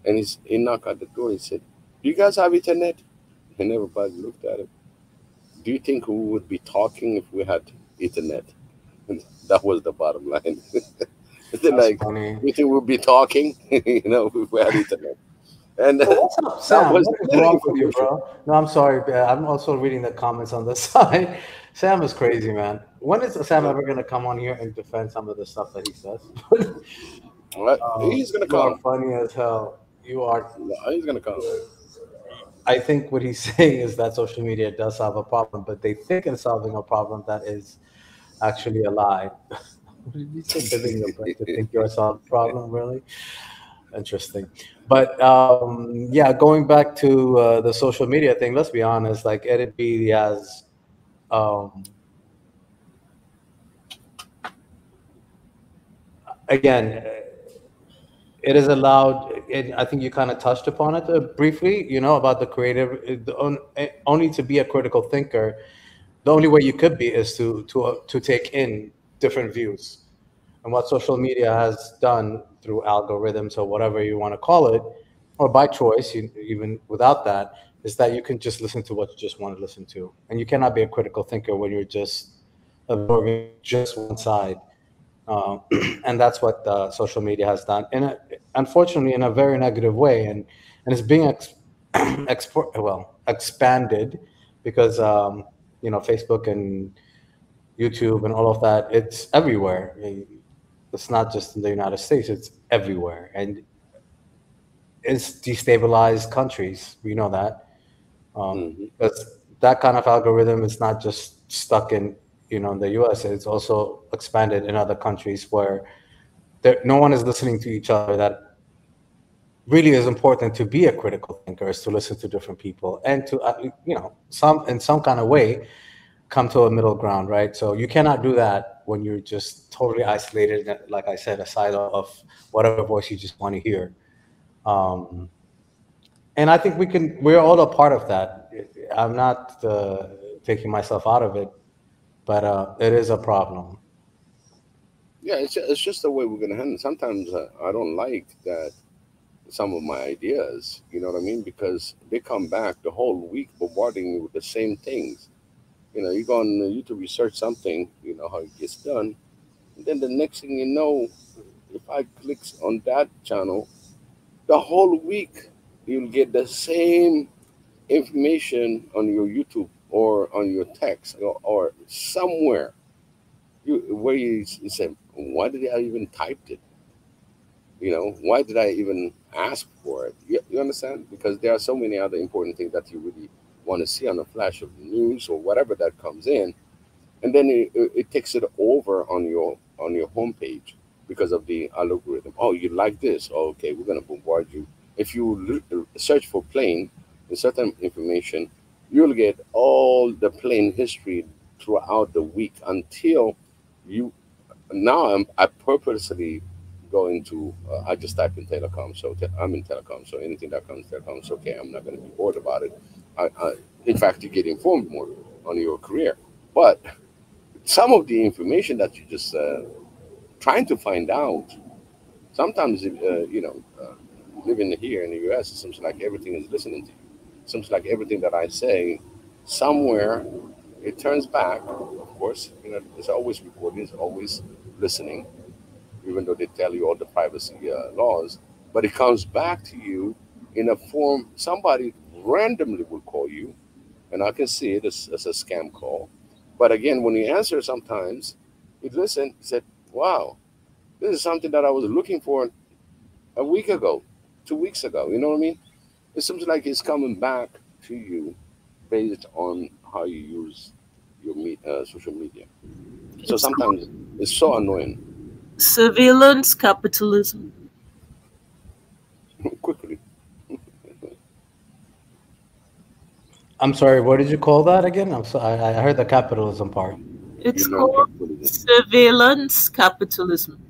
And he knocked at the door. He said, "Do you guys have internet?" And everybody looked at him. Do you think we would be talking if we had internet? And that was the bottom line. Like, funny. you think we'd be talking, if we had internet? And what's up, Sam? What is wrong with you, bro? No, I'm sorry. I'm also reading the comments on the side. Sam is crazy, man. When is Sam ever going to come on here and defend some of the stuff that he says? He's going to You are come. funny as hell. You are. He's going to come. I think what he's saying is that social media does solve a problem, but they think it's solving a problem that is actually a lie. What did you say? Living your breath to think you're solving a problem, really? Interesting. But yeah, going back to the social media thing, let's be honest, like Edit B has again, it is allowed, I think you kind of touched upon it briefly, about the creative, only to be a critical thinker, the only way you could be is to take in different views. And what social media has done through algorithms or whatever you want to call it, or by choice, even without that, is that you can just listen to what you just want to listen to. And you cannot be a critical thinker when you're just absorbing just one side. And that's what social media has done. And unfortunately, in a very negative way. And it's being expanded because, Facebook and YouTube and all of that, it's everywhere. It's not just in the United States, it's everywhere. And it's destabilized countries. We know that. Because that kind of algorithm is not just stuck in, the US, it's also expanded in other countries where no one is listening to each other. That really is important to be a critical thinker, is to listen to different people and to, in some kind of way, come to a middle ground, right? So you cannot do that when you're just totally isolated, like I said, a silo of whatever voice you just want to hear. And I think we're all a part of that. I'm not taking myself out of it, but it is a problem. Yeah, it's just the way we're going to handle it. Sometimes I don't like that some of my ideas, you know what I mean? Because they come back the whole week bombarding you with the same things. You go on YouTube, you search something, how it gets done. And then the next thing you know, if I click on that channel, the whole week you'll get the same information on your YouTube or on your text or somewhere where you say, why did I even type it? Why did I even ask for it? You understand? Because there are so many other important things that you really want to see on a flash of news or whatever that comes in, and then it takes it over on your homepage because of the algorithm. Oh, you like this? Oh, okay, we're going to bombard you. If you search for plane and certain information, you'll get all the plane history throughout the week until you. Now I purposely go into. I just type in telecom, so I'm in telecom. So anything that comes telecom is okay. I'm not going to be bored about it. In fact, you get informed more on your career. But some of the information that you just trying to find out, sometimes living here in the U.S., it seems like everything is listening to you. It seems like everything that I say, somewhere it turns back. Of course, it's always recording, it's always listening, even though they tell you all the privacy laws. But it comes back to you in a form. Somebody randomly will call you, and I can see it as a scam call. But again, when you answer, sometimes you listen, said, wow, this is something that I was looking for a week ago, 2 weeks ago. You know what I mean? It seems like it's coming back to you based on how you use your social media. So sometimes it's so annoying. Surveillance capitalism. Quickly. I'm sorry, what did you call that again? I'm sorry, I heard the capitalism part. It's called surveillance capitalism.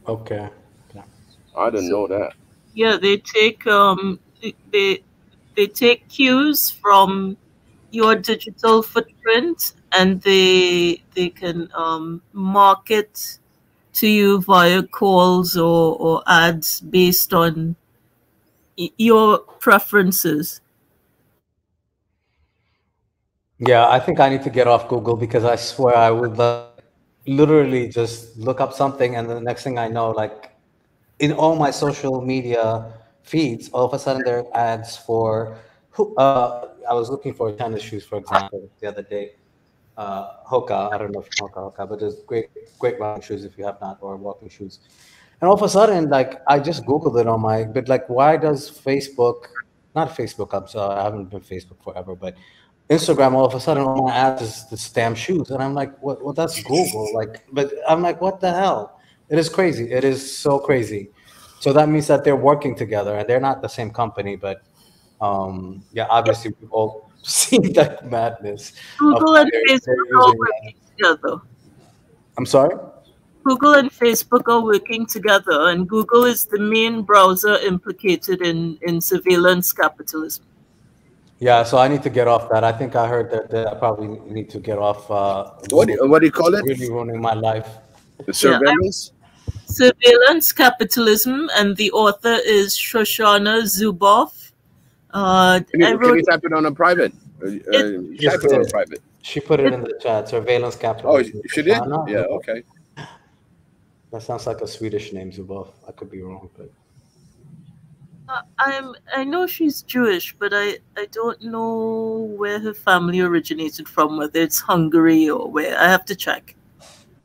Okay. I didn't know that. Yeah, they take they take cues from your digital footprint, and they can market to you via calls or ads based on your preferences? Yeah, I think I need to get off Google because I swear I would literally just look up something and the next thing I know, like in all my social media feeds, all of a sudden there are ads for I was looking for tennis shoes, for example, the other day. Hoka, I don't know if you know Hoka, but there's great running shoes if you have not, or walking shoes. And all of a sudden, like I just Googled it on but like, why does Facebook, not Facebook, I'm sorry, I haven't been Facebook forever, but Instagram, all of a sudden, all my ads is the damn shoes. And I'm like, what? Well, that's Google. Like, but I'm like, what the hell? It is crazy. It is so crazy. So that means that they're working together and they're not the same company, but yeah, obviously we've all seen that madness. Google and Facebook are working together. I'm sorry? Google and Facebook are working together, and Google is the main browser implicated in surveillance capitalism. Yeah, so I need to get off that. I think I heard that I probably need to get off. What do you call it? Really ruining my life. The surveillance? Yeah, surveillance capitalism, and the author is Shoshana Zuboff. Can you type it on a private? Type it on a private. She put it in the chat. Surveillance capitalism. Oh, she did? Yeah, okay. That sounds like a Swedish name, Zuboff. I could be wrong, but. I know she's Jewish, but I don't know where her family originated from, whether it's Hungary or where. I have to check.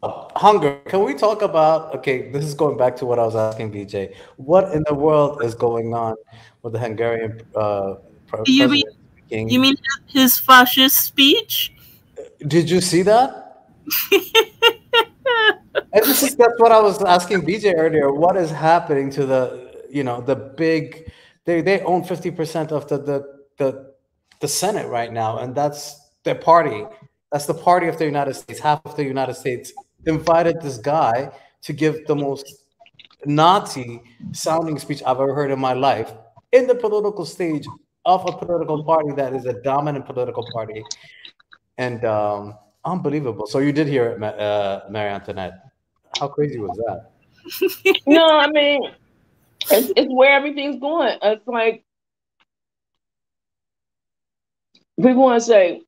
Hungary. Can we talk about, okay, this is going back to what I was asking BJ. What in the world is going on with the Hungarian president speaking? You mean his fascist speech? Did you see that? And that's what I was asking BJ earlier. What is happening to the big, they own 50% of the Senate right now, and that's their party. That's the party of the United States. Half of the United States invited this guy to give the most Nazi sounding speech I've ever heard in my life in the political stage of a political party that is a dominant political party. And unbelievable. So you did hear it, Mary Antoinette. How crazy was that? No, I mean, it's where everything's going. It's like people want to say,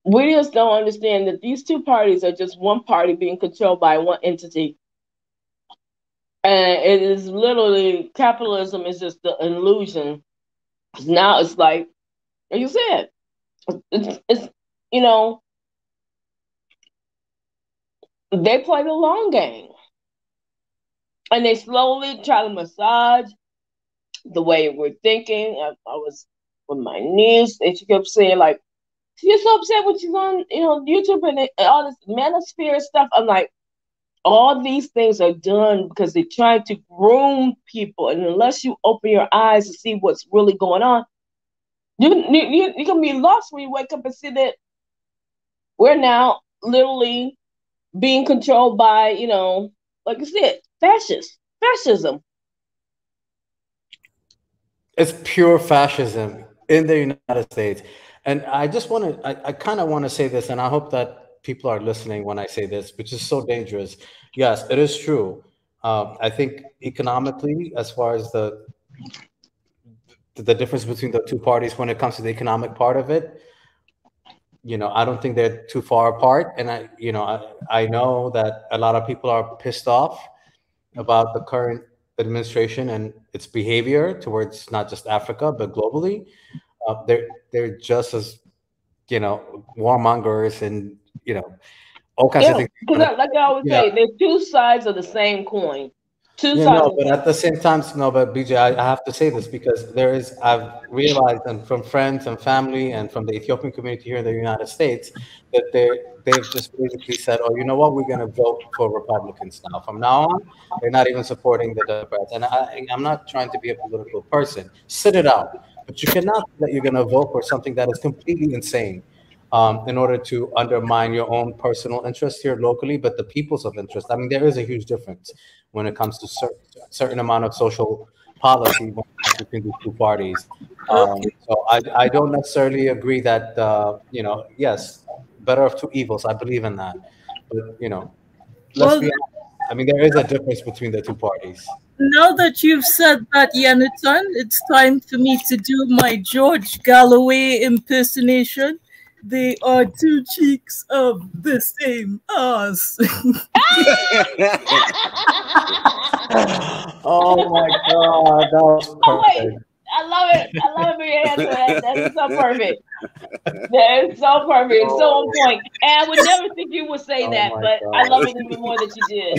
we just don't understand that these two parties are just one party being controlled by one entity. And it is literally, capitalism is just the illusion. Now it's like you said, it's they play the long game. And they slowly try to massage the way we're thinking. I was with my niece, and she kept saying, like, she's so upset when she's on, YouTube and all this manosphere stuff. I'm like, all these things are done because they're trying to groom people. And unless you open your eyes to see what's really going on, you're going to be lost when you wake up and see that we're now literally being controlled by, like you said, fascism. It's pure fascism in the United States. And I just want to, I kind of want to say this, and I hope that people are listening when I say this, which is so dangerous. Yes, it is true. I think economically, as far as the difference between the two parties when it comes to the economic part of it, I don't think they're too far apart. And I know that a lot of people are pissed off about the current administration and its behavior towards not just Africa, but globally. They're just as, warmongers and, all kinds of things. Because like I always say, there's two sides of the same coin. But at the same time, but BJ, I have to say this because I've realized, and from friends and family and from the Ethiopian community here in the United States, that they've just basically said, oh, you know what, we're going to vote for Republicans now. From now on, they're not even supporting the Democrats. And I'm not trying to be a political person. Sit it out. But you cannot that you're going to vote for something that is completely insane in order to undermine your own personal interest here locally, but the people's of interest. I mean, there is a huge difference when it comes to certain amount of social policy between the two parties. So I don't necessarily agree that, yes, better of two evils. I believe in that. But let's be honest. I mean, there is a difference between the two parties. Now that you've said that, Yanitan, it's time for me to do my George Galloway impersonation. They are two cheeks of the same ass. Oh my God, that was perfect. I love it. I love your answer. That is so perfect. That is so perfect. It's so on point. And I would never think you would say that, but God. I love it even more that you did.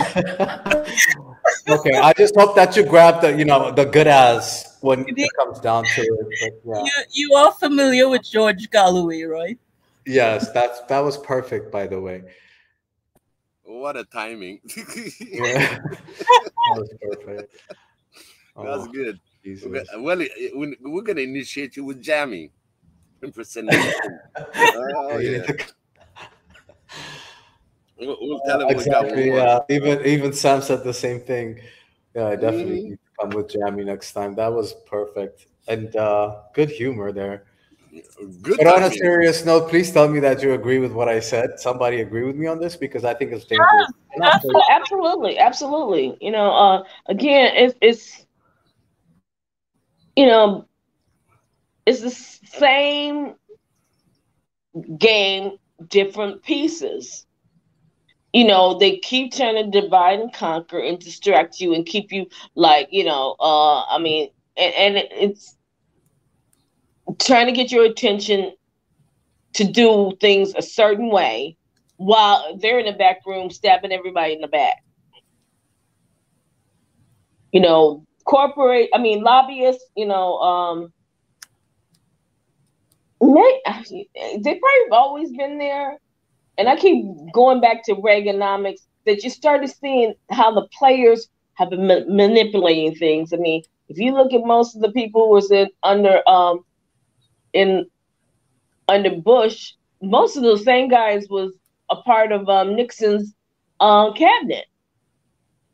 Okay, I just hope that you grab the good ass when it comes down to it. But, yeah. You are familiar with George Galloway, right? Yes, that was perfect, by the way. What a timing. Yeah. That was perfect. That's good. Jesus. Well, we're going to initiate you with jamming impersonation. Oh, yeah. We'll tell him exactly. We got one. Even Sam said the same thing. Yeah, I definitely need to come with Jamie next time. That was perfect and good humor there. Good. But on a serious note, please tell me that you agree with what I said. Somebody agree with me on this because I think it's dangerous. Absolutely, absolutely. Again, it's it's the same game, different pieces. They keep trying to divide and conquer and distract you and keep you like, I mean, and it's trying to get your attention to do things a certain way while they're in the back room stabbing everybody in the back. Lobbyists, they've probably always been there. And I keep going back to Reaganomics, that you started seeing how the players have been manipulating things. I mean, if you look at most of the people who was under Bush, most of those same guys was a part of Nixon's cabinet.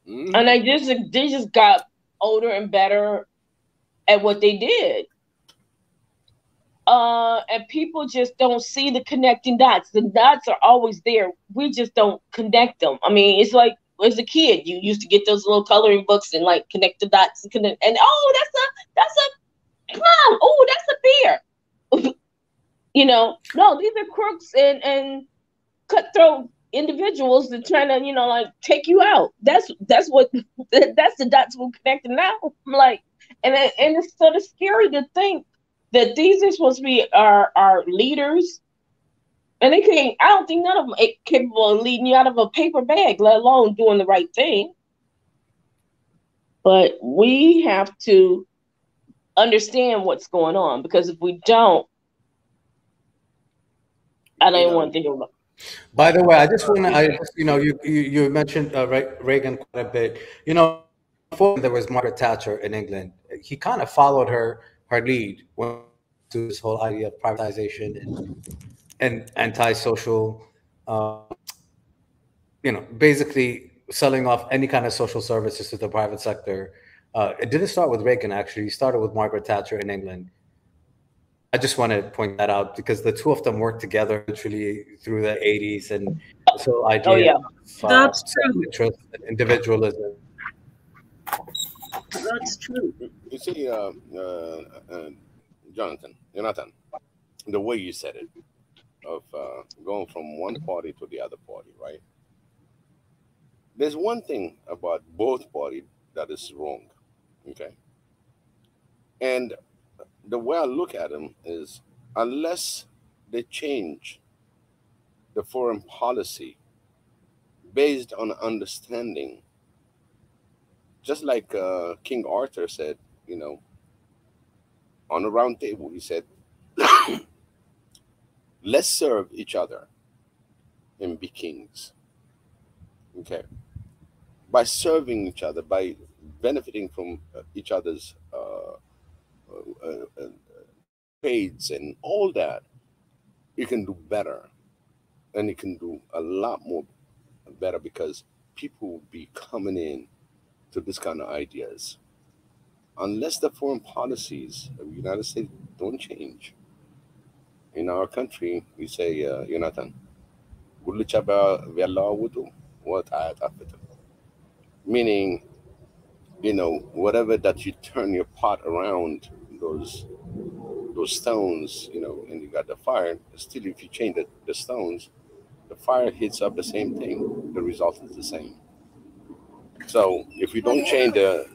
Mm-hmm. And they just got older and better at what they did. And people just don't see the connecting dots. The dots are always there. We just don't connect them. I mean, it's like as a kid, you used to get those little coloring books and like connect the dots and that's a clown. Oh, that's a bear. No, these are crooks and cutthroat individuals that trying to, like take you out. That's the dots we're connecting now. I'm like, and it's sort of scary to think that these are supposed to be our leaders, and they can't. I don't think none of them are capable of leading you out of a paper bag, let alone doing the right thing. But we have to understand what's going on, because if we don't, I don't even want to think about it. By the way, I just want to, you mentioned Reagan quite a bit. Before there was Margaret Thatcher in England, he kind of followed her lead when to this whole idea of privatization and anti-social, basically selling off any kind of social services to the private sector. It didn't start with Reagan, actually. It started with Margaret Thatcher in England. I just want to point that out because the two of them worked together literally through the 80s, and this whole idea of that's true. Interest and individualism. That's true. You see, Jonathan, the way you said it, of going from one party to the other party, right? There's one thing about both parties that is wrong, okay? And the way I look at them is, unless they change the foreign policy based on understanding, just like King Arthur said, on a round table, he said, let's serve each other and be kings. Okay. By serving each other, by benefiting from each other's trades and all that, you can do better. And you can do a lot more better, because people will be coming in to this kind of ideas. Unless the foreign policies of the United States don't change. In our country, we say, Jonathan, meaning, whatever that you turn your pot around, those stones, and you got the fire, still if you change the stones, the fire hits up the same thing. The result is the same. So if you don't change the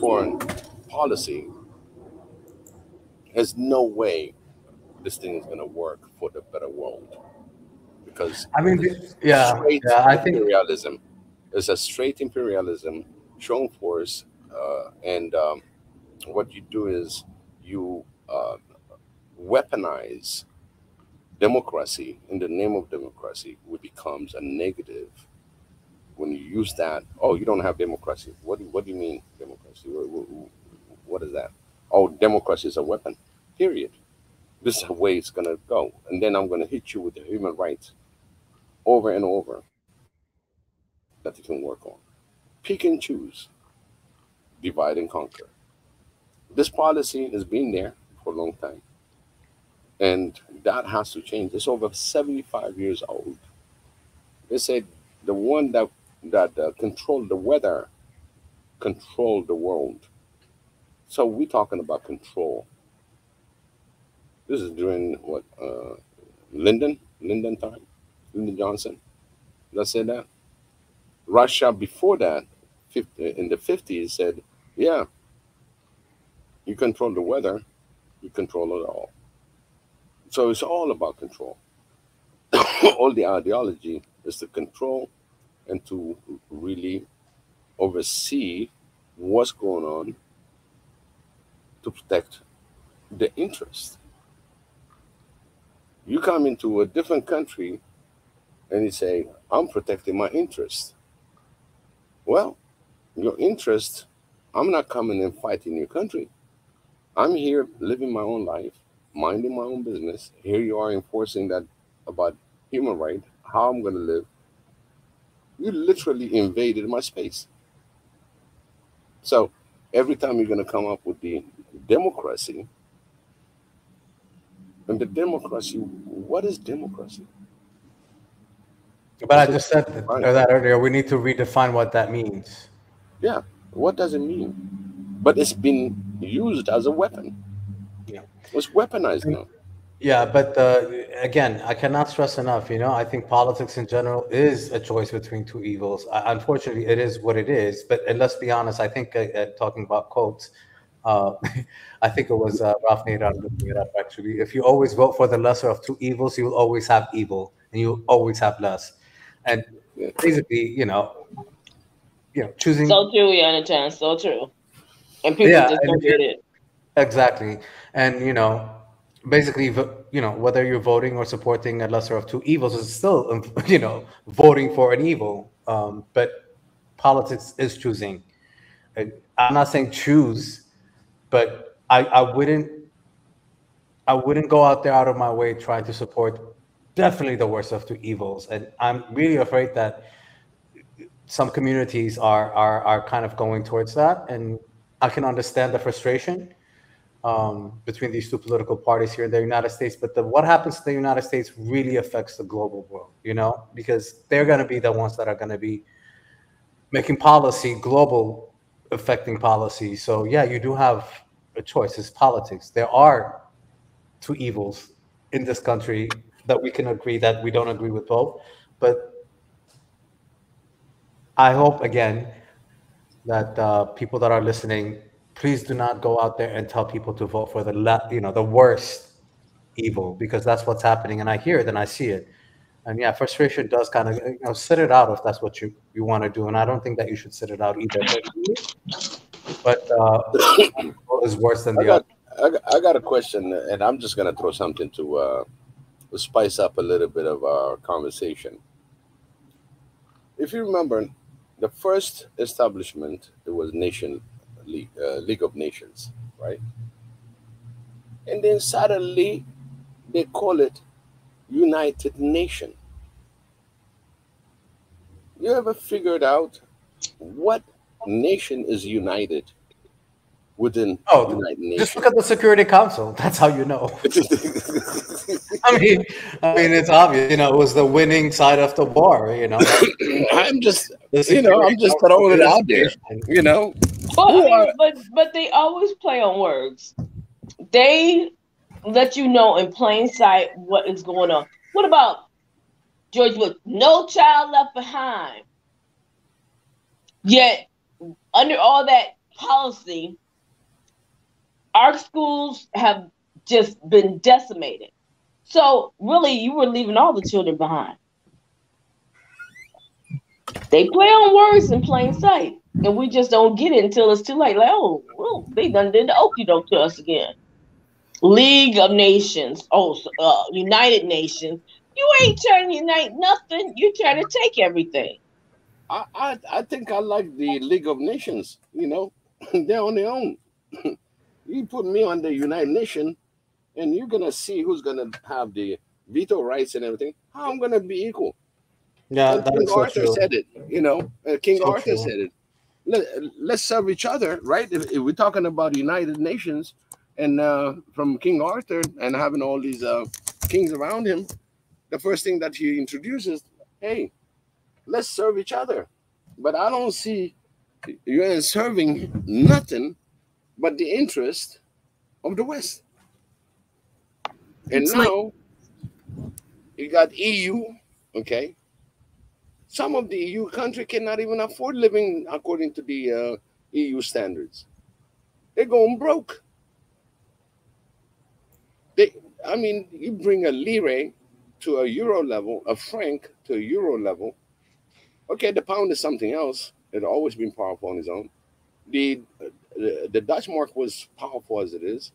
foreign policy, there's no way this thing is going to work for the better world, because I mean, straight I think imperialism is a straight imperialism shown force, and what you do is you weaponize democracy in the name of democracy, which becomes a negative. When you use that, oh, you don't have democracy. What do you mean democracy? What is that? Oh, democracy is a weapon. Period. This is the way it's gonna go, and then I'm gonna hit you with the human rights over and over that you can work on. Pick and choose, divide and conquer. This policy has been there for a long time, and that has to change. It's over 75 years old. They said the one that controlled the weather controlled the world. So we're talking about control. This is during what Lyndon time, Lyndon Johnson. Did I say that? Russia before that, in the 50s, said, yeah, you control the weather, you control it all. So it's all about control. All the ideology is to control and to really oversee what's going on to protect the interest. You come into a different country and you say, I'm protecting my interest. Well, your interest, I'm not coming and fighting your country. I'm here living my own life, minding my own business. Here you are enforcing that about human right, how I'm going to live. You literally invaded my space. So every time you're going to come up with the democracy, and the democracy, what is democracy? But I just said that earlier. We need to redefine what that means. Yeah, what does it mean? But it's been used as a weapon. Yeah, it's weaponized now. Yeah, but again, I cannot stress enough. I think politics in general is a choice between two evils. Unfortunately, it is what it is. But let's be honest. I think talking about quotes, I think it was Ralph Nader looking it up. Actually, if you always vote for the lesser of two evils, you will always have evil, and you will always have less. And basically, choosing. So true, Yonatan. So true. And people just don't get it. Exactly, and basically, whether you're voting or supporting a lesser of two evils is still, voting for an evil. But politics is choosing. I'm not saying choose, but I wouldn't go out there out of my way trying to support definitely the worst of two evils. And I'm really afraid that some communities are kind of going towards that. And I can understand the frustration between these two political parties here in the United States. But what happens to the United States really affects the global world, because they're going to be the ones that are going to be making policy, global affecting policy. So yeah, you do have a choice. It's politics. There are two evils in this country that we can agree that we don't agree with both. But I hope, again, that people that are listening, please do not go out there and tell people to vote for the worst evil, because that's what's happening. And I hear it and I see it. And yeah, frustration does kind of, sit it out if that's what you want to do. And I don't think that you should sit it out either. But is worse than the other. I got a question, and I'm just going to throw something to spice up a little bit of our conversation. If you remember, the first establishment, it was League of Nations, right? And then suddenly they call it United Nation. You ever figured out what nation is united? within United Nations. Just look at the Security Council. That's how you know. I mean, it's obvious. It was the winning side of the war. I'm just throwing it out there. Well, but they always play on words. They let you know in plain sight what is going on. What about George Bush? No child left behind. Yet, under all that policy, our schools have just been decimated. So, really, you were leaving all the children behind. They play on words in plain sight, and we just don't get it until it's too late. Like, oh, well, they done did the okie doke to us again. League of Nations, United Nations. You ain't trying to unite nothing. You're trying to take everything. I think I like the League of Nations. They're on their own. You put me on the United Nations, and you're gonna see who's gonna have the veto rights and everything. How I'm gonna be equal? Yeah, King Arthur said it. King Arthur said it. Let's serve each other, right? If we're talking about United Nations, and from King Arthur and having all these kings around him, the first thing that he introduces, hey, let's serve each other. But I don't see you serving nothing but the interest of the West. And now you got EU, okay? Some of the EU country cannot even afford living according to the EU standards. They're going broke. You bring a lire to a euro level, a franc to a euro level. Okay, the pound is something else. It's always been powerful on its own. The Dutch mark was powerful as it is.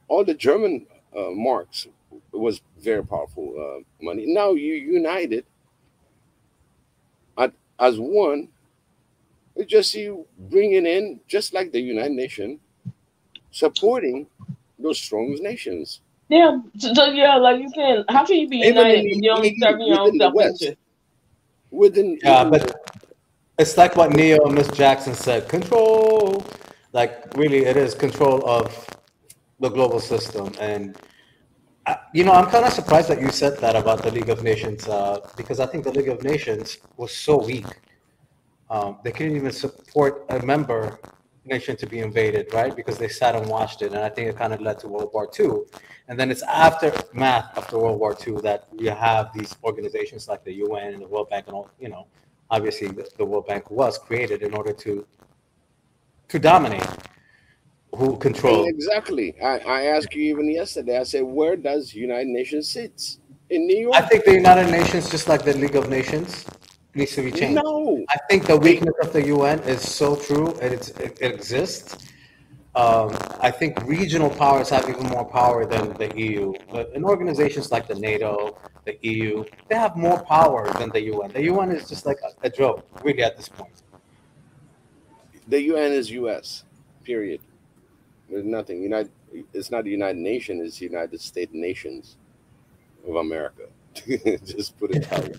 All the German marks was very powerful money. Now you united as one. It's just you bringing in, just like the United Nations, supporting those strong nations. Yeah, so yeah, like you can. How can you be united if you're only serving your own self-interest? But it's like what Neo and Miss Jackson said. Control, really, it is control of the global system. And I'm kind of surprised that you said that about the League of Nations, because I think the League of Nations was so weak. They couldn't even support a member nation to be invaded, right? Because they sat and watched it, and I think it kind of led to World War II. And then it's aftermath after World War II that you have these organizations like the UN and the World Bank and all. Obviously the World Bank was created in order to dominate, who control. Exactly. I asked you even yesterday. I said, where does United Nations sit? In New York? I think the United Nations, just like the League of Nations, needs to be changed. No. I think the weakness of the UN is so true, and it exists. I think regional powers have even more power than the EU. But in organizations like the NATO, the EU, they have more power than the UN. The UN is just like a joke, really, at this point. The UN is US, period. There's nothing. It's not the United Nations, it's the United States Nations of America. Just put it that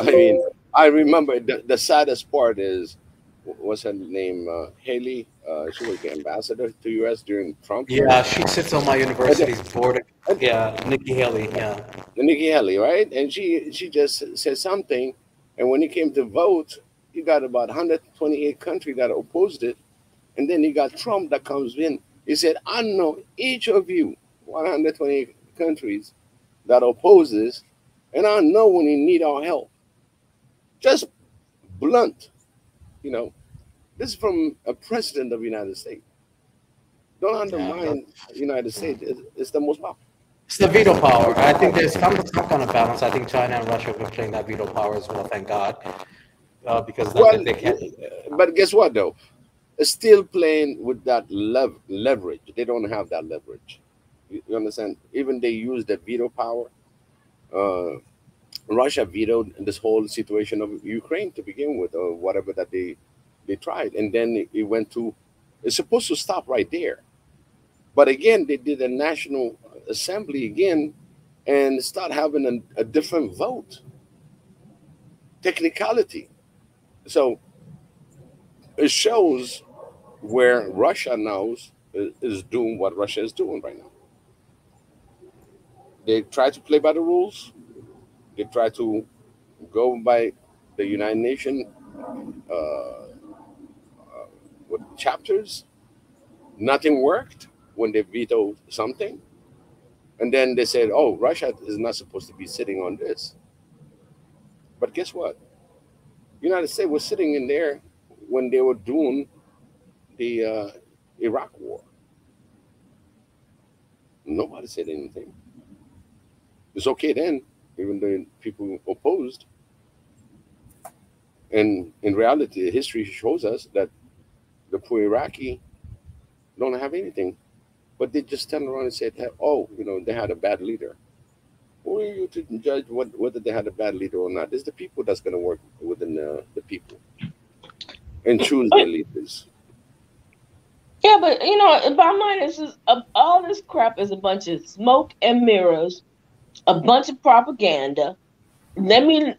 way. I remember the saddest part is, what's her name? Haley. She was the ambassador to US during Trump. Yeah, she sits on my university's board. Yeah, Nikki Haley. Yeah, Nikki Haley, right? And she just said something, and when it came to vote, you got about 128 countries that opposed it, and then you got Trump that comes in. He said, "I know each of you, 128 countries that opposes, and I know when you need our help." Just blunt, This is from a president of the United States. Don't undermine the United States. It's the most powerful. It's the veto power. I think there's some kind of balance. I think China and Russia have been playing that veto power as well, thank God. Because they can't. But guess what, though? It's still playing with that leverage. They don't have that leverage. You understand? Even they use the veto power. Russia vetoed this whole situation of Ukraine to begin with, or whatever that they tried. And then it went to, it's supposed to stop right there. But again, they did a National Assembly again and start having a different vote. Technicality. So it shows where Russia now is doing what Russia is doing right now. They try to play by the rules. They try to go by the United Nations chapters. Nothing worked when they vetoed something. And then they said, oh, Russia is not supposed to be sitting on this. But guess what? United States was sitting in there when they were doing the Iraq war. Nobody said anything. It's okay then, even though people opposed. And in reality, history shows us that the poor Iraqi don't have anything. But they just turn around and say, oh, they had a bad leader. Who are you to judge whether they had a bad leader or not? It's the people that's going to work within the people and choose their leaders. Yeah, but bottom line is all this crap is a bunch of smoke and mirrors, a bunch of propaganda. Let me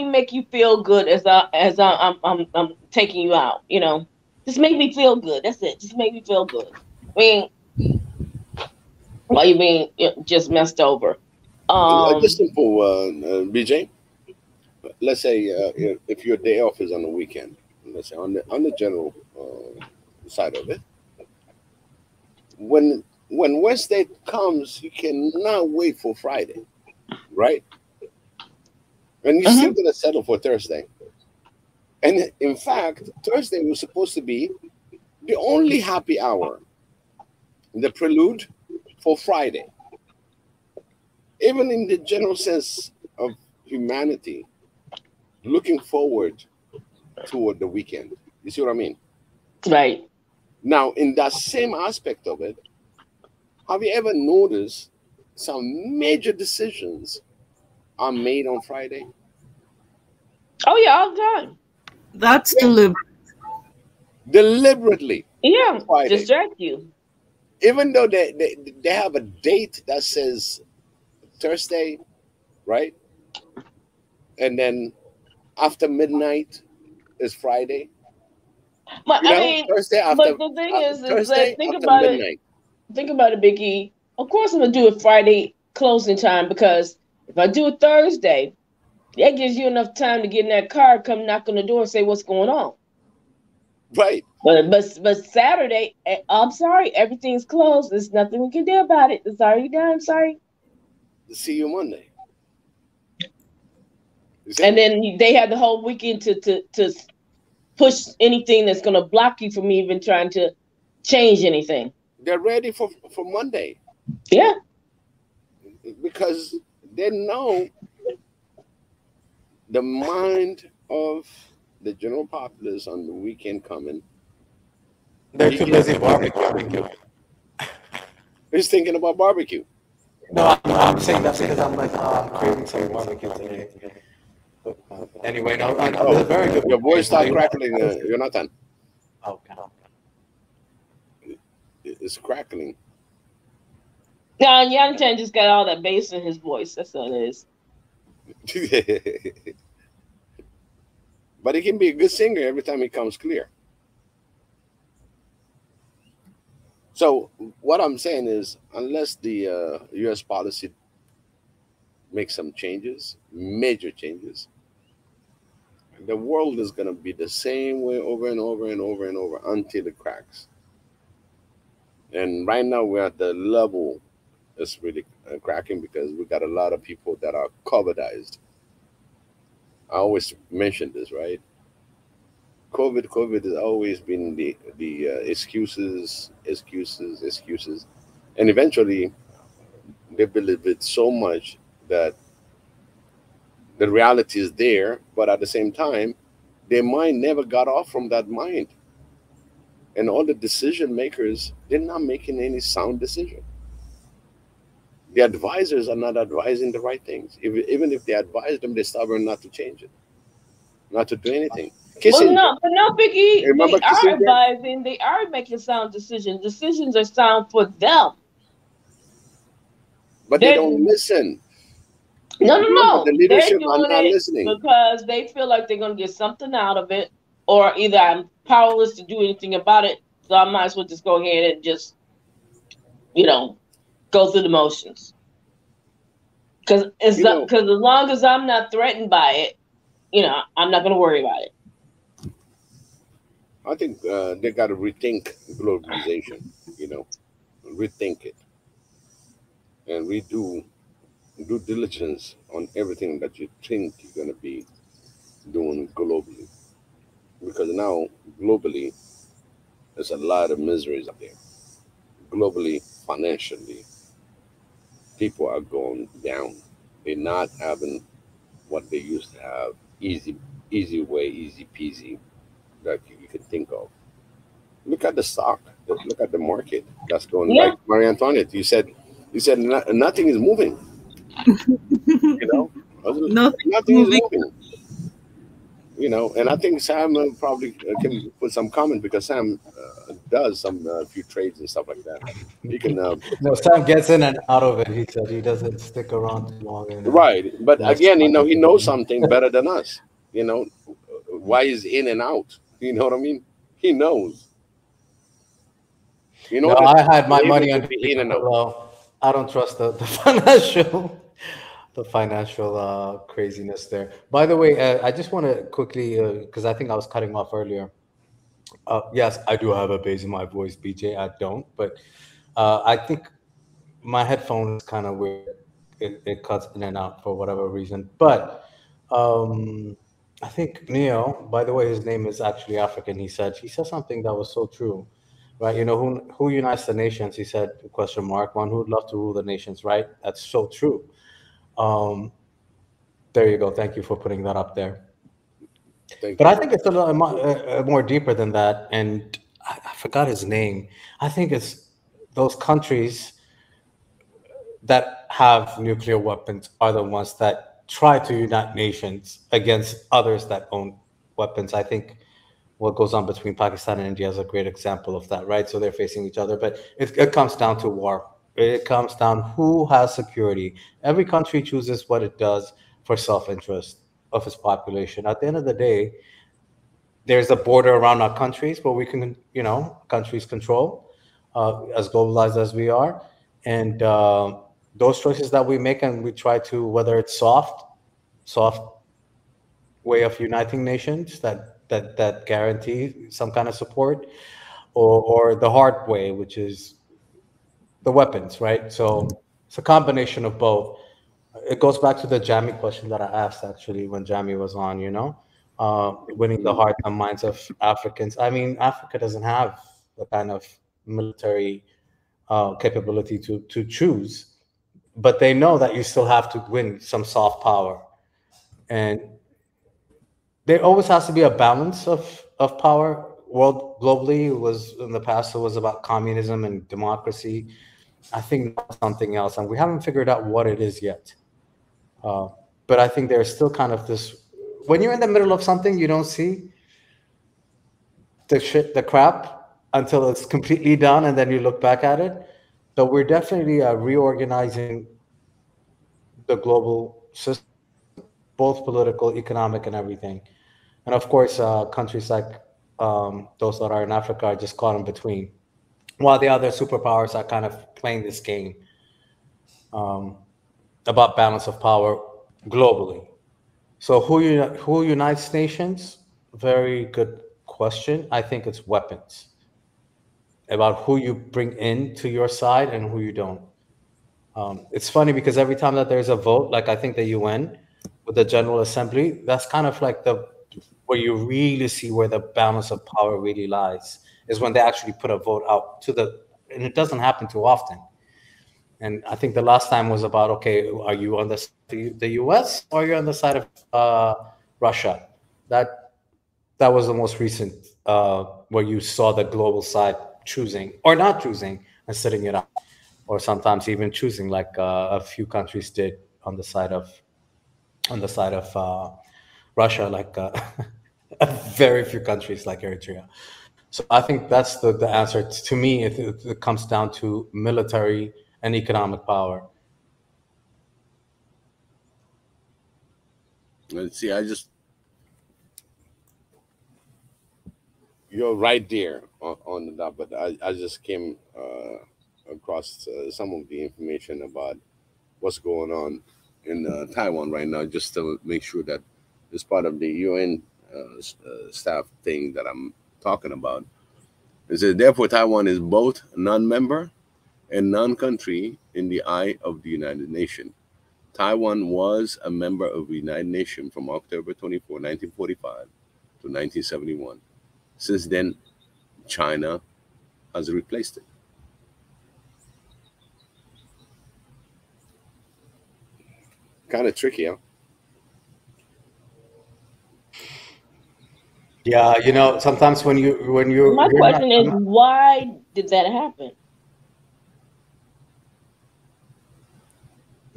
make you feel good as I'm taking you out. Just make me feel good. That's it. Just make me feel good. I mean, while you being just messed over. Just simple, BJ. Let's say if your day off is on the weekend, let's say on the general side of it, when Wednesday comes, you cannot wait for Friday, right? And you're still gonna settle for Thursday. And in fact, Thursday was supposed to be the only happy hour, the prelude for Friday. Even in the general sense of humanity, looking forward toward the weekend. You see what I mean? Right. Now, in that same aspect of it, have you ever noticed some major decisions are made on Friday? Oh, yeah, all the time. That's deliberate. Deliberately. Yeah, Friday. distract you. Even though they have a date that says Thursday, right? And then after midnight is Friday. But Thursday after. But the thing is Thursday that think after about midnight. it. Think about it, Big E. Of course, I'm gonna do it Friday closing time, because if I do it Thursday, that gives you enough time to get in that car, come knock on the door, and say what's going on. Right. But Saturday, I'm sorry, everything's closed. There's nothing we can do about it. It's already done. I'm sorry. See you Monday. And then they have the whole weekend to push anything that's going to block you from even trying to change anything. They're ready for Monday. Yeah. Because they know the mind of the general populace on the weekend coming. They're too busy barbecue. Who's thinking about barbecue? No, I'm saying that's because I'm craving some barbecue today. Anyway, no, oh, very good. Your voice started crackling, Jonathan. Okay. It's crackling. No, Jonathan just got all that bass in his voice. That's all it is. But he can be a good singer every time he comes clear. So what I'm saying is, unless the U.S. policy makes some changes, major changes, the world is going to be the same way over and over and over and over until it cracks. And right now we're at the level that's really cracking because we got a lot of people that are COVIDized. I always mention this, right? COVID has always been the excuses, and eventually they believe it so much that the reality is there, but at the same time, their mind never got off from that mind, and all the decision makers, they're not making any sound decision. The advisors are not advising the right things. Even if they advise them, they're stubborn not to change it, not to do anything. Well, no, Biggie. Remember they are advising. They are making sound decisions. Decisions are sound for them, but they don't listen. No. The leadership They're are doing not it listening because they feel like they're going to get something out of it, or either I'm powerless to do anything about it. So I might as well just go ahead and just, go through the motions. Because as long as I'm not threatened by it, I'm not going to worry about it. I think they got to rethink globalization, rethink it, and redo due diligence on everything that you think you're going to be doing globally. Because now, globally, there's a lot of miseries out there. Globally, financially, people are going down. They're not having what they used to have. Easy way, easy peasy that you can think of. Look at the stock. Look at the market. That's going like Marie Antoinette. You said nothing is moving. Nothing is moving. And I think Sam probably can put some comment because Sam does some few trades and stuff like that. He can. No, Sam gets in and out of it. He said he doesn't stick around too long. Right, but again, he knows something better than us. Why he's in and out. You know what I mean? He knows. No, I had my money on in and out. I don't trust the financial craziness there. By the way, I just want to quickly, because I think I was cutting off earlier. Yes, I do have a bass in my voice, BJ. I don't, but I think my headphone is kind of weird. It cuts in and out for whatever reason. But I think Neo, by the way, his name is actually African. He said something that was so true, right? Who unites the nations? He said, ? One who would love to rule the nations, right? That's so true. There you go. Thank you for putting that up there. But I think it's a little more deeper than that. And I forgot his name. I think it's those countries that have nuclear weapons are the ones that try to unite nations against others that own weapons. I think what goes on between Pakistan and India is a great example of that, right? So they're facing each other, but it comes down to war. It comes down who has security. Every country chooses what it does for self-interest of its population. At the end of the day, there's a border around our countries where we can, countries control, as globalized as we are. And those choices that we make, and we try to, whether it's soft way of uniting nations that guarantee some kind of support, or the hard way, which is the weapons, right? So it's a combination of both. It goes back to the Jamie question that I asked actually when Jamie was on, winning the heart and minds of Africans. I mean, Africa doesn't have the kind of military capability to choose, but they know that you still have to win some soft power. And there always has to be a balance of power. World globally, it was in the past, it was about communism and democracy. I think that's something else, and we haven't figured out what it is yet. But I think there's still kind of this, when you're in the middle of something, you don't see the crap until it's completely done, and then you look back at it. So we're definitely reorganizing the global system, both political, economic, and everything. And of course, countries like those that are in Africa are just caught in between, while the other superpowers are kind of playing this game about balance of power globally. So who unites nations? Very good question. I think it's weapons. About who you bring into your side and who you don't. It's funny because every time that there's a vote, like I think the UN with the General Assembly, that's kind of like where you really see where the balance of power really lies, is when they actually put a vote out and it doesn't happen too often. And I think the last time was about, okay, are you on the US or are you on the side of Russia? That was the most recent where you saw the global side choosing or not choosing and sitting it out, or sometimes even choosing, like a few countries did on the side of Russia, like very few countries like Eritrea. So I think that's the answer. To me, it comes down to military and economic power. Let's see, you're right there on that. But I just came across some of the information about what's going on in Taiwan right now, just to make sure that it's part of the UN staff thing that I'm talking about. It says, therefore, Taiwan is both non-member and non-country in the eye of the United Nations. Taiwan was a member of the United Nations from October 24, 1945 to 1971. Since then, China has replaced it. Kind of tricky, huh? Yeah, you know, sometimes when you my question is, why did that happen?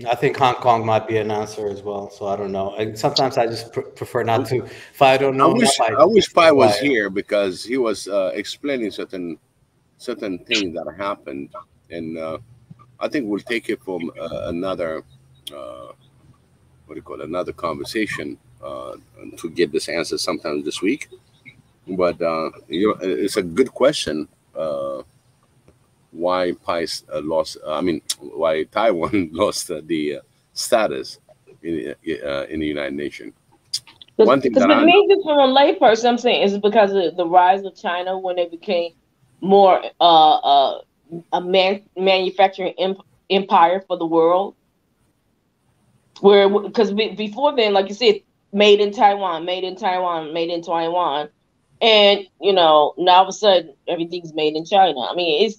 I think Hong Kong might be an answer as well. So I don't know. And sometimes I just prefer not to. If I don't know, I wish Pai was here, because he was explaining certain things that happened, and I think we'll take it from another what do you call it, another conversation to get this answer sometime this week. But it's a good question. Why Pai lost? Why Taiwan lost the status in the United Nations? One thing because that me, just from a layperson, I'm saying, is it because of the rise of China when it became more a manufacturing empire for the world? Where, because before then, like you said, made in Taiwan, made in Taiwan, made in Taiwan, and now all of a sudden everything's made in China. I mean,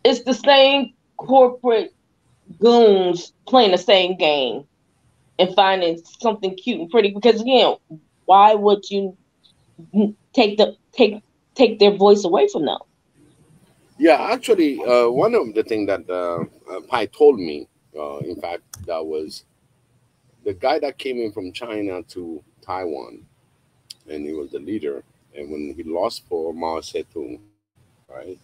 it's the same corporate goons playing the same game and finding something cute and pretty. Because again, why would you take their voice away from them? Yeah, actually, one of the things that Pai told me, in fact, that was the guy that came in from China to Taiwan, and he was the leader. And when he lost for Mao Zedong, right?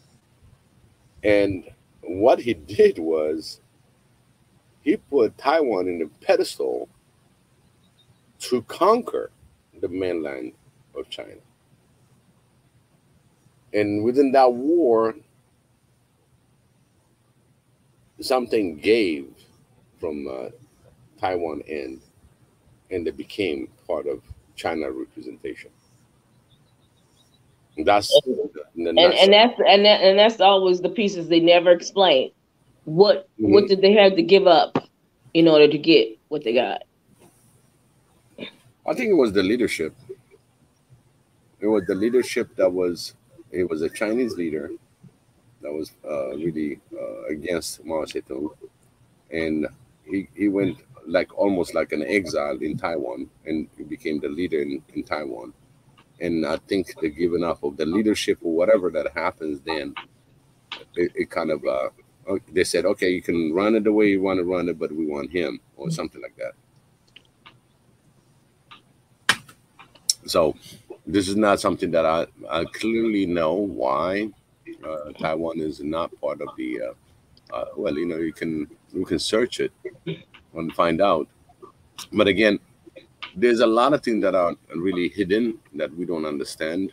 And what he did was he put Taiwan in a pedestal to conquer the mainland of China. And within that war, something gave from Taiwan end, and they became part of China representation. That's that's always the pieces they never explain. What did they have to give up in order to get what they got? I think it was the leadership. It was the leadership it was a Chinese leader that was really against Mao Zedong, and he went almost like an exile in Taiwan, and he became the leader in Taiwan. And I think the giving up of the leadership or whatever that happens, then it kind of they said, okay, you can run it the way you want to run it, but we want him, or something like that. So this is not something that I clearly know why Taiwan is not part of the. Well, you can search it and find out, but again, there's a lot of things that are really hidden that we don't understand.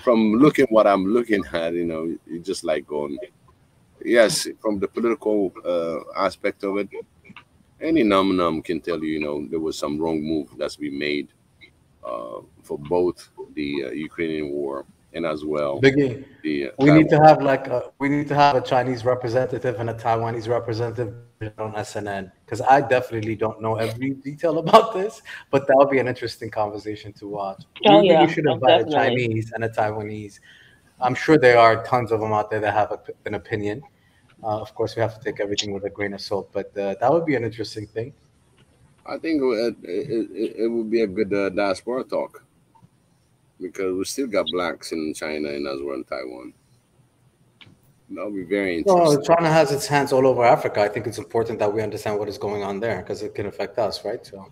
From looking what I'm looking at, you just like going, yes, from the political aspect of it, any num can tell you, there was some wrong move that's been made for both the Ukrainian war and as well Biggie, we need to have a Chinese representative and a Taiwanese representative on SNN, because I definitely don't know every detail about this, but that would be an interesting conversation to watch. We should invite a Chinese and a Taiwanese. I'm sure there are tons of them out there that have an opinion. Of course, we have to take everything with a grain of salt, but that would be an interesting thing. I think it would be a good diaspora talk, because we still got blacks in China and as well in Taiwan. That would be very interesting. Well, China has its hands all over Africa. I think it's important that we understand what is going on there, because it can affect us, right? So.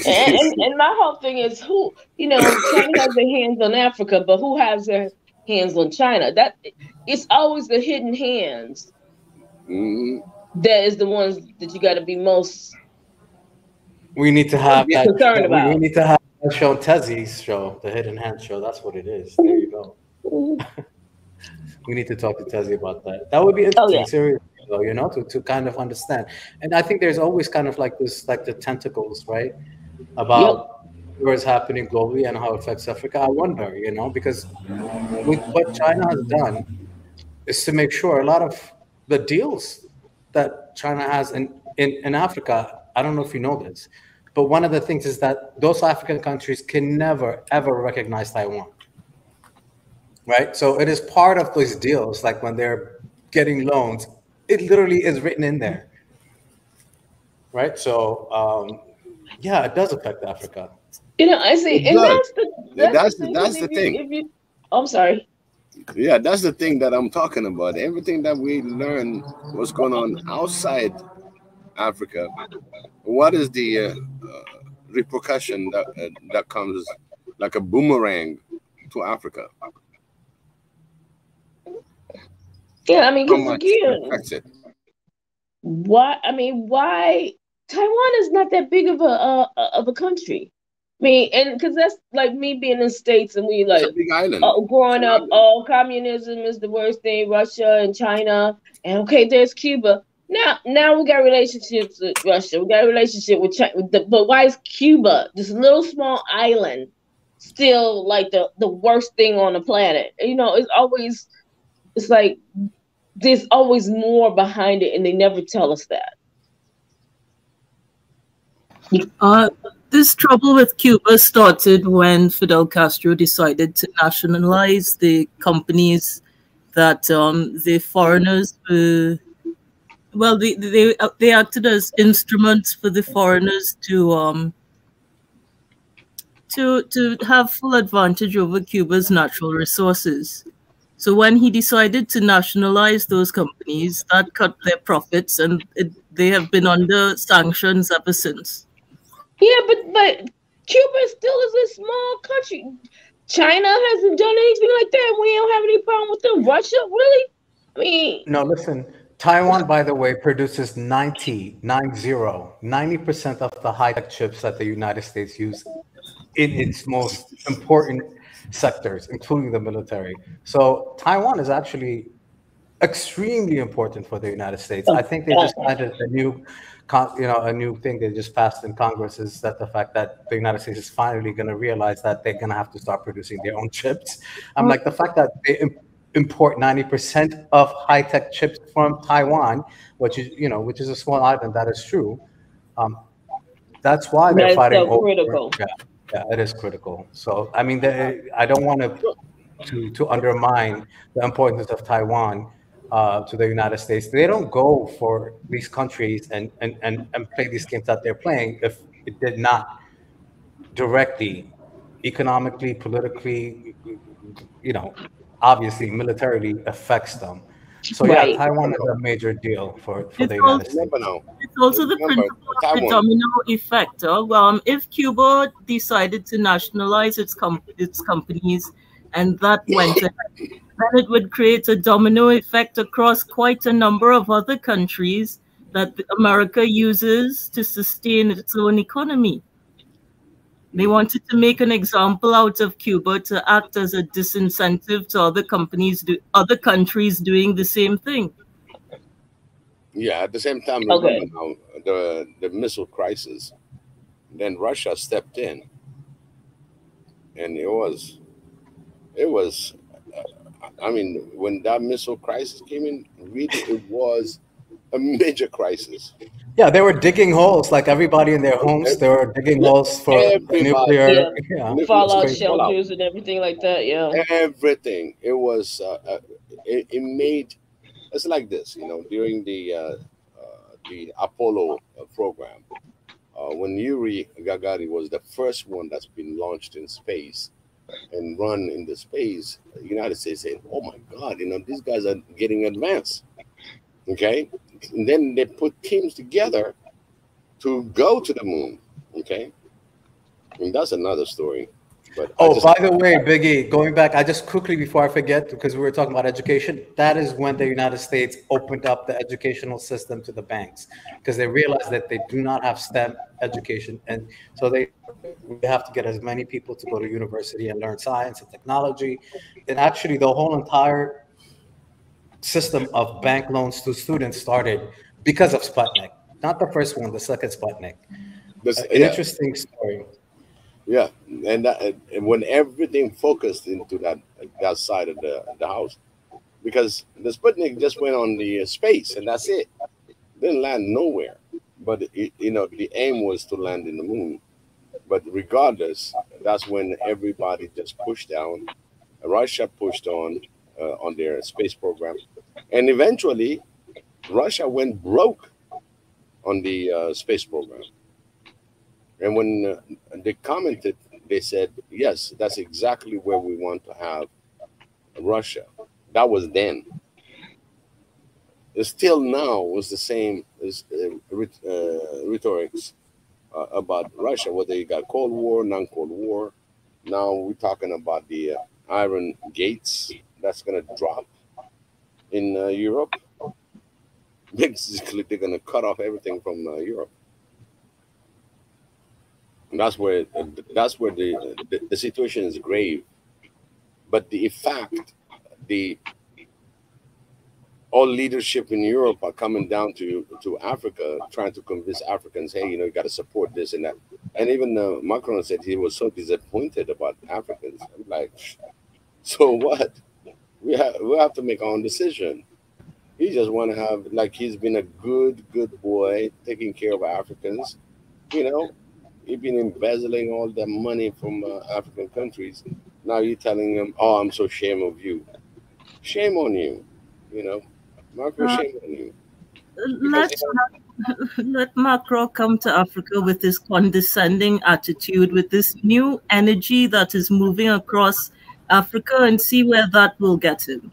and my whole thing is, who, China has their hands on Africa, but who has their hands on China? That it's always the hidden hands that is the ones that you got to be most We need to have that. concerned about. We need to have that show, Tezzy's show, the Hidden Hand show. That's what it is. There you go. We need to talk to Tezzy about that. That would be interesting, seriously, though, you know, to kind of understand. And I think there's always kind of like this, like the tentacles, right, about what's happening globally and how it affects Africa. I wonder, you know, because what China has done is to make sure a lot of the deals that China has in Africa, I don't know if you know this, but one of the things is that those African countries can never, ever recognize Taiwan. Right? So it is part of those deals, like when they're getting loans, it literally is written in there. Right? So, yeah, it does affect Africa. You know, I see, and that's the thing. I'm sorry. Yeah, that's the thing that I'm talking about. Everything that we learn, what's going on outside Africa, what is the repercussion that comes like a boomerang to Africa? Yeah, I mean, because again, why Taiwan is not that big of a country. I mean, and because that's like me being in the States, and we like big island. Growing up, communism is the worst thing, Russia and China, and okay, there's Cuba. Now we got relationships with Russia, we got a relationship with China, but why is Cuba, this little small island, still like the worst thing on the planet? You know, it's like there's always more behind it, and they never tell us that. This trouble with Cuba started when Fidel Castro decided to nationalize the companies that the foreigners were. Well, they acted as instruments for the foreigners to have full advantage over Cuba's natural resources. So when he decided to nationalize those companies, that cut their profits, and they have been under sanctions ever since. Yeah, but Cuba still is a small country. China hasn't done anything like that. We don't have any problem with them. Russia, really? I mean, no, listen. Taiwan, by the way, produces 90% of the high-tech chips that the United States use in its most important sectors, including the military. So Taiwan is actually extremely important for the United States. I think they just added a new thing they just passed in Congress, is that the fact that the United States is finally going to realize that they're going to have to start producing their own chips. I'm like, the fact that they import 90% of high-tech chips from Taiwan, which is a small island, that is true. That's why they're fighting over. Critical. Yeah, it is critical. So I mean, I don't want to undermine the importance of Taiwan to the United States. They don't go for these countries and play these games that they're playing if it did not directly, economically, politically, obviously militarily affects them. So yeah, Taiwan is a major deal for the United States. It's also the principle of the domino effect. If Cuba decided to nationalize its companies, and that went ahead, then it would create a domino effect across quite a number of other countries that America uses to sustain its own economy. They wanted to make an example out of Cuba to act as a disincentive to other countries doing the same thing. Yeah, at the same time, remember now the missile crisis. Then Russia stepped in, and it was. I mean, when that missile crisis came in, really, it was a major crisis. Yeah, they were digging holes, like everybody in their homes. They were digging holes for nuclear fallout shelters and everything like that. Yeah, everything. It was. It made. It's like this, during the Apollo program, when Yuri Gagarin was the first one that's been launched in space and run in the space, the United States said, "Oh my God, these guys are getting advanced." Okay. And then they put teams together to go to the moon. Okay. And that's another story. But by the way, Biggie, going back, I just quickly before I forget, because we were talking about education, that is when the United States opened up the educational system to the banks, because they realized that they do not have STEM education, and so we have to get as many people to go to university and learn science and technology, and actually the whole entire system of bank loans to students started because of Sputnik. Not the first one, the second Sputnik. Interesting story. Yeah, and when everything focused into that side of the house, because the Sputnik just went on the space and that's it, didn't land nowhere. But the aim was to land in the moon. But regardless, that's when everybody just pushed down. Russia pushed on their space program, and eventually, Russia went broke on the space program. And when they commented, they said, yes, that's exactly where we want to have Russia. That was then. Still now was the same as rhetorics about Russia, whether you got Cold War, non-Cold War. Now we're talking about the Iron Gates that's going to drop in Europe. Basically, they're going to cut off everything from Europe. And that's where the situation is grave. But the fact, all leadership in Europe are coming down to Africa, trying to convince Africans, hey, you got to support this and that. And even Macron said he was so disappointed about Africans. I'm like, so what? We have to make our own decision. He just want to have, like, he's been a good boy, taking care of Africans. He's been embezzling all the money from African countries. Now you're telling him, oh, I'm so ashamed of you. Shame on you, Macron, shame on you. Let Macron come to Africa with this condescending attitude, with this new energy that is moving across Africa, and see where that will get him.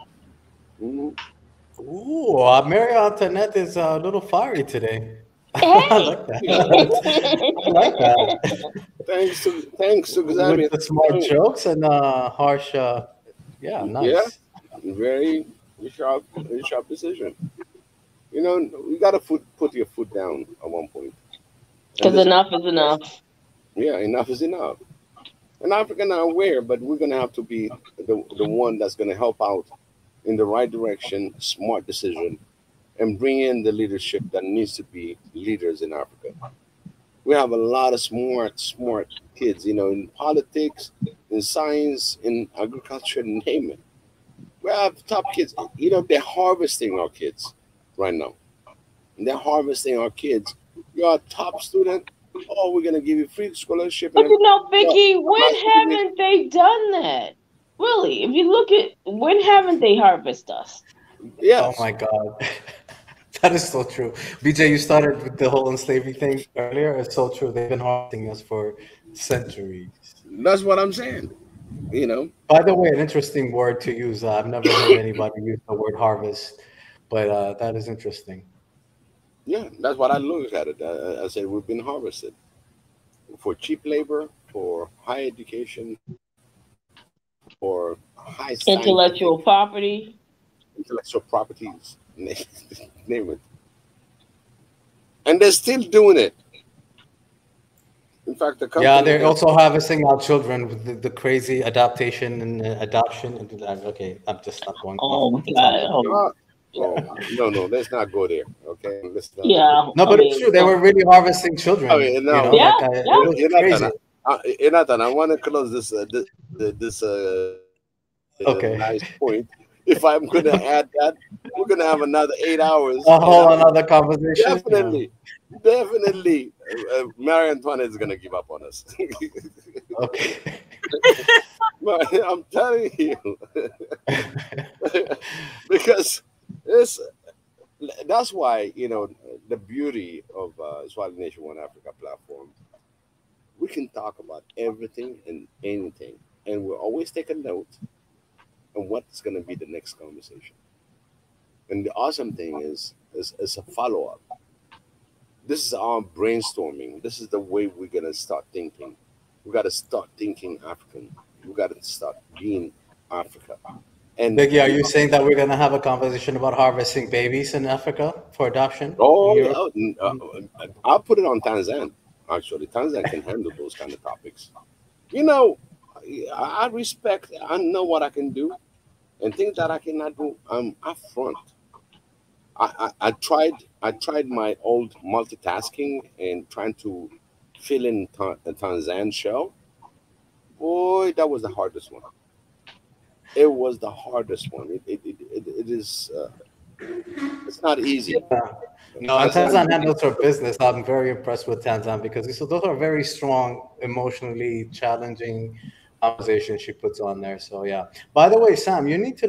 Ooh, Mary Antoinette is a little fiery today. I like that. I like that. Thanks to Xavier. With the smart jokes and harsh, nice. Yeah, very sharp decision. You got to put your foot down at one point. Because enough is enough. Yeah, enough is enough. And Africans are aware, but we're going to have to be the one that's going to help out in the right direction, smart decision, and bring in the leadership that needs to be leaders in Africa. We have a lot of smart kids, in politics, in science, in agriculture, name it. We have top kids. They're harvesting our kids right now. And they're harvesting our kids. You're a top student. Oh, we're going to give you free scholarship. But Vicky, when haven't they done that? Really, if you look at, when haven't they harvested us? Yes. Oh my God. That is so true. BJ, you started with the whole enslaving thing earlier. It's so true. They've been harvesting us for centuries. That's what I'm saying. By the way, an interesting word to use. I've never heard anybody use the word harvest, but that is interesting. Yeah, that's what I look at it. I said we've been harvested for cheap labor, for high education, for high intellectual properties, name it. And they're still doing it. In fact, the company, they're also harvesting our children with the crazy adaptation and adoption. Okay, I'm just not going. Oh my God! No, let's not go there. Okay, yeah. No, but it's true. They were really harvesting children. Jonathan, I want to close this nice point. If I'm going to add that, we're going to have another 8 hours. A whole another conversation. Definitely. Marie Antoinette is going to give up on us. Okay. I'm telling you. Because that's why, the beauty of Swahili Nation One Africa platform, we can talk about everything and anything. And we'll always take a note on what's going to be the next conversation. And the awesome thing is a follow-up. This is our brainstorming. This is the way we're going to start thinking. We got to start thinking African. We got to start being Africa. And Biggie, are you saying that we're going to have a conversation about harvesting babies in Africa for adoption? Oh, yeah. I'll put it on Tanzania. Actually, Tanzania can handle those kind of topics. You know, I respect. I know what I can do, and things that I cannot do, I'm upfront. I tried my old multitasking and trying to fill in the Tanzan show. Boy, that was the hardest one. It was the hardest one. It is. It's not easy. No, and Tanzan handles her business. I'm very impressed with Tanzan because those are very strong, emotionally challenging conversations she puts on there. So yeah. By the way, Sam, you need to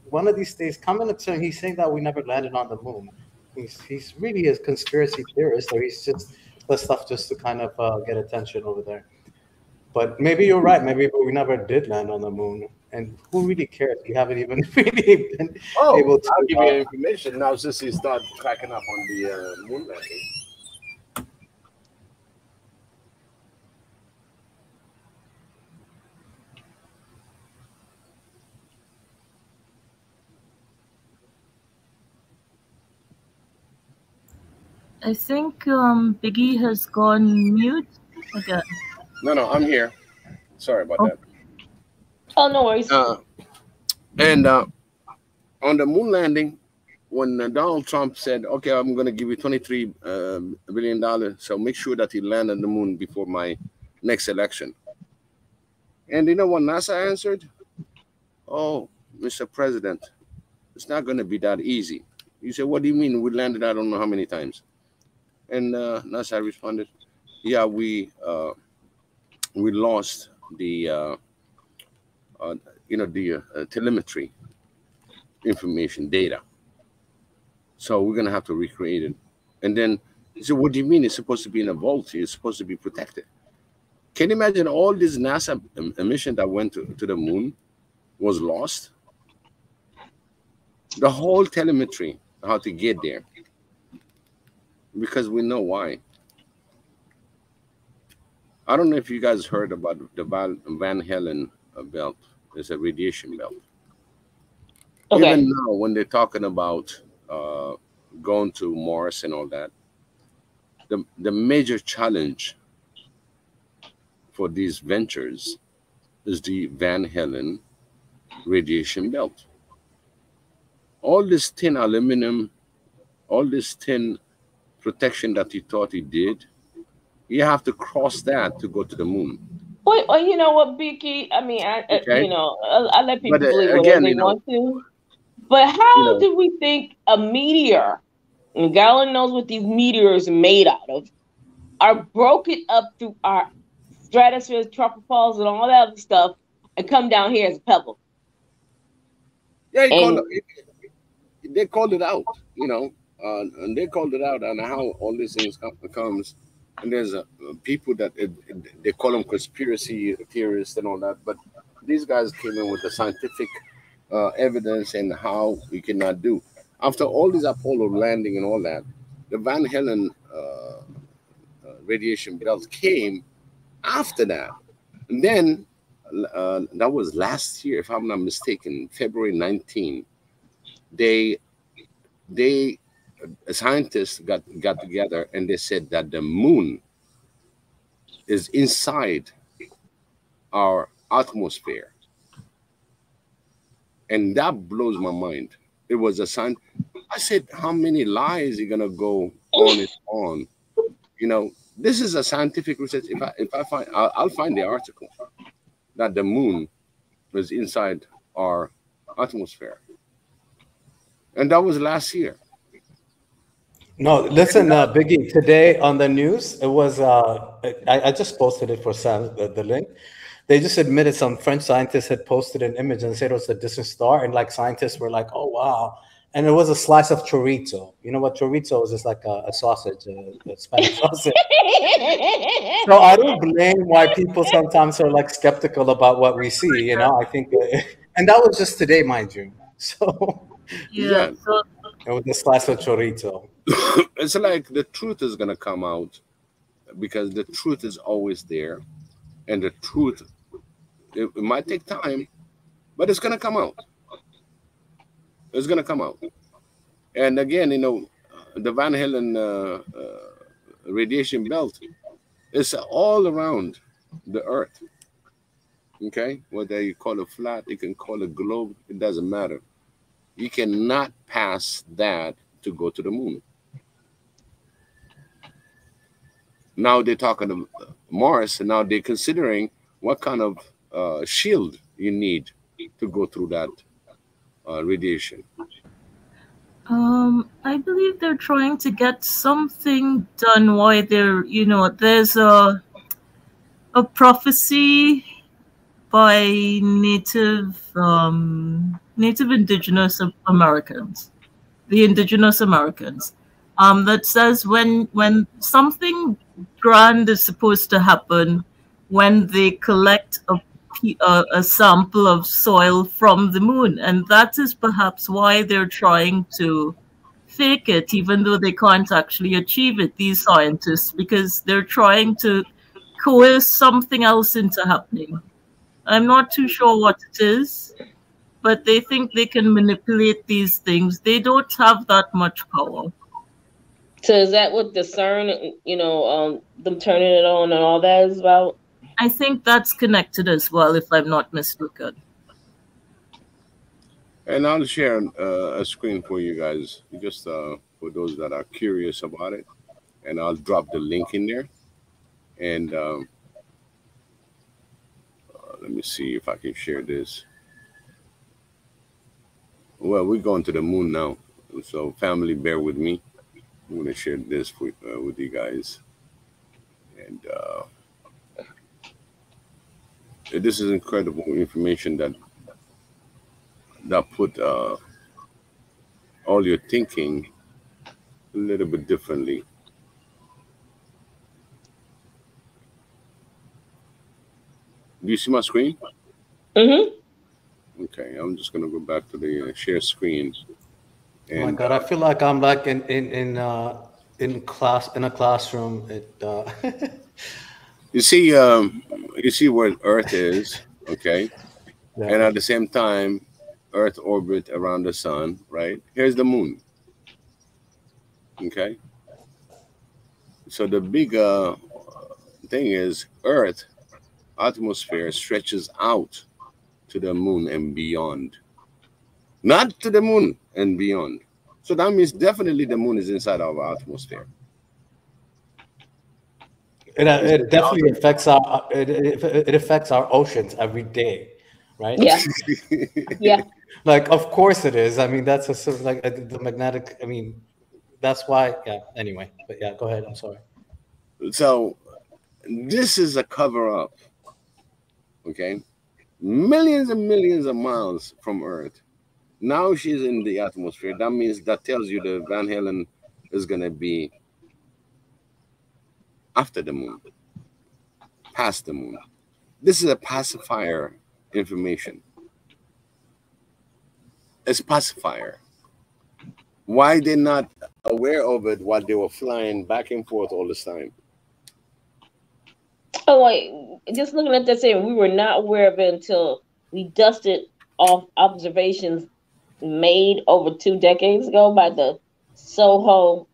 one of these days come in and say he's saying that we never landed on the moon. He's really a conspiracy theorist, or he's just the stuff just to kind of get attention over there. But maybe you're right. Maybe we never did land on the moon. And who really cares? We haven't even really been able to. I'll give you information now since he started cracking up on the moon landing. I think Biggie has gone mute again. No, I'm here. Sorry about that. Oh, no worries. And on the moon landing, when Donald Trump said, "Okay, I'm going to give you $23 billion, so make sure that you land on the moon before my next election." And you know what NASA answered? "Oh, Mr. President, it's not going to be that easy." You said, "What do you mean? We landed I don't know how many times." And NASA responded, "Yeah, we lost the telemetry information data, so we're gonna have to recreate it." And then he said, "What do you mean? It's supposed to be in a vault. It's supposed to be protected." Can you imagine all this NASA mission that went to the moon was lost? The whole telemetry, how to get there, because we know why. I don't know if you guys heard about the Van Halen belt. It's a radiation belt. Okay. Even now, when they're talking about going to Mars and all that, the major challenge for these ventures is the Van Halen radiation belt. All this tin aluminum, all this tin protection that he thought he did, you have to cross that to go to the moon. Well, you know what, Biggie? I mean, Okay. I let people believe whatever they want to. But how do we think a meteor, and God only knows what these meteors are made out of, are broken up through our stratosphere, tropopause, and all that other stuff, and come down here as a pebble? Yeah, they called it out, and they called it out on how all these things comes. And there's people that they call them conspiracy theorists and all that, but these guys came in with the scientific evidence and how we cannot do. After all this Apollo landing and all that, the Van Halen radiation belt came after that. And then that was last year, if I'm not mistaken, February 19. Scientists got together and they said that the moon is inside our atmosphere. And that blows my mind. It was a sign. I said, how many lies are gonna go on and on? This is a scientific research. If I find, I'll find the article that the moon was inside our atmosphere. And that was last year. No, listen, Biggie, today on the news, it was, I just posted it for Sam, the link. They just admitted some French scientists had posted an image and said it was a distant star. And scientists were like, oh, wow. And it was a slice of chorizo. You know what chorizo is? It's like a sausage, a Spanish sausage. So I don't blame why people sometimes are skeptical about what we see. I think, and that was just today, mind you. So yeah. It was a slice of chorizo. It's like the truth is going to come out because the truth is always there, and the truth, it might take time, but it's going to come out. It's going to come out. And again, you know, the Van Halen radiation belt is all around the Earth. Okay, whether you call it flat, you can call it globe, it doesn't matter. You cannot pass that to go to the moon. Now they're talking to Mars, and now they're considering what kind of shield you need to go through that radiation. I believe they're trying to get something done while they're, you know, there's a prophecy by native indigenous Americans, the indigenous Americans, that says when something grand is supposed to happen, when they collect a sample of soil from the moon, and that is perhaps why they're trying to fake it, even though they can't actually achieve it, these scientists, because they're trying to coerce something else into happening. I'm not too sure what it is, but they think they can manipulate these things. They don't have that much power. So is that what the CERN, you know, them turning it on and all that is about? I think that's connected as well, if I'm not mistaken. And I'll share a screen for you guys, just for those that are curious about it. And I'll drop the link in there. And let me see if I can share this. Well, we're going to the moon now. So family, bear with me. I'm going to share this with you guys. And this is incredible information that put all your thinking a little bit differently. Do you see my screen? Mm-hmm. Okay, I'm just gonna go back to the share screen. And, oh my God, I feel like I'm like in a classroom. You see where Earth is, okay? Yeah. And at the same time, Earth orbit around the sun, right? Here's the moon. Okay. So the big thing is Earth atmosphere stretches out to the moon and beyond. Not to the moon and beyond. So that means definitely the moon is inside our atmosphere. It definitely affects our it affects our oceans every day, right? Yeah. Yeah. Like, of course it is. I mean, that's a sort of like the magnetic. I mean, that's why. Yeah. Anyway, but yeah, go ahead. I'm sorry. So this is a cover up. Okay, millions and millions of miles from Earth. Now she's in the atmosphere. That means that tells you the Van Halen is gonna be after the moon, past the moon. This is a pacifier information. It's pacifier. Why they're not aware of it while they were flying back and forth all this time? Oh, wait, just looking at that saying, we were not aware of it until we dusted off observations made over 2 decades ago by the Soho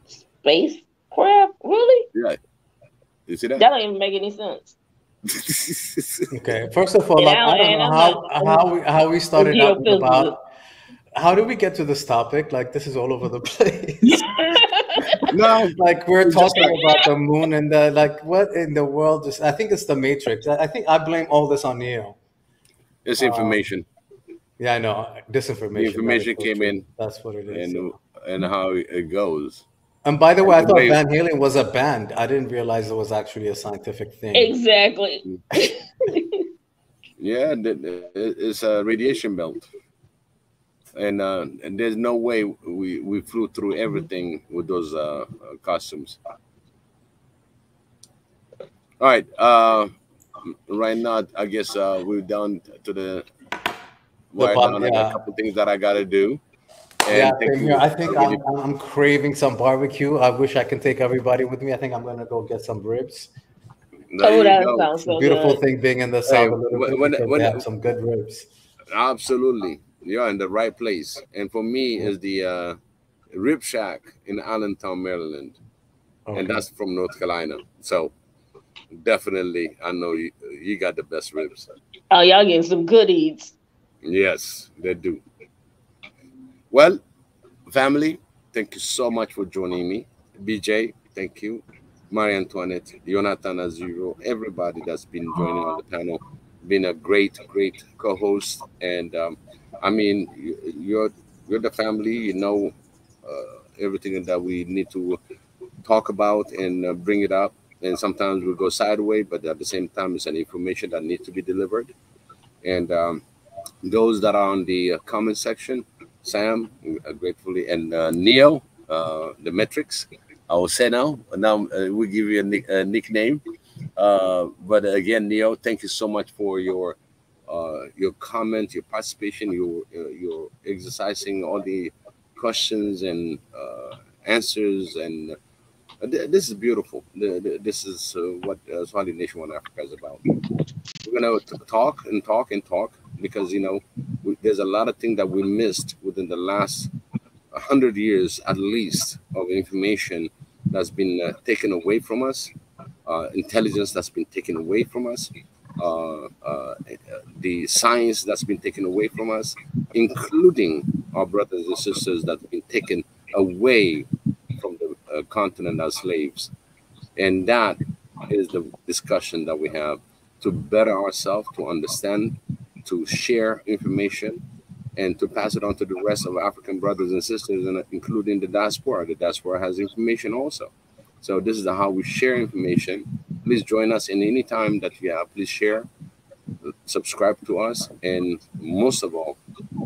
spacecraft. Really? Yeah. You see that? That don't even make any sense. Okay, first of all, like, I don't know how we started out about. How did we get to this topic? Like, this is all over the place. No, like we're talking about the moon and the like. What in the world is? I think it's the Matrix. I think I blame all this on Neo. It's information. Yeah, I know. Disinformation. The information came in. That's what it is. And how it goes. And by the way, I thought Van Halen was a band. I didn't realize it was actually a scientific thing. Exactly. Yeah, it's a radiation belt. And there's no way we flew through everything with those costumes. All right. Right now, I guess we're down to the. Right now, I got a couple things that I got to do. Yeah, And thank same here. you. I think I'm craving some barbecue. I wish I can take everybody with me. I think I'm gonna go get some ribs. There you that go. sounds so Beautiful good. thing being in the Hey, South a little bit because they have some good ribs. absolutely, you're in the right place. And for me, Yeah. is the Rib Shack in Allentown, Maryland, and Okay. that's from North Carolina. So definitely, I know you got the best ribs. Oh, y'all getting some goodies. Yes, they do. Well, family, thank you so much for joining me. BJ, thank you. Marie Antoinette, Jonathan Azuro, everybody that's been joining on the panel, been a great, great co-host. And I mean, you're the family. You know everything that we need to talk about and bring it up. And sometimes we go sideways, but at the same time, it's an information that needs to be delivered. And those that are on the comment section, Sam, gratefully, and Neo, the metrics. I will say now. Now we give you a nickname. But again, Neo, thank you so much for your comment, your participation, your exercising all the questions and answers, and this is beautiful. This is what Swahili Nation One Africa is about. We're gonna talk and talk and talk because there's a lot of things that we missed within the last 100 years at least of information that's been taken away from us, intelligence that's been taken away from us, the science that's been taken away from us, including our brothers and sisters that have been taken away from the continent as slaves. And that is the discussion that we have to better ourselves, to understand, to share information, and to pass it on to the rest of African brothers and sisters, and including the diaspora. The diaspora has information also. So this is how we share information. Please join us in any time that you have. Please share, subscribe to us, and most of all,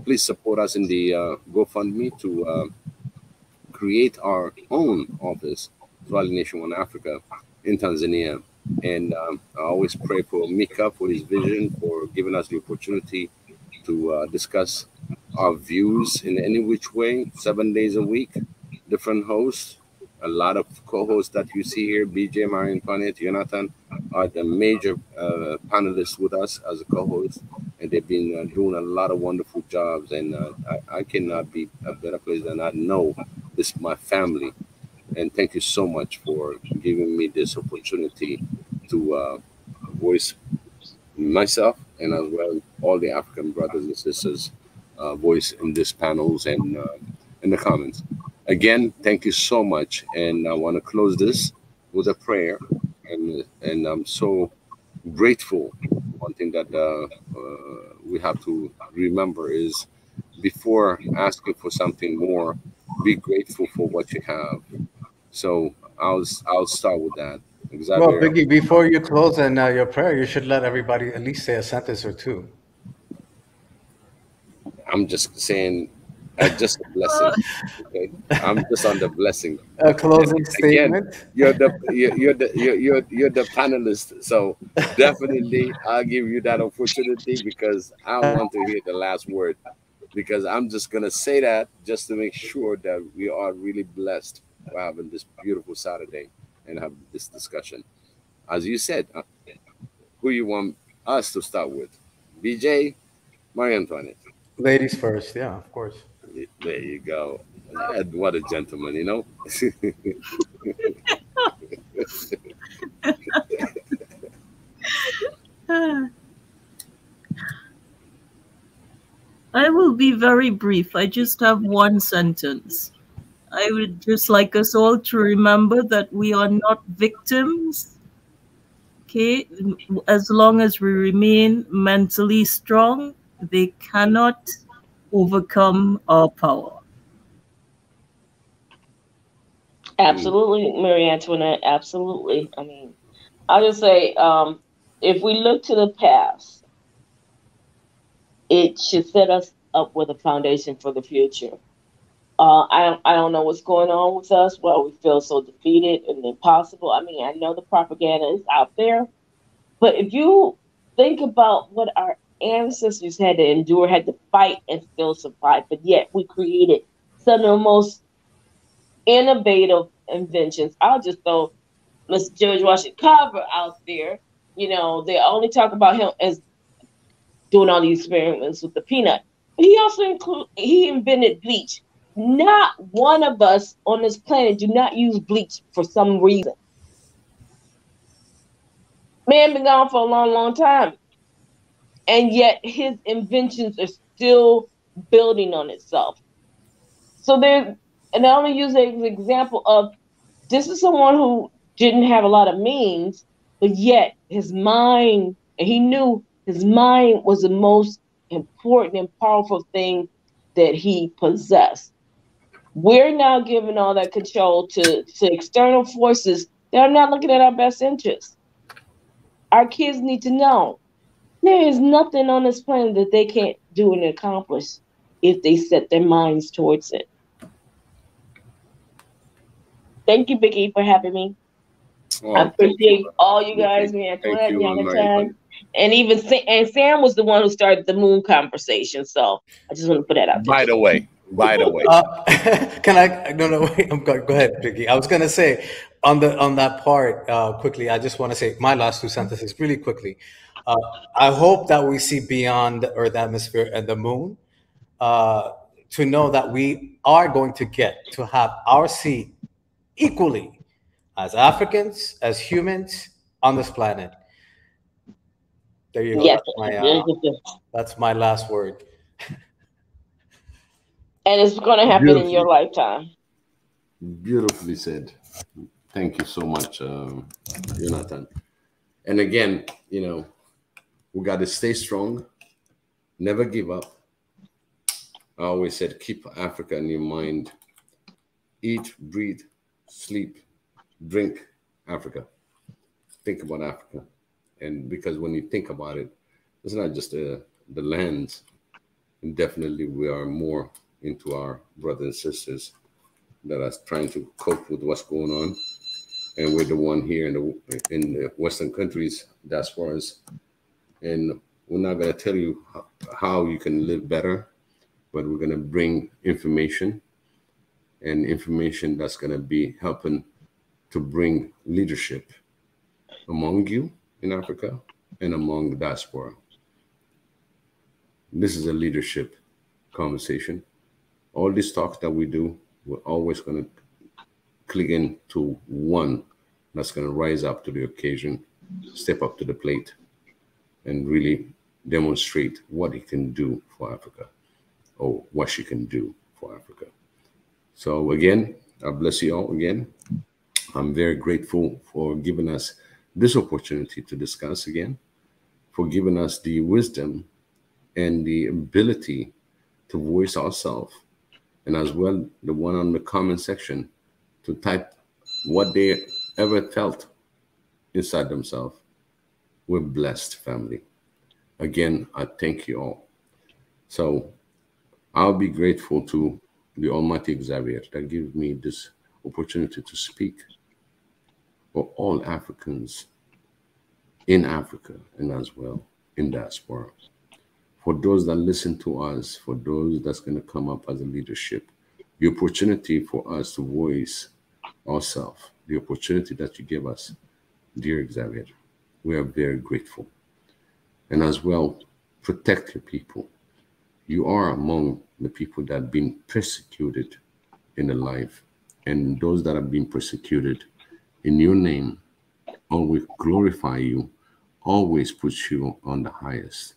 please support us in the GoFundMe to create our own office, Swahili Nation One Africa, in Tanzania. And I always pray for Mika for his vision, for giving us the opportunity to discuss our views in any which way, 7 days a week, different hosts, a lot of co-hosts that you see here, BJ, Marion, Panet, Jonathan, are the major panelists with us as a co-host, and they've been doing a lot of wonderful jobs, and I cannot be a better place than I know this is my family. And thank you so much for giving me this opportunity to voice myself and as well all the African brothers and sisters voice in these panels and in the comments. Again, thank you so much. And I want to close this with a prayer. And I'm so grateful. One thing that we have to remember is before asking for something more, be grateful for what you have. So I'll start with that. Well, Xavier, Biggie, before you close and your prayer, you should let everybody at least say a sentence or two. I'm just saying, just a blessing. Okay, I'm just on the blessing. A closing Again, statement. you're the panelist, so definitely I'll give you that opportunity because I want to hear the last word. Because I'm just gonna say that just to make sure that we are really blessed for having this beautiful Saturday and have this discussion. As you said, who you want us to start with? BJ, Marie Antoinette. Ladies first, yeah, of course. There you go. What a gentleman, you know. I will be very brief. I just have one sentence. I would just like us all to remember that we are not victims. Okay, as long as we remain mentally strong, they cannot overcome our power. Absolutely, Marie Antoinette. Absolutely. I mean, I'll just say, if we look to the past, it should set us up with a foundation for the future. I don't know what's going on with us. Well, we feel so defeated and impossible. I mean, I know the propaganda is out there, but if you think about what our ancestors had to endure, had to fight and still survive, but yet we created some of the most innovative inventions. I'll just throw Mr. George Washington Carver out there. You know, they only talk about him as doing all these experiments with the peanut. But he also invented bleach. Not one of us on this planet do not use bleach for some reason. Man been gone for a long, long time. And yet his inventions are still building on itself. So and I only use it as an example of this is someone who didn't have a lot of means, but yet his mind, and he knew his mind was the most important and powerful thing that he possessed. We're now giving all that control to external forces that are not looking at our best interests. Our kids need to know there is nothing on this planet that they can't do and accomplish if they set their minds towards it. Thank you, Biggie, for having me. Oh, I appreciate all you guys, man. Jonathan, and even Sam was the one who started the moon conversation. So I just want to put that out there. By the way. Can I? No, wait. Go ahead, Biggie. I was gonna say on that part quickly. I just want to say my last 2 sentences really quickly. I hope that we see beyond the Earth atmosphere and the moon to know that we are going to get to have our seat equally as Africans, as humans on this planet. There you go. Yes. That's my last word. And it's going to happen in your lifetime. Beautifully said. Thank you so much, Jonathan. And again, you know, we got to stay strong, never give up. I always said, keep Africa in your mind. Eat, breathe, sleep, drink Africa. Think about Africa. And because when you think about it, it's not just the lands. And definitely we are more into our brothers and sisters that are trying to cope with what's going on. And we're the one here in the Western countries, diasporas. And we're not going to tell you how you can live better, but we're going to bring information, and information that's going to be helping to bring leadership among you in Africa and among the diaspora. This is a leadership conversation. All these talks that we do, we're always going to click into one that's going to rise up to the occasion, step up to the plate, and really demonstrate what he can do for Africa, or what she can do for Africa. So again, I bless you all again. I'm very grateful for giving us this opportunity to discuss again, for giving us the wisdom and the ability to voice ourselves, and as well the one on the comment section to type what they ever felt inside themselves. We're blessed, family. Again, I thank you all. So I'll be grateful to the Almighty Xavier that gives me this opportunity to speak for all Africans in Africa and as well in diaspora. For those that listen to us, for those that's going to come up as a leadership, the opportunity for us to voice ourselves, the opportunity that you give us, dear Xavier, we are very grateful. And as well, protect your people. You are among the people that have been persecuted in the life, and those that have been persecuted in your name always glorify you, always put you on the highest.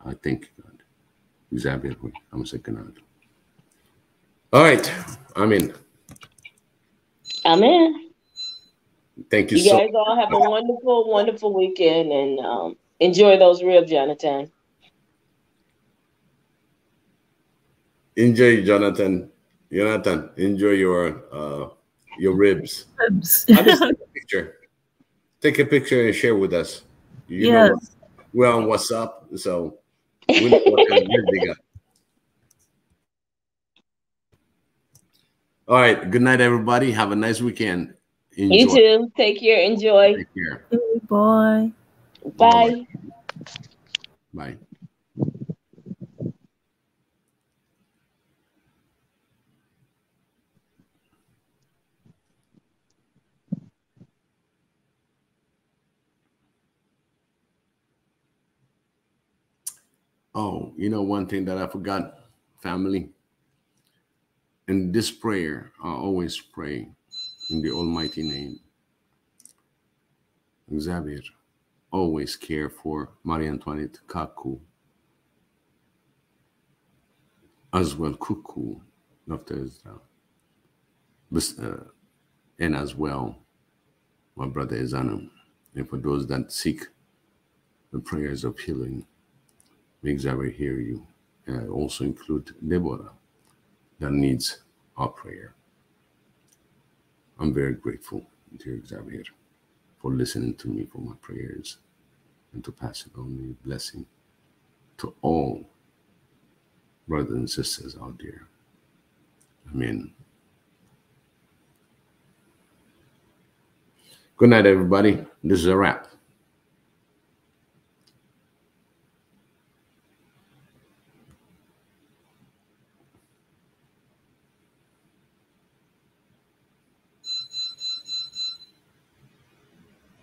I thank you, God. Xavier, I'm second. All right, Amen. Amen. Thank you. You guys all have a wonderful, wonderful weekend, and enjoy those ribs, Jonathan. Enjoy, Jonathan. Jonathan, enjoy your ribs. Ribs. I'll just take a picture. Take a picture and share with us. You know what? We're on WhatsApp, so we know what kind of ribs they got. All right. Good night, everybody. Have a nice weekend. Enjoy. You too. Take care. Enjoy. Take care. Bye. Bye. Bye. Oh, you know, one thing that I forgot, family. In this prayer, I always pray in the Almighty name. Xavier, always care for Marie Antoinette Kaku, as well Kuku, Dr. Israel, and as well my brother Izanam. And for those that seek the prayers of healing, may Xavier hear you. And I also include Deborah that needs our prayer. I'm very grateful, dear Xavier, for listening to me for my prayers and to pass it on me blessing to all brothers and sisters out there. Amen. Good night, everybody. This is a wrap.